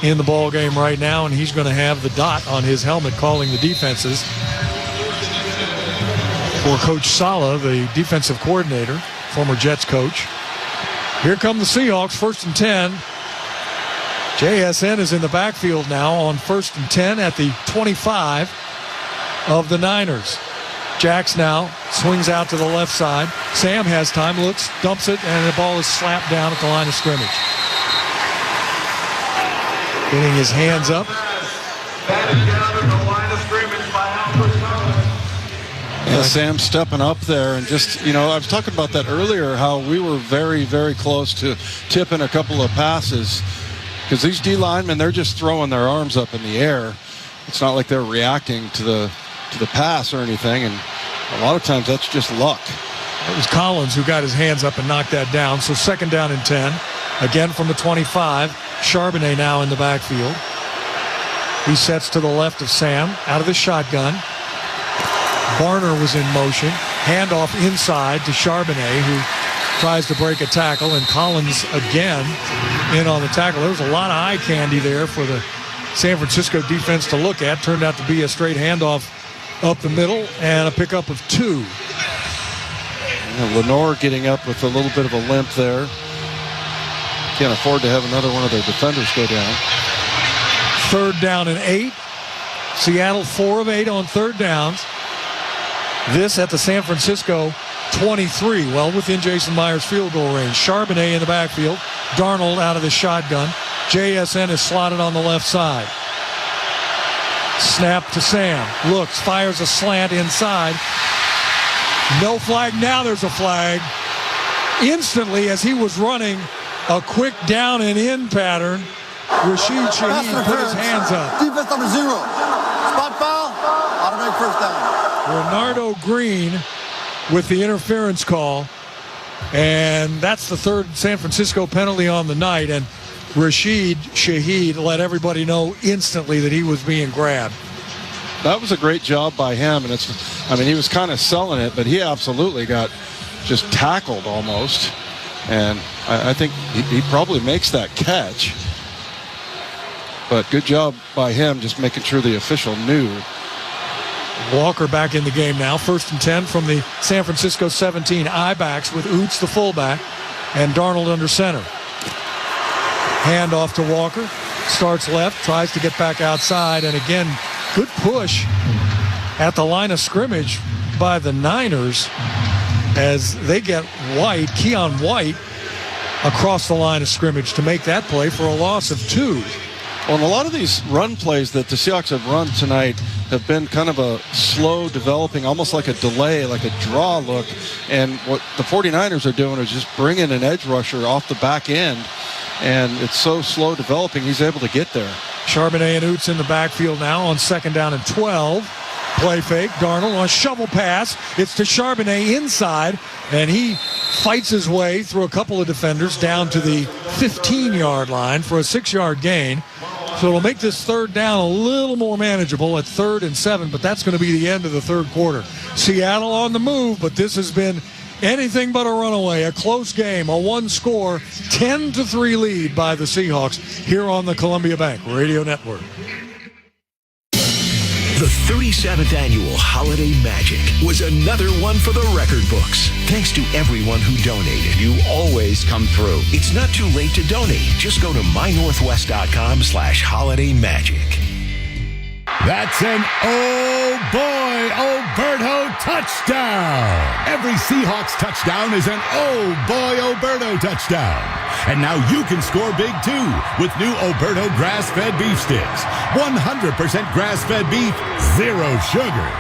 in the ball game right now, and he's going to have the dot on his helmet calling the defenses for Coach Sala, the defensive coordinator, former Jets coach. Here come the Seahawks, 1st and 10. JSN is in the backfield now on 1st and 10 at the 25 of the Niners. Jax now swings out to the left side. Sam has time, looks, dumps it, and the ball is slapped down at the line of scrimmage. Getting his hands up. Yeah, Sam stepping up there and just, I was talking about that earlier, how we were very, very close to tipping a couple of passes because these D linemen, they're just throwing their arms up in the air. It's not like they're reacting to the pass or anything, and a lot of times that's just luck. It was Collins who got his hands up and knocked that down. So 2nd down and 10. Again from the 25. Charbonnet now in the backfield. He sets to the left of Sam, out of the shotgun. Barner was in motion. Handoff inside to Charbonnet, who tries to break a tackle, and Collins again in on the tackle. There was a lot of eye candy there for the San Francisco defense to look at. Turned out to be a straight handoff up the middle and a pickup of 2. And Lenore getting up with a little bit of a limp there. Can't afford to have another one of their defenders go down. 3rd down and 8. Seattle 4 of 8 on 3rd downs. This at the San Francisco 23, well within Jason Myers' field goal range. Charbonnet in the backfield. Darnold out of the shotgun. JSN is slotted on the left side. Snap to Sam. Looks, fires a slant inside. No flag. Now there's a flag. Instantly, as he was running a quick down and in pattern, Rashid Shaheed put his hands up. Defense number 0. Spot foul. Automatic first down. Renardo Green with the interference call. And that's the 3rd San Francisco penalty on the night. And Rashid Shaheed let everybody know instantly that he was being grabbed. That was a great job by him. And he was kind of selling it, but he absolutely got just tackled almost. And I think he probably makes that catch. But good job by him just making sure the official knew. Walker back in the game now. 1st and 10 from the San Francisco 17. I-backs with Oots, the fullback, and Darnold under center. Handoff to Walker. Starts left, tries to get back outside, and again, good push at the line of scrimmage by the Niners as they get Keon White, across the line of scrimmage to make that play for a loss of 2. Well, and a lot of these run plays that the Seahawks have run tonight have been kind of a slow developing, almost like a delay, like a draw look. And what the 49ers are doing is just bringing an edge rusher off the back end. And it's so slow developing, he's able to get there. Charbonnet and Oots in the backfield now on 2nd down and 12. Play fake. Darnold on a shovel pass. It's to Charbonnet inside, and he fights his way through a couple of defenders down to the 15-yard line for a 6-yard gain. So it'll make this 3rd down a little more manageable at 3rd and 7, but that's going to be the end of the 3rd quarter. Seattle on the move, but this has been anything but a runaway, a close game, a 1-score, 10-3 lead by the Seahawks here on the Columbia Bank Radio Network. The 37th annual Holiday Magic was another one for the record books. Thanks to everyone who donated. You always come through. It's not too late to donate. Just go to mynorthwest.com/holidaymagic. That's an oh boy, Oberto touchdown. Every Seahawks touchdown is an oh boy, Oberto touchdown. And now you can score big too with new Oberto grass-fed beef sticks. 100% grass-fed beef, 0 sugar.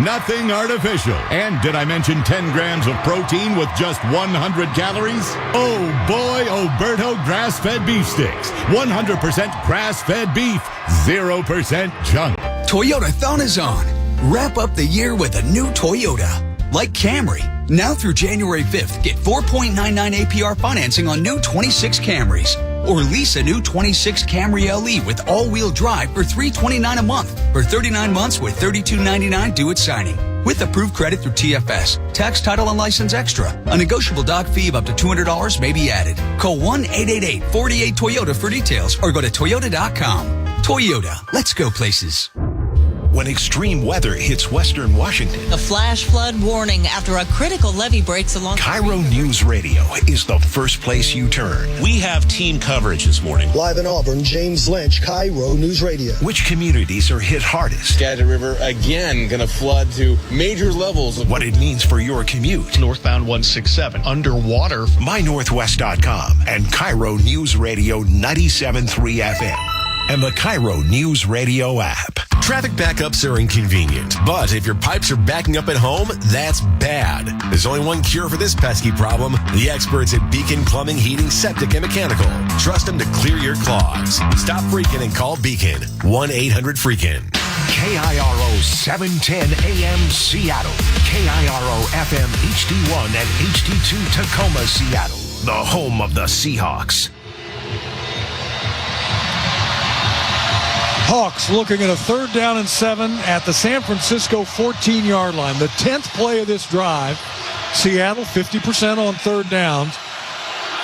Nothing artificial. And did I mention 10 grams of protein with just 100 calories? Oh boy, Oberto grass-fed beef sticks. 100% grass-fed beef, 0% junk. Toyota Thon-a-zon. Wrap up the year with a new Toyota. Like Camry. Now through January 5th, get 4.99 APR financing on new 26 Camrys. Or lease a new 26 Camry LE with all-wheel drive for $329 a month for 39 months with $32.99 due at signing. With approved credit through TFS, tax, title, and license extra. A negotiable doc fee of up to $200 may be added. Call 1-888-48-TOYOTA for details or go to Toyota.com. Toyota, let's go places. When extreme weather hits Western Washington, a flash flood warning after a critical levee breaks along. Cairo News Radio is the first place you turn. We have team coverage this morning. Live in Auburn, James Lynch, Cairo News Radio. Which communities are hit hardest? Skagit River again going to flood to major levels. What it means for your commute. Northbound 167 underwater. MyNorthwest.com and Cairo News Radio 97.3 FM. And the Cairo News Radio app. Traffic backups are inconvenient, but if your pipes are backing up at home, that's bad. There's only one cure for this pesky problem. The experts at Beacon Plumbing, Heating, Septic, and Mechanical. Trust them to clear your clogs. Stop freaking and call Beacon. 1-800-FREAKIN. KIRO 710 AM Seattle. KIRO FM HD1 and HD2 Tacoma, Seattle. The home of the Seahawks. Hawks looking at a 3rd down and 7 at the San Francisco 14-yard line. The 10th play of this drive. Seattle 50% on 3rd downs.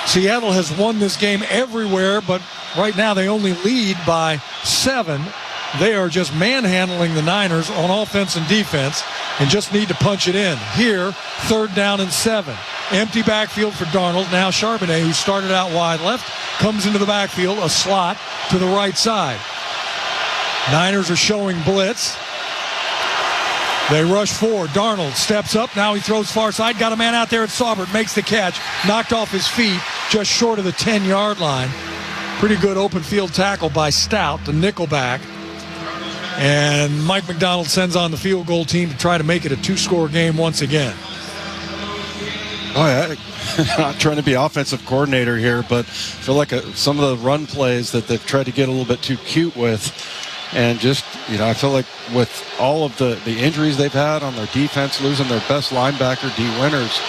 Seattle has won this game everywhere, but right now they only lead by 7. They are just manhandling the Niners on offense and defense and just need to punch it in. Here, 3rd down and 7. Empty backfield for Darnold. Now Charbonnet, who started out wide left, comes into the backfield, a slot to the right side. Niners are showing blitz. They rush forward. Darnold steps up. Now he throws far side. Got a man out there at Saubert. Makes the catch. Knocked off his feet just short of the 10-yard line. Pretty good open field tackle by Stout, the nickelback. And Mike McDonald sends on the field goal team to try to make it a 2-score game once again. Oh, yeah. Not trying to be offensive coordinator here, but I feel like some of the run plays that they've tried to get a little bit too cute with. And just, I feel like with all of the injuries they've had on their defense, losing their best linebacker, D. Winters,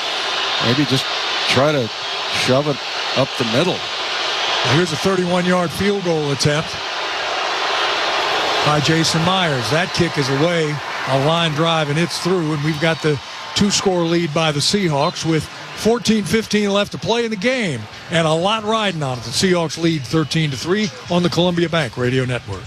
maybe just try to shove it up the middle. Here's a 31-yard field goal attempt by Jason Myers. That kick is away, a line drive, and it's through. And we've got the 2-score lead by the Seahawks with 14-15 left to play in the game. And a lot riding on it. The Seahawks lead 13-3 on the Columbia Bank Radio Network.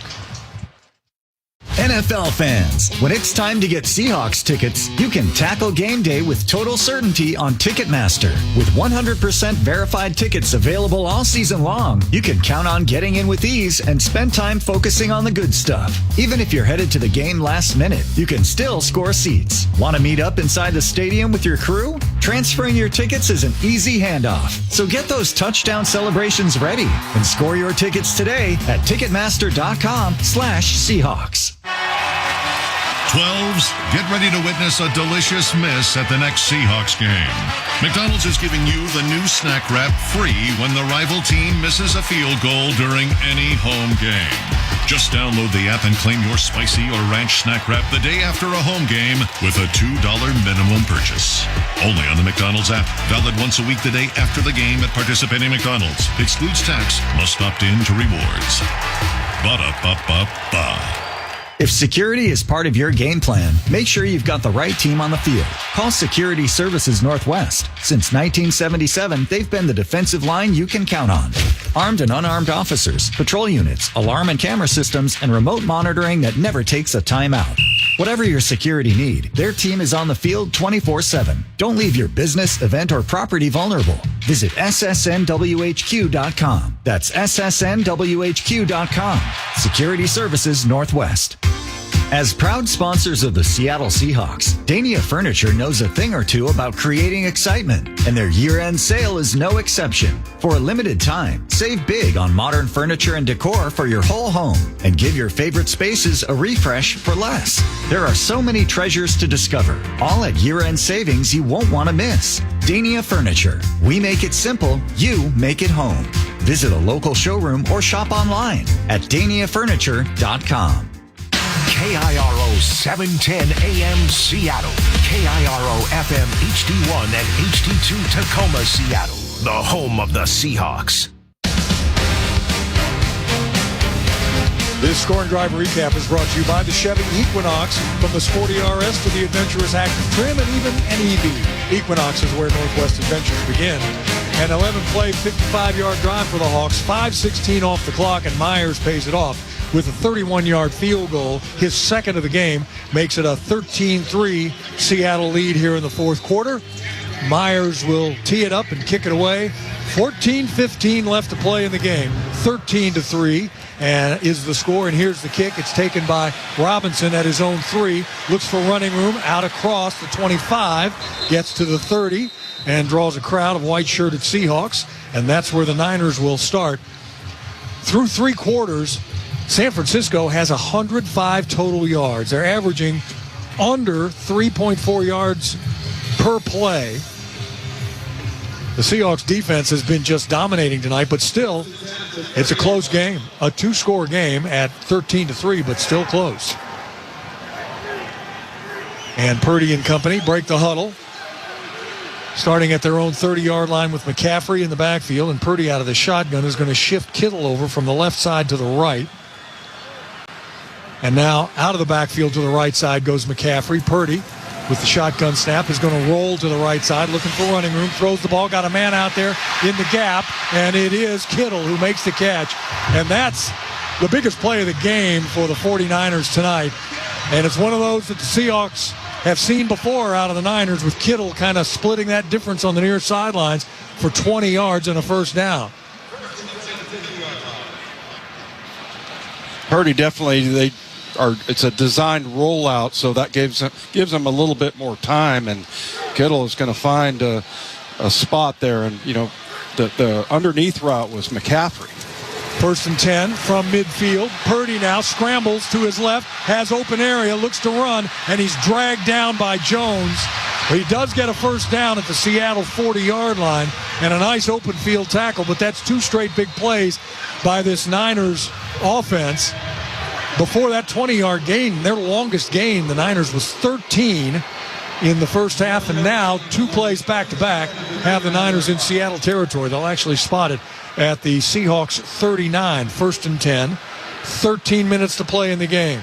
NFL fans, when it's time to get Seahawks tickets, you can tackle game day with total certainty on Ticketmaster. With 100% verified tickets available all season long, you can count on getting in with ease and spend time focusing on the good stuff. Even if you're headed to the game last minute, you can still score seats. Want to meet up inside the stadium with your crew? Transferring your tickets is an easy handoff. So get those touchdown celebrations ready and score your tickets today at Ticketmaster.com/Seahawks. 12s, get ready to witness a delicious miss at the next Seahawks game. McDonald's is giving you the new snack wrap free when the rival team misses a field goal during any home game. Just download the app and claim your spicy or ranch snack wrap the day after a home game with a $2 minimum purchase. Only on the McDonald's app. Valid once a week the day after the game at participating McDonald's. Excludes tax. Must opt in to rewards. Ba-da-ba-ba-ba. If security is part of your game plan, make sure you've got the right team on the field. Call Security Services Northwest. Since 1977, they've been the defensive line you can count on. Armed and unarmed officers, patrol units, alarm and camera systems, and remote monitoring that never takes a time out. Whatever your security need, their team is on the field 24/7. Don't leave your business, event, or property vulnerable. Visit ssnwhq.com. That's ssnwhq.com. Security Services Northwest. As proud sponsors of the Seattle Seahawks, Dania Furniture knows a thing or two about creating excitement, and their year-end sale is no exception. For a limited time, save big on modern furniture and decor for your whole home, and give your favorite spaces a refresh for less. There are so many treasures to discover, all at year-end savings you won't want to miss. Dania Furniture. We make it simple, you make it home. Visit a local showroom or shop online at daniafurniture.com. KIRO 710 AM Seattle. KIRO FM HD1 and HD2 Tacoma, Seattle. The home of the Seahawks. This scoring drive recap is brought to you by the Chevy Equinox. From the sporty RS to the adventurous active trim and even an EV. Equinox is where Northwest adventures begin. An 11-play, 55-yard drive for the Hawks. 5:16 off the clock, and Myers pays it off with a 31-yard field goal. His second of the game makes it a 13-3 Seattle lead here in the fourth quarter. Myers will tee it up and kick it away. 14-15 left to play in the game. 13-3 and is the score. And here's the kick. It's taken by Robinson at his own 3. Looks for running room out across the 25. Gets to the 30 and draws a crowd of white-shirted Seahawks. And that's where the Niners will start. Through 3 quarters, San Francisco has 105 total yards. They're averaging under 3.4 yards per play. The Seahawks defense has been just dominating tonight, but still, it's a close game. A 2-score game at 13-3, but still close. And Purdy and company break the huddle, starting at their own 30-yard line with McCaffrey in the backfield, and Purdy out of the shotgun is going to shift Kittle over from the left side to the right. And now out of the backfield to the right side goes McCaffrey. Purdy with the shotgun snap is going to roll to the right side, looking for running room, throws the ball, got a man out there in the gap, and it is Kittle who makes the catch. And that's the biggest play of the game for the 49ers tonight. And it's one of those that the Seahawks have seen before out of the Niners, with Kittle kind of splitting that difference on the near sidelines for 20 yards and a first down. Purdy definitely, it's a designed rollout, so that gives them a little bit more time, and Kittle is going to find a spot there. And, the underneath route was McCaffrey. 1st and 10 from midfield. Purdy now scrambles to his left, has open area, looks to run, and he's dragged down by Jones. He does get a first down at the Seattle 40-yard line and a nice open field tackle, but that's 2 straight big plays by this Niners offense. Before that 20-yard gain, their longest gain, the Niners, was 13 in the first half, and now 2 plays back-to-back have the Niners in Seattle territory. They'll actually spot it at the Seahawks 39, 1st and 10. 13 minutes to play in the game.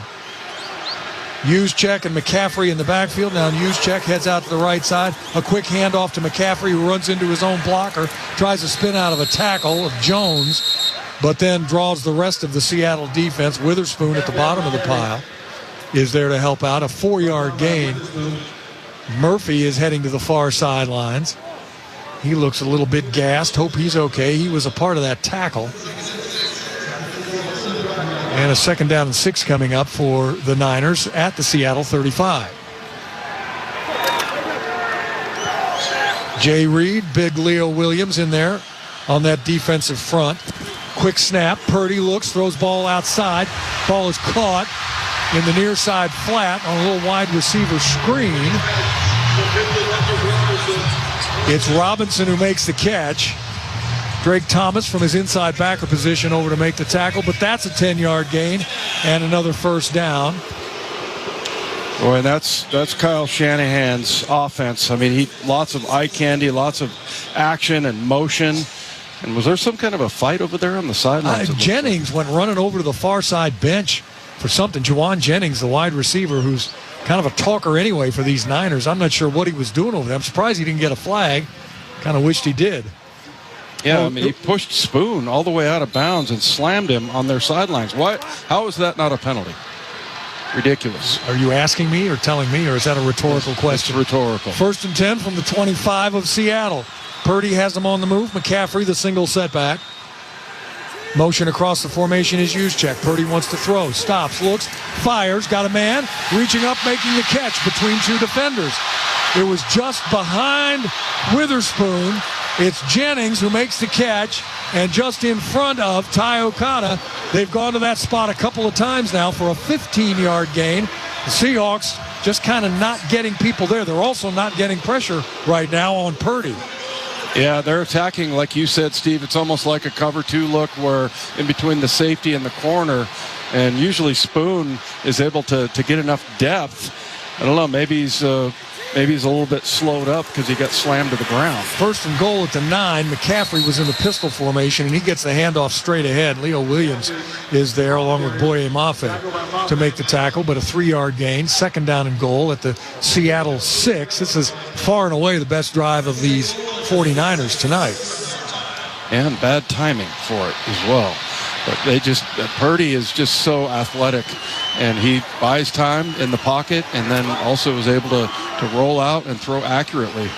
Juszczyk and McCaffrey in the backfield. Now Juszczyk heads out to the right side. A quick handoff to McCaffrey, who runs into his own blocker, tries to spin out of a tackle of Jones, but then draws the rest of the Seattle defense. Witherspoon at the bottom of the pile is there to help out. A 4-yard gain. Murphy is heading to the far sidelines. He looks a little bit gassed. Hope he's okay. He was a part of that tackle. And a 2nd down and 6 coming up for the Niners at the Seattle 35. Jay Reed, big Leo Williams in there on that defensive front. Quick snap. Purdy looks, throws ball outside. Ball is caught in the near side flat on a little wide receiver screen. It's Robinson who makes the catch. Drake Thomas from his inside backer position over to make the tackle, but that's a 10-yard gain and another first down. Boy, that's Kyle Shanahan's offense. I mean, lots of eye candy, lots of action and motion. And was there some kind of a fight over there on the sidelines? Jennings went running over to the far side bench for something. Juwan Jennings, the wide receiver, who's kind of a talker anyway for these Niners. I'm not sure what he was doing over there. I'm surprised he didn't get a flag. Kind of wished he did. Yeah, I mean, he pushed Spoon all the way out of bounds and slammed him on their sidelines. How is that not a penalty? Ridiculous. Are you asking me or telling me, or is that a rhetorical question? It's rhetorical. 1st and 10 from the 25 of Seattle. Purdy has him on the move. McCaffrey, the single setback. Motion across the formation is Juszczyk. Purdy wants to throw. Stops, looks, fires, got a man, reaching up, making the catch between 2 defenders. It was just behind Witherspoon. It's Jennings who makes the catch, and just in front of Ty Okada. They've gone to that spot a couple of times now for a 15-yard gain. The Seahawks just kind of not getting people there. They're also not getting pressure right now on Purdy. Yeah, they're attacking, like you said, Steve. It's almost like a cover 2 look where in between the safety and the corner, and usually Spoon is able to get enough depth. I don't know, maybe he's a little bit slowed up because he got slammed to the ground. 1st and goal at the 9. McCaffrey was in the pistol formation, and he gets the handoff straight ahead. Leo Williams is there along with Boye Mafe to make the tackle, but a 3-yard gain. 2nd down and goal at the Seattle 6. This is far and away the best drive of these 49ers tonight. And bad timing for it as well. But Purdy is just so athletic, and he buys time in the pocket and then also is able to roll out and throw accurately.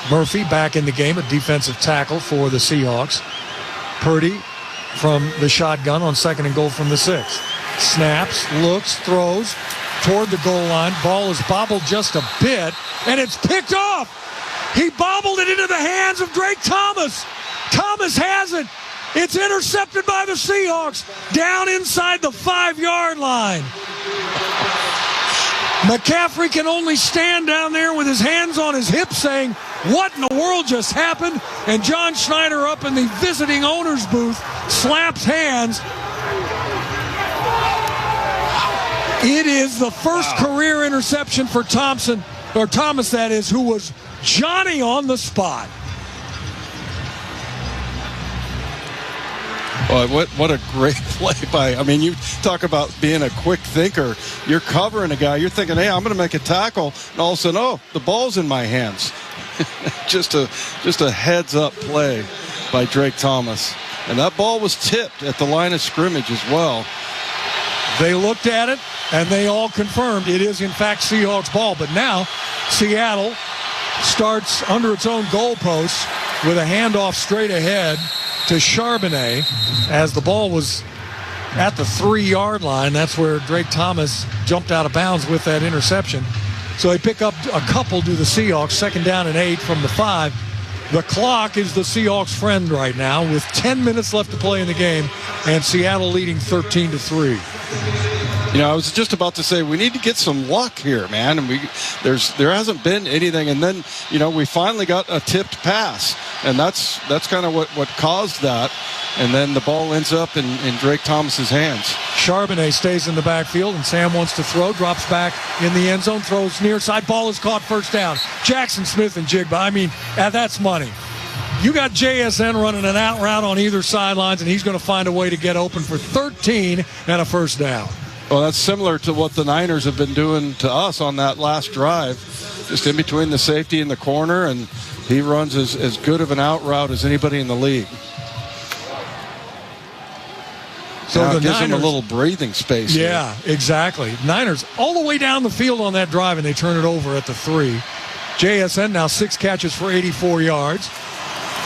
Murphy back in the game, a defensive tackle for the Seahawks. Purdy from the shotgun on 2nd and goal from the 6. Snaps, looks, throws toward the goal line. Ball is bobbled just a bit, and it's picked off. He bobbled it into the hands of Drake Thomas. Thomas has it. It's intercepted by the Seahawks down inside the 5-yard line. McCaffrey can only stand down there with his hands on his hips saying, "What in the world just happened?" And John Schneider up in the visiting owner's booth slaps hands. It is the first career interception for Thomas, that is, who was Johnny on the spot. What a great play by, you talk about being a quick thinker. You're covering a guy. You're thinking, hey, I'm going to make a tackle. And all of a sudden, oh, the ball's in my hands. just a heads-up play by Drake Thomas. And that ball was tipped at the line of scrimmage as well. They looked at it, and they all confirmed it is, in fact, Seahawks ball. But now Seattle starts under its own goalposts with a handoff straight ahead to Charbonnet as the ball was at the 3-yard line. That's where Drake Thomas jumped out of bounds with that interception. So they pick up a couple to the Seahawks, 2nd down and 8 from the 5. The clock is the Seahawks' friend right now with 10 minutes left to play in the game, and Seattle leading 13-3. I was just about to say we need to get some luck here, man. And there hasn't been anything. And then, we finally got a tipped pass, and that's kind of what caused that. And then the ball ends up in Drake Thomas's hands. Charbonnet stays in the backfield, and Sam wants to throw, drops back in the end zone, throws near side, ball is caught, 1st down. Jackson Smith and Jigba. That's money. You got JSN running an out route on either sidelines, and he's going to find a way to get open for 13 and a 1st down. Well, that's similar to what the Niners have been doing to us on that last drive, just in between the safety and the corner, and he runs as good of an out route as anybody in the league. So it gives him a little breathing space. Yeah, exactly. Niners all the way down the field on that drive, and they turn it over at the 3. JSN now 6 catches for 84 yards.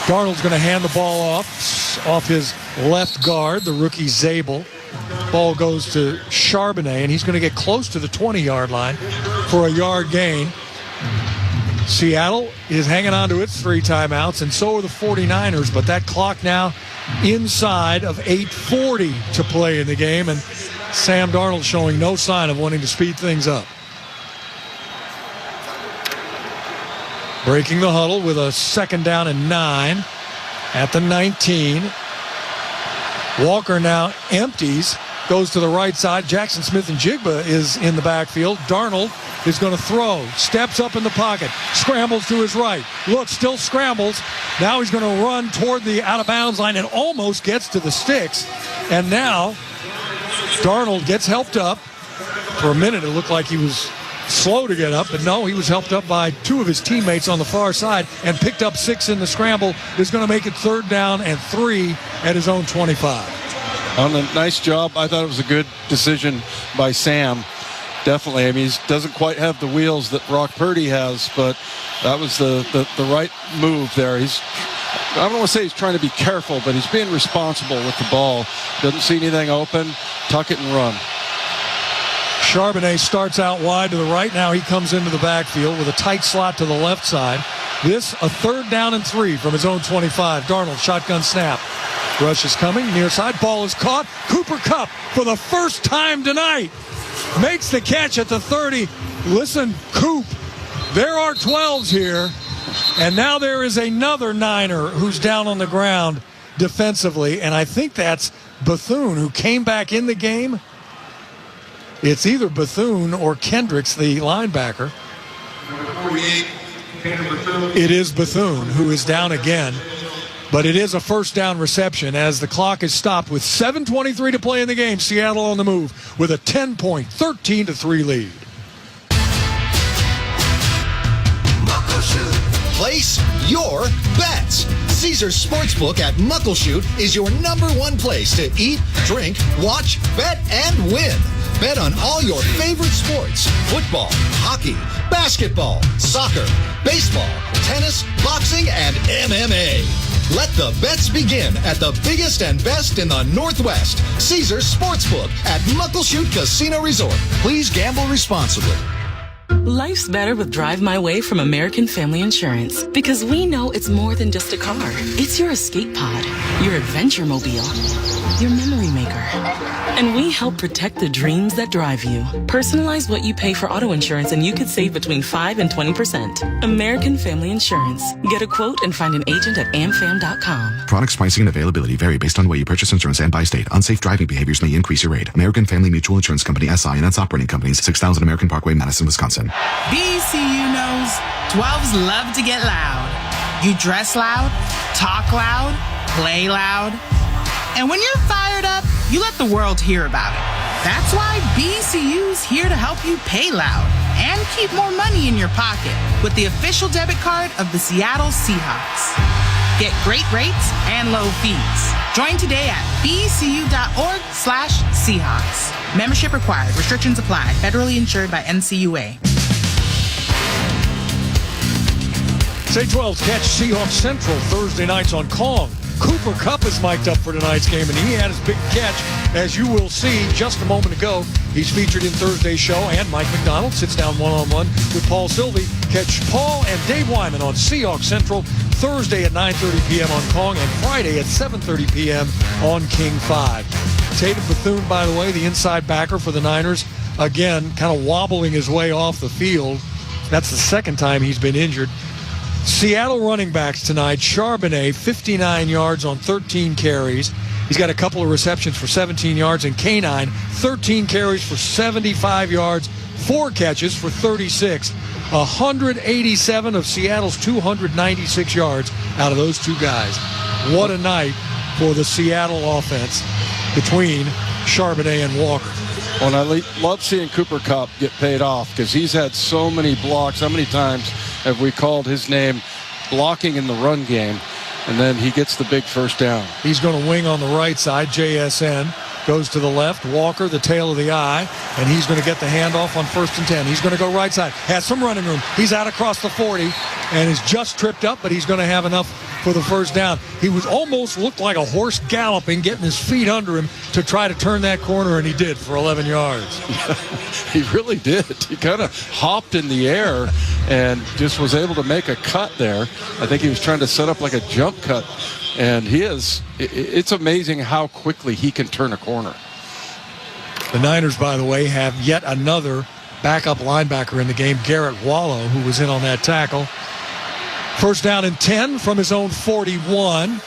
Darnold's going to hand the ball off his left guard, the rookie Zabel. Ball goes to Charbonnet, and he's going to get close to the 20-yard line for a yard gain. Seattle is hanging on to its 3 timeouts, and so are the 49ers, but that clock now inside of 8:40 to play in the game, and Sam Darnold showing no sign of wanting to speed things up. Breaking the huddle with a 2nd down and 9 at the 19. Walker now empties, goes to the right side. Jackson Smith and Jigba is in the backfield. Darnold is going to throw, steps up in the pocket, scrambles to his right. Look, still scrambles. Now he's going to run toward the out-of-bounds line and almost gets to the sticks. And now Darnold gets helped up. For a minute, it looked like he was slow to get up, but no, he was helped up by 2 of his teammates on the far side and picked up 6 in the scramble. Is going to make it 3rd down and 3 at his own 25. On a nice job. I thought it was a good decision by Sam. Definitely. He doesn't quite have the wheels that Brock Purdy has, but that was the right move there. I don't want to say he's trying to be careful, but he's being responsible with the ball. Doesn't see anything open, tuck it and run. Charbonnet starts out wide to the right. Now he comes into the backfield with a tight slot to the left side. This a 3rd down and 3 from his own 25. Darnold, shotgun snap. Rush is coming, near side. Ball is caught. Cooper Kupp, for the first time tonight, makes the catch at the 30. Listen, Coop, there are 12s here. And now there is another Niner who's down on the ground defensively. And I think that's Bethune, who came back in the game. It's either Bethune or Kendricks, the linebacker. It is Bethune, who is down again. But it is a 1st down reception as the clock is stopped with 7:23 to play in the game. Seattle on the move with a 10-point, 13-3 lead. Place your bets. Caesars Sportsbook at Muckleshoot is your #1 place to eat, drink, watch, bet, and win. Bet on all your favorite sports: football, hockey, basketball, soccer, baseball, tennis, boxing, and MMA. Let the bets begin at the biggest and best in the Northwest. Caesars Sportsbook at Muckleshoot Casino Resort. Please gamble responsibly. Life's better with Drive My Way from American Family Insurance, because we know it's more than just a car. It's your escape pod, your adventure mobile, your memory maker. And we help protect the dreams that drive you. Personalize what you pay for auto insurance and you could save between 5 and 20%. American Family Insurance. Get a quote and find an agent at amfam.com. Products, pricing, and availability vary based on where you purchase insurance and by state. Unsafe driving behaviors may increase your rate. American Family Mutual Insurance Company, SI, and its operating companies, 6000 American Parkway, Madison, Wisconsin. BCU knows 12s love to get loud. You dress loud, talk loud, play loud. And when you're fired up, you let the world hear about it. That's why BCU's here to help you pay loud and keep more money in your pocket with the official debit card of the Seattle Seahawks. Get great rates and low fees. Join today at bcu.org/Seahawks. Membership required. Restrictions apply. Federally insured by NCUA. Say-12's catch Seahawks Central Thursday nights on Kong. Cooper Kupp is mic'd up for tonight's game, and he had his big catch, as you will see just a moment ago. He's featured in Thursday's show, and Mike McDonald sits down one-on-one with Paul Sylvie. Catch Paul and Dave Wyman on Seahawks Central Thursday at 9:30 p.m. on Kong and Friday at 7:30 p.m. on King 5. Tatum Bethune, by the way, the inside backer for the Niners, again, kind of wobbling his way off the field. That's the second time he's been injured. Seattle running backs tonight. Charbonnet, 59 yards on 13 carries. He's got a couple of receptions for 17 yards. And K9, 13 carries for 75 yards, 4 catches for 36. 187 of Seattle's 296 yards out of those two guys. What a night for the Seattle offense between Charbonnet and Walker. Well, and I love seeing Cooper Kupp get paid off because he's had so many blocks. How many times have we called his name blocking in the run game, and then he gets the big first down? He's going to wing on the right side. JSN goes to the left. Walker, the tail of the eye, and he's going to get the handoff on 1st and 10. He's going to go right side. Has some running room. He's out across the 40 and is just tripped up, but he's going to have enough for the first down. He was almost looked like a horse galloping, getting his feet under him to try to turn that corner, and he did for 11 yards. He really did. He kind of hopped in the air and just was able to make a cut there. I think he was trying to set up like a jump cut. And it's amazing how quickly he can turn a corner. The Niners, by the way, have yet another backup linebacker in the game, Garrett Wallow, who was in on that tackle. First down and 10 from his own 41.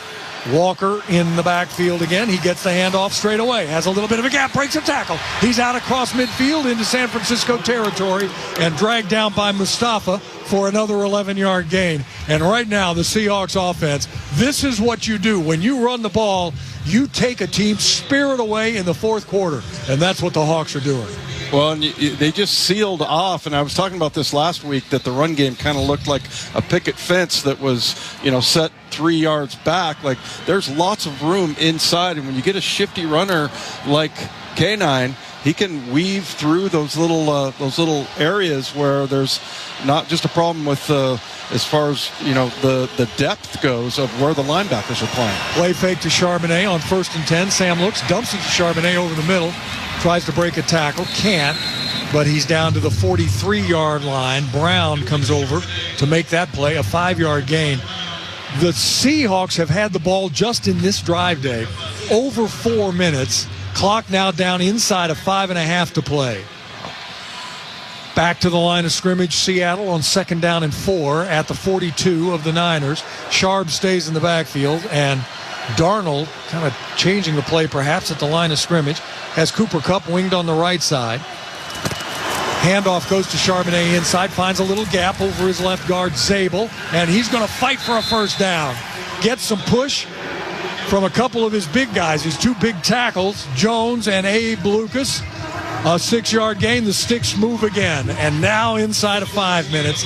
Walker in the backfield again. He gets the handoff straight away. Has a little bit of a gap, breaks a tackle. He's out across midfield into San Francisco territory and dragged down by Mustafa for another 11-yard gain. And right now, the Seahawks offense, this is what you do. When you run the ball, you take a team's spirit away in the fourth quarter. And that's what the Hawks are doing. Well, and they just sealed off, and I was talking about this last week, that the run game kind of looked like a picket fence that was, set 3 yards back. Like, there's lots of room inside, and when you get a shifty runner like K9, he can weave through those little areas where there's not just a problem with as far as the depth goes of where the linebackers are playing. Play fake to Charbonnet on 1st and 10. Sam looks, dumps it to Charbonnet over the middle. Tries to break a tackle, can't, but he's down to the 43-yard line. Brown comes over to make that play, a 5-yard gain. The Seahawks have had the ball just in this drive day over 4 minutes. Clock now down inside of 5.5 to play. Back to the line of scrimmage, Seattle on 2nd down and 4 at the 42 of the Niners. Sharp stays in the backfield, and Darnold kind of changing the play perhaps at the line of scrimmage. Has Cooper Kupp winged on the right side. Handoff goes to Charbonnet inside, finds a little gap over his left guard, Zabel, and he's going to fight for a first down. Gets some push from a couple of his big guys, his 2 big tackles, Jones and Abe Lucas. A 6-yard gain, the sticks move again, and now inside of 5 minutes.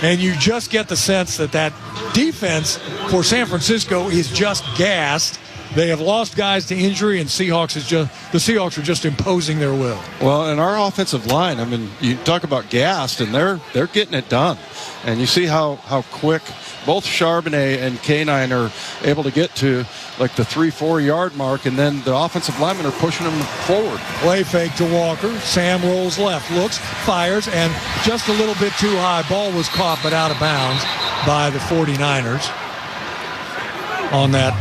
And you just get the sense that defense for San Francisco is just gassed. They have lost guys to injury, and the Seahawks are just imposing their will. Well, and our offensive line, I mean, you talk about gassed, and they're getting it done. And you see how quick both Charbonnet and K9 are able to get to like the 3-4 yard mark, and then the offensive linemen are pushing them forward. Play fake to Walker. Sam rolls left, looks, fires, and just a little bit too high. Ball was caught but out of bounds by the 49ers. On that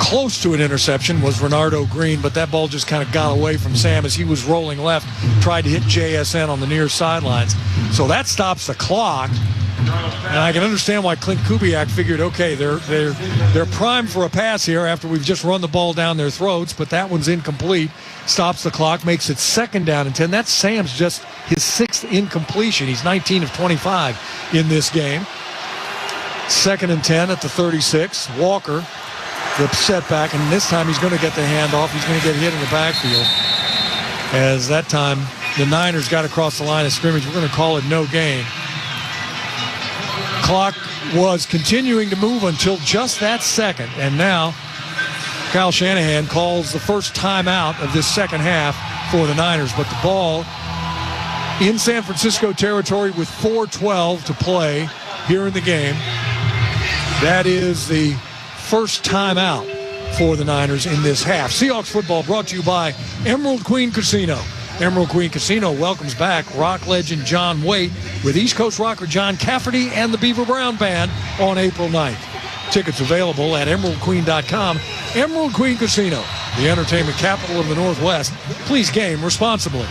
close to an interception was Renardo Green, but that ball just kind of got away from Sam as he was rolling left, tried to hit JSN on the near sidelines. So that stops the clock. And I can understand why Clint Kubiak figured, okay, they're primed for a pass here after we've just run the ball down their throats, but that one's incomplete. Stops the clock, makes it 2nd down and 10. That's Sam's just his 6th incompletion. He's 19 of 25 in this game. 2nd and 10 at the 36. Walker the setback, and this time he's going to get the handoff. He's going to get hit in the backfield. As that time, the Niners got across the line of scrimmage. We're going to call it no gain. Clock was continuing to move until just that second, and now Kyle Shanahan calls the first timeout of this second half for the Niners, but the ball in San Francisco territory with 4:12 to play here in the game. That is the first timeout for the Niners in this half. Seahawks football brought to you by Emerald Queen Casino. Emerald Queen Casino welcomes back rock legend John Waite with East Coast rocker John Cafferty and the Beaver Brown Band on April 9th. Tickets available at emeraldqueen.com. Emerald Queen Casino, the entertainment capital of the Northwest. Please game responsibly.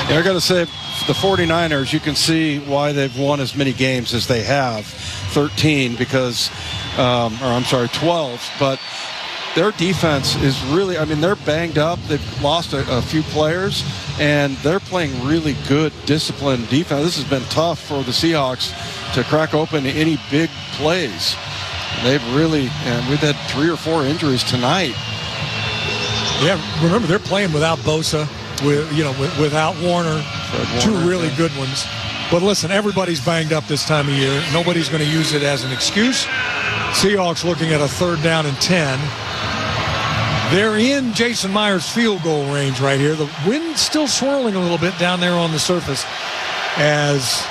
Yeah, I got to say, the 49ers, you can see why they've won as many games as they have, 13 because, 12, but their defense is really, they're banged up. They've lost a few players, and they're playing really good, disciplined defense. This has been tough for the Seahawks to crack open any big plays. They've really, and we've had 3 or 4 injuries tonight. Yeah, remember, they're playing without Bosa, without Warner, two really good ones. But listen, everybody's banged up this time of year. Nobody's going to use it as an excuse. Seahawks looking at a 3rd down and 10. They're in Jason Myers' field goal range right here. The wind's still swirling a little bit down there on the surface as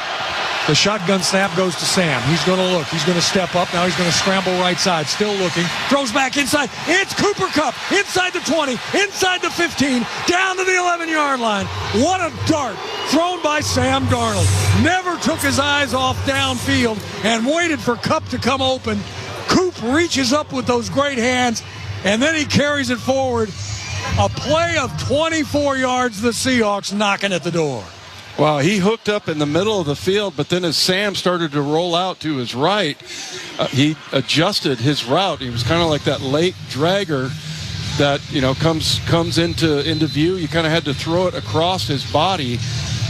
the shotgun snap goes to Sam. He's going to look. He's going to step up. Now he's going to scramble right side. Still looking. Throws back inside. It's Cooper Kupp inside the 20, inside the 15, down to the 11-yard line. What a dart thrown by Sam Darnold. Never took his eyes off downfield and waited for Kupp to come open. Coop reaches up with those great hands, and then he carries it forward. A play of 24 yards, the Seahawks knocking at the door. Wow, he hooked up in the middle of the field, but then as Sam started to roll out to his right, he adjusted his route. He was kind of like that late dragger that, comes into view. You kind of had to throw it across his body,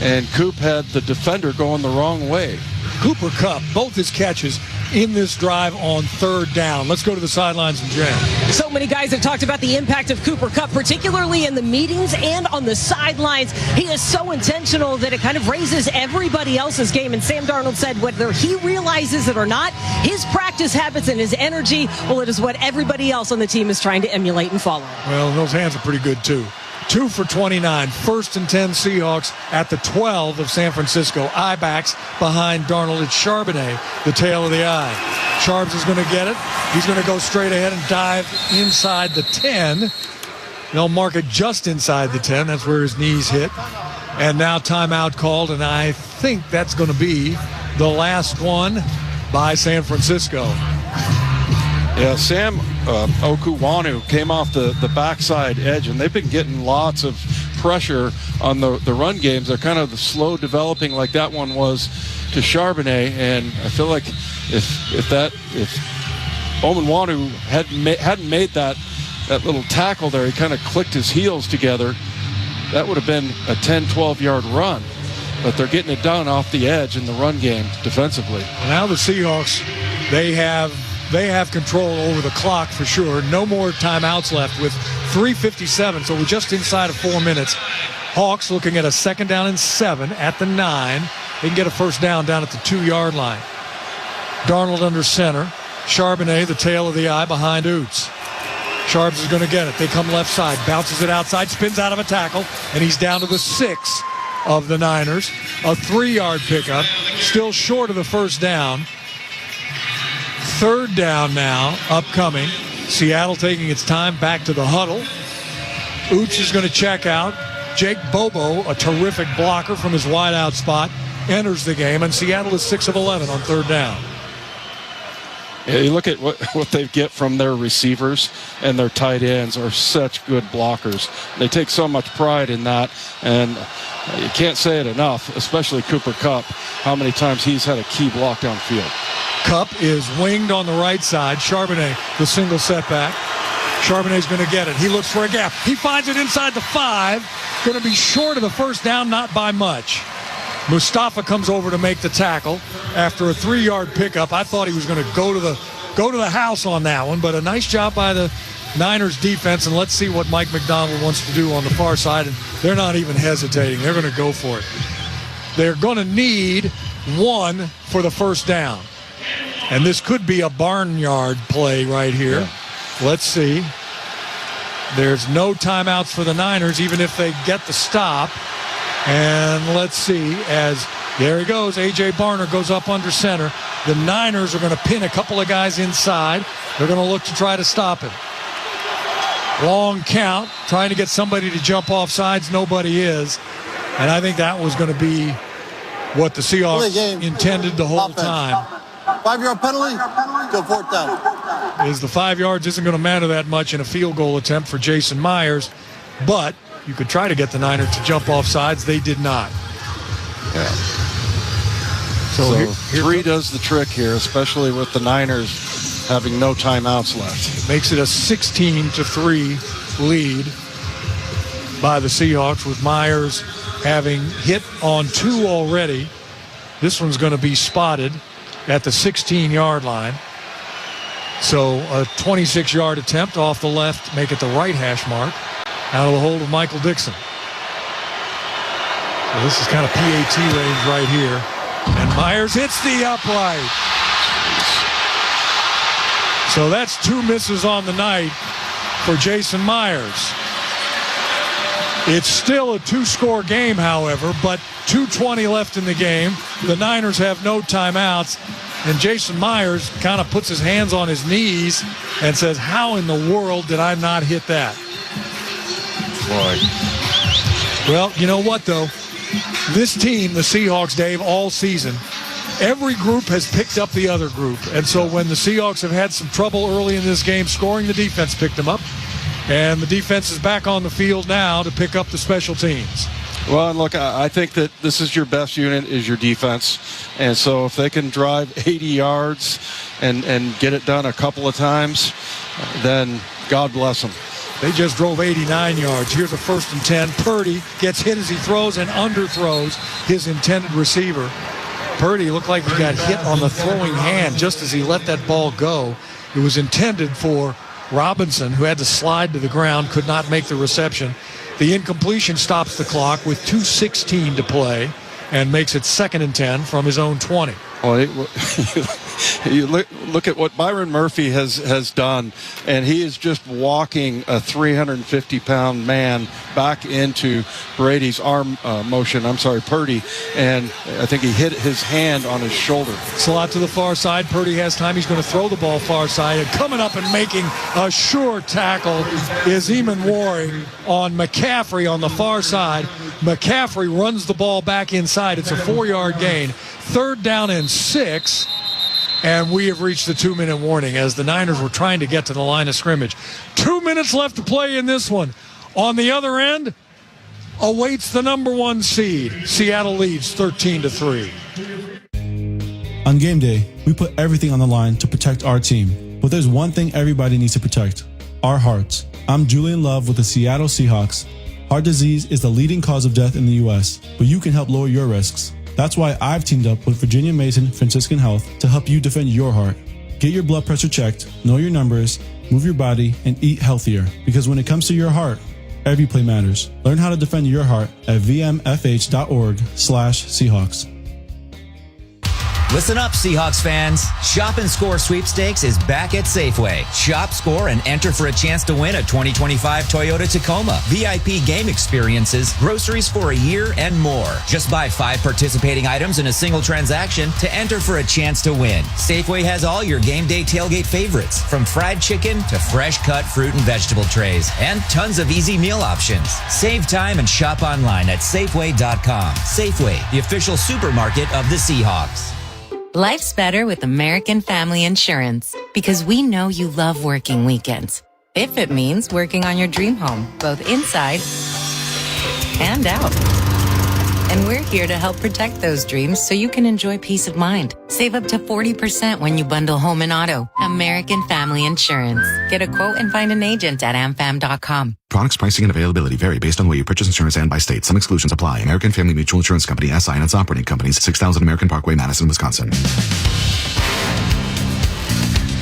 and Coop had the defender going the wrong way. Cooper Kupp, both his catches in this drive on 3rd down. Let's go to the sidelines and Jen. So many guys have talked about the impact of Cooper Kupp, particularly in the meetings and on the sidelines. He is so intentional that it kind of raises everybody else's game. And Sam Darnold said whether he realizes it or not, his practice habits and his energy, well, it is what everybody else on the team is trying to emulate and follow. Well, those hands are pretty good, too. 2 for 29. 1st and 10 Seahawks at the 12 of San Francisco. I-backs behind Darnold. It's Charbonnet, the tail of the eye. Charbs is going to get it. He's going to go straight ahead and dive inside the 10. They'll mark it just inside the 10. That's where his knees hit. And now timeout called, and I think that's going to be the last one by San Francisco. Yeah, Sam Okuwanu came off the backside edge, and they've been getting lots of pressure on the run games. They're kind of slow developing like that one was to Charbonnet, and I feel like if Okuwanu hadn't made that little tackle there, he kind of clicked his heels together, that would have been a 10, 12-yard run. But they're getting it done off the edge in the run game defensively. Now the Seahawks, they have control over the clock for sure. No more timeouts left with 3:57, so we're just inside of 4 minutes. Hawks looking at a 2nd down and 7 at the 9. They can get a 1st down at the 2-yard line. Darnold under center. Charbonnet, the tail of the eye, behind Oots. Charbs is going to get it. They come left side. Bounces it outside. Spins out of a tackle. And he's down to the 6 of the Niners. A 3-yard pickup. Still short of the 1st down. 3rd down now, upcoming. Seattle taking its time back to the huddle. Oots is going to check out. Jake Bobo, a terrific blocker from his wideout spot, enters the game, and Seattle is 6 of 11 on 3rd down. Yeah, you look at what they get from their receivers, and their tight ends are such good blockers. They take so much pride in that, and you can't say it enough, especially Cooper Kupp, how many times he's had a key block downfield. Kupp is winged on the right side. Charbonnet, the single setback. Charbonnet's going to get it. He looks for a gap. He finds it inside the 5. Going to be short of the 1st down, not by much. Mustafa comes over to make the tackle after a 3-yard pickup. I thought he was going to go go to the house on that one, but a nice job by the Niners defense, and let's see what Mike McDonald wants to do on the far side, and they're not even hesitating. They're going to go for it. They're going to need 1 for the first down, and this could be a barnyard play right here. Yeah. Let's see. There's no timeouts for the Niners, even if they get the stop. And let's see, as there he goes, A.J. Barner goes up under center. The Niners are going to pin a couple of guys inside. They're going to look to try to stop him. Long count, trying to get somebody to jump off sides. Nobody is. And I think that was going to be what the Seahawks intended the whole time. 5-yard penalty, go 4th down. Is the 5 yards isn't going to matter that much in a field goal attempt for Jason Myers, but you could try to get the Niners to jump off sides. They did not. Yeah. So here 3 does the trick here, especially with the Niners having no timeouts left. It makes it a 16-3 lead by the Seahawks, with Myers having hit on 2 already. This one's going to be spotted at the 16-yard line. So a 26-yard attempt off the left, make it the right hash mark, out of the hold of Michael Dixon. So this is kind of PAT range right here. And Myers hits the upright. So that's 2 misses on the night for Jason Myers. It's still a 2-score game, however, but 2:20 left in the game. The Niners have no timeouts, and Jason Myers kind of puts his hands on his knees and says, how in the world did I not hit that? Boy. Well, you know what, though? This team, the Seahawks, Dave, all season, every group has picked up the other group. And so when the Seahawks have had some trouble early in this game scoring, the defense picked them up. And the defense is back on the field now to pick up the special teams. Well, and look, I think that this is your best unit, is your defense. And so if they can drive 80 yards and get it done a couple of times, then God bless them. They just drove 89 yards. Here's a 1st and 10. Purdy gets hit as he throws and underthrows his intended receiver. Purdy looked like he got hit on the throwing hand just as he let that ball go. It was intended for Robinson, who had to slide to the ground, could not make the reception. The incompletion stops the clock with 2:16 to play and makes it 2nd and 10 from his own 20. Well, you look at what Byron Murphy has done, and he is just walking a 350-pound man back into Brady's arm motion. Purdy, and I think he hit his hand on his shoulder. Slot to the far side. Purdy has time. He's going to throw the ball far side, and coming up and making a sure tackle is Eamon Waring on McCaffrey on the far side. McCaffrey runs the ball back inside. It's a 4-yard gain. 3rd down and 6, and we have reached the 2-minute warning as the Niners were trying to get to the line of scrimmage. 2 minutes left to play in this one. On the other end awaits the number 1 seed. Seattle leads 13-3. On game day, we put everything on the line to protect our team. But there's one thing everybody needs to protect: our hearts. I'm Julian Love with the Seattle Seahawks. Heart disease is the leading cause of death in the U.S., but you can help lower your risks. That's why I've teamed up with Virginia Mason Franciscan Health to help you defend your heart. Get your blood pressure checked, know your numbers, move your body, and eat healthier. Because when it comes to your heart, every play matters. Learn how to defend your heart at vmfh.org/Seahawks. Listen up, Seahawks fans. Shop and Score Sweepstakes is back at Safeway. Shop, score, and enter for a chance to win a 2025 Toyota Tacoma, VIP game experiences, groceries for a year, and more. Just buy 5 participating items in a single transaction to enter for a chance to win. Safeway has all your game day tailgate favorites, from fried chicken to fresh-cut fruit and vegetable trays, and tons of easy meal options. Save time and shop online at Safeway.com. Safeway, the official supermarket of the Seahawks. Life's better with American Family Insurance because we know you love working weekends. If it means working on your dream home, both inside and out. And we're here to help protect those dreams so you can enjoy peace of mind. Save up to 40% when you bundle home and auto. American Family Insurance. Get a quote and find an agent at amfam.com. Products, pricing, and availability vary based on where you purchase insurance and by state. Some exclusions apply. American Family Mutual Insurance Company, SI, and its operating companies, 6000 American Parkway, Madison, Wisconsin.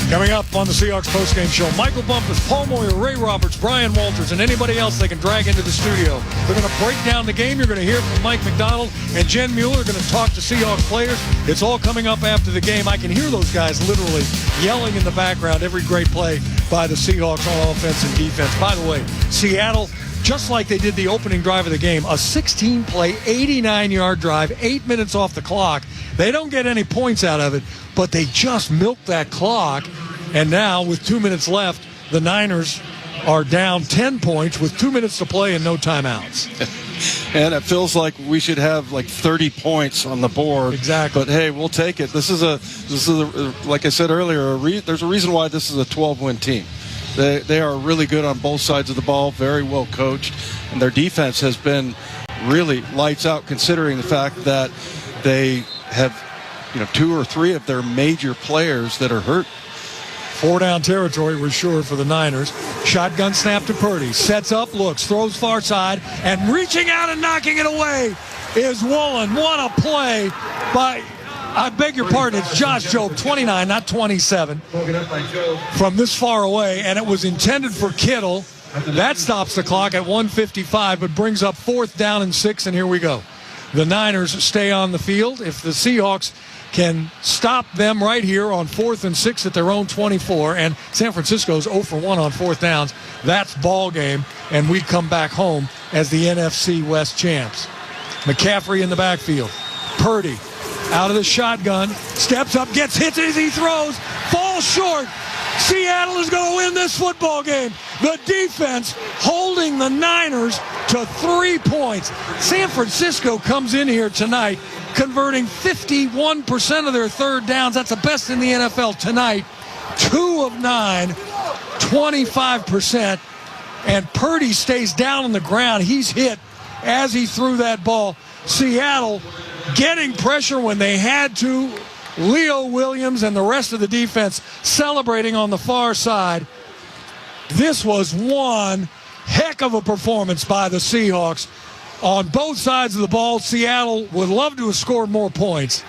Coming up on the Seahawks postgame show, Michael Bumpus, Paul Moyer, Ray Roberts, Brian Walters, and anybody else they can drag into the studio. They're going to break down the game. You're going to hear from Mike McDonald and Jen Mueller. Going to talk to Seahawks players. It's all coming up after the game. I can hear those guys literally yelling in the background every great play by the Seahawks on offense and defense. By the way, Seattle, just like they did the opening drive of the game, a 16-play, 89-yard drive, 8 minutes off the clock. They don't get any points out of it, but they just milked that clock. And now, with 2 minutes left, the Niners are down 10 points with 2 minutes to play and no timeouts. And it feels like we should have like 30 points on the board. Exactly. But hey, we'll take it. This is like I said earlier, there's a reason why this is a 12-win team. They are really good on both sides of the ball, very well coached, and their defense has been really lights out considering the fact that they have, 2 or 3 of their major players that are hurt. 4-down territory, we're sure, for the Niners. Shotgun snap to Purdy. Sets up, looks, throws far side, and reaching out and knocking it away is Woolen. What a play by, I beg your pardon, it's Josh Jobe, 29, not 27, from this far away, and it was intended for Kittle. That stops the clock at 1:55, but brings up 4th down and 6, and here we go. The Niners stay on the field. If the Seahawks can stop them right here on 4th and 6 at their own 24, and San Francisco's 0 for 1 on 4th downs, that's ball game, and we come back home as the NFC West champs. McCaffrey in the backfield. Purdy out of the shotgun, steps up, gets hit as he throws, falls short. Seattle is going to win this football game. The defense holding the Niners to 3 points. San Francisco comes in here tonight converting 51% of their 3rd downs. That's the best in the NFL tonight. 2 of 9, 25%. And Purdy stays down on the ground. He's hit as he threw that ball. Seattle getting pressure when they had to. Leo Williams and the rest of the defense celebrating on the far side. This was one heck of a performance by the Seahawks. On both sides of the ball, Seattle would love to have scored more points.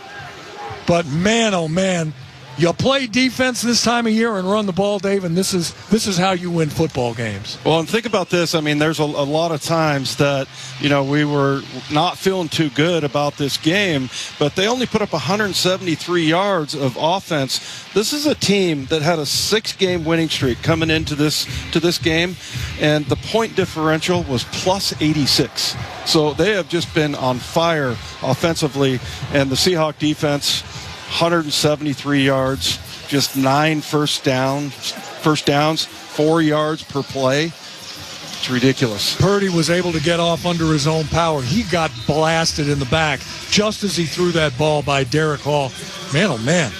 But man, oh man, you play defense this time of year and run the ball, Dave, and this is how you win football games. Well, and think about this. I mean, there's a lot of times that, we were not feeling too good about this game, but they only put up 173 yards of offense. This is a team that had a 6-game winning streak coming into this game, and the point differential was plus 86. So they have just been on fire offensively, and the Seahawks defense, 173 yards, just 9 first downs, 4 yards per play. It's ridiculous. Purdy was able to get off under his own power. He got blasted in the back just as he threw that ball by Derek Hall. Man, oh man.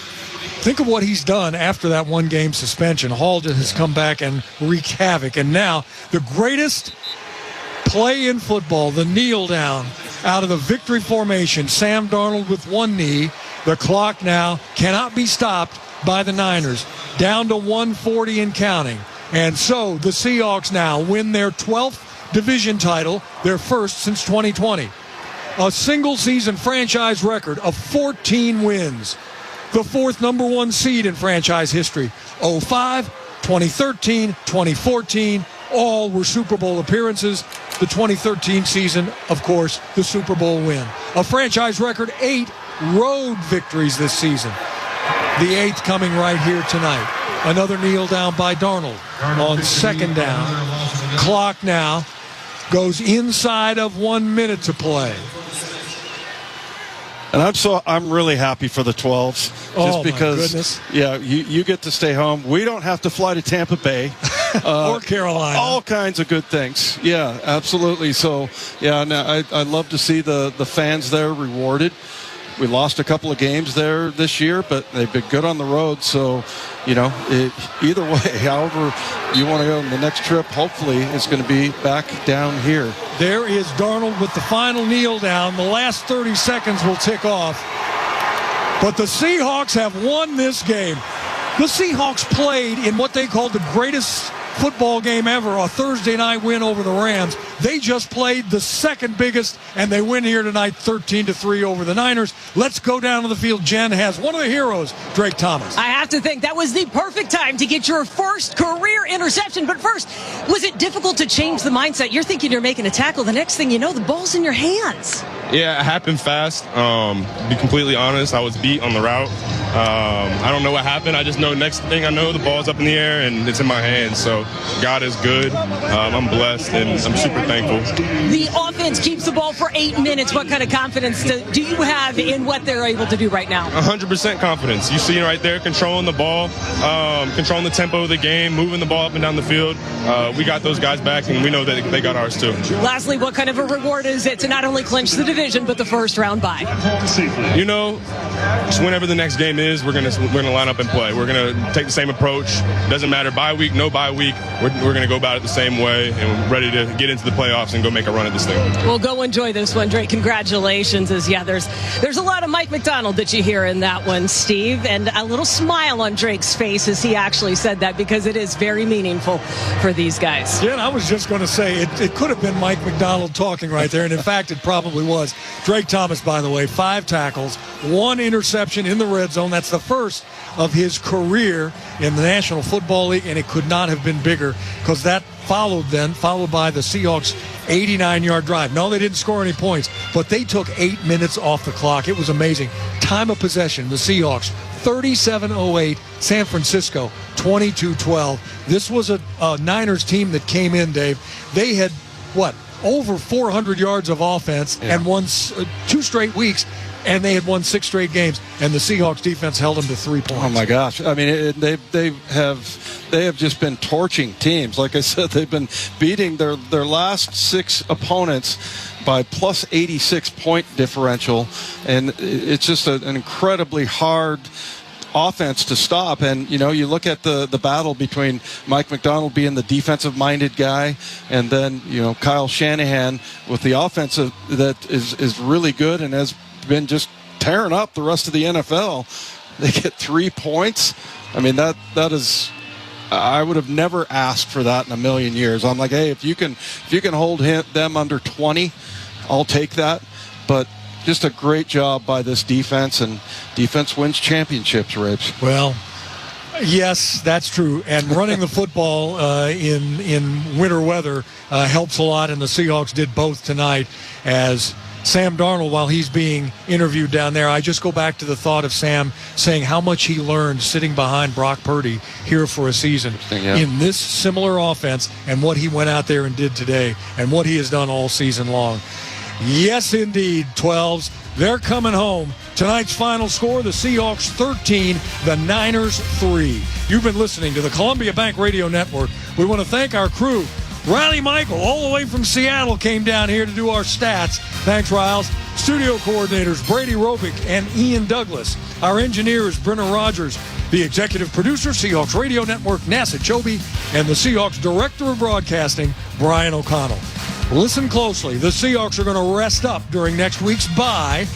Think of what he's done after that 1-game suspension. Hall has come back and wreaked havoc. And now the greatest play in football, the kneel down out of the victory formation. Sam Darnold with one knee. The clock now cannot be stopped by the Niners. Down to 140 and counting. And so the Seahawks now win their 12th division title, their first since 2020. A single-season franchise record of 14 wins. The 4th number 1 seed in franchise history. 05, 2013, 2014, all were Super Bowl appearances. The 2013 season, of course, the Super Bowl win. A franchise record 8 road victories this season. The 8th coming right here tonight. Another kneel down by Darnold on 2nd down. Clock now goes inside of 1 minute to play. And I'm really happy for the 12s. Just because, you get to stay home. We don't have to fly to Tampa Bay. Or Carolina. All kinds of good things. Yeah, absolutely. So, I love to see the fans there rewarded. We lost a couple of games there this year, but they've been good on the road. So, either way, however you want to go on the next trip, hopefully it's going to be back down here. There is Darnold with the final kneel down. The last 30 seconds will tick off. But the Seahawks have won this game. The Seahawks played in what they called the greatest football game ever, a Thursday night win over the Rams. They just played the second biggest, and they win here tonight 13-3 over the Niners. Let's go down to the field. Jen has one of the heroes, Drake Thomas. I have to think that was the perfect time to get your first career interception. But first, was it difficult to change the mindset? You're thinking you're making a tackle. The next thing you know, the ball's in your hands. Yeah, it happened fast. To be completely honest, I was beat on the route. I don't know what happened. I just know next thing I know, the ball's up in the air and it's in my hands. So God is good. I'm blessed and I'm super thankful. The offense keeps the ball for 8 minutes. What kind of confidence do you have in what they're able to do right now? 100% confidence. You see right there, controlling the ball, controlling the tempo of the game, moving the ball up and down the field. We got those guys back, and we know that they got ours too. Lastly, what kind of a reward is it to not only clinch the division, but the first round bye? You know, just whenever the next game is, we're gonna line up and play. We're gonna take the same approach. Doesn't matter bye week, no bye week. We're gonna go about it the same way, and we're ready to get into the playoffs and go make a run at this thing. Well, go enjoy this one, Drake. Congratulations. There's a lot of Mike McDonald that you hear in that one, Steve, and a little smile on Drake's face as he actually said that, because it is very meaningful for these guys. Yeah, I was just going to say it could have been Mike McDonald talking right there, and in fact it probably was. Drake Thomas, by the way, 5 tackles, 1 interception in the red zone. That's the first of his career in the National Football League, and it could not have been bigger, because that followed by the Seahawks' 89-yard drive. No, they didn't score any points, but they took 8 minutes off the clock. It was amazing. Time of possession, the Seahawks, 37-08, San Francisco, 22-12. This was a Niners team that came in, Dave. They had, over 400 yards of offense and won 2 straight weeks, and they had won 6 straight games, and the Seahawks defense held them to 3 points. Oh my gosh! I mean, they have just been torching teams. Like I said, they've been beating their last 6 opponents by plus 86 point differential, and it's just an incredibly hard offense to stop. And you look at the battle between Mike McDonald being the defensive-minded guy, and then Kyle Shanahan with the offensive that is really good and has been just tearing up the rest of the NFL. They get 3 points. I mean, that is, I would have never asked for that in a million years. I'm like, hey, if you can hold them under 20, I'll take that. But just a great job by this defense, and defense wins championships, Ribs. Well, yes, that's true. And running the football in winter weather helps a lot, and the Seahawks did both tonight. As Sam Darnold, while he's being interviewed down there, I just go back to the thought of Sam saying how much he learned sitting behind Brock Purdy here for a season in this similar offense, and what he went out there and did today, and what he has done all season long. Yes, indeed, 12s. They're coming home. Tonight's final score, the Seahawks 13, the Niners 3. You've been listening to the Columbia Bank Radio Network. We want to thank our crew. Riley Michael, all the way from Seattle, came down here to do our stats. Thanks, Riles. Studio coordinators Brady Robick and Ian Douglas. Our engineer is Brenner Rogers. The executive producer, Seahawks Radio Network, NASA Chobe, and the Seahawks Director of Broadcasting, Brian O'Connell. Listen closely. The Seahawks are going to rest up during next week's bye.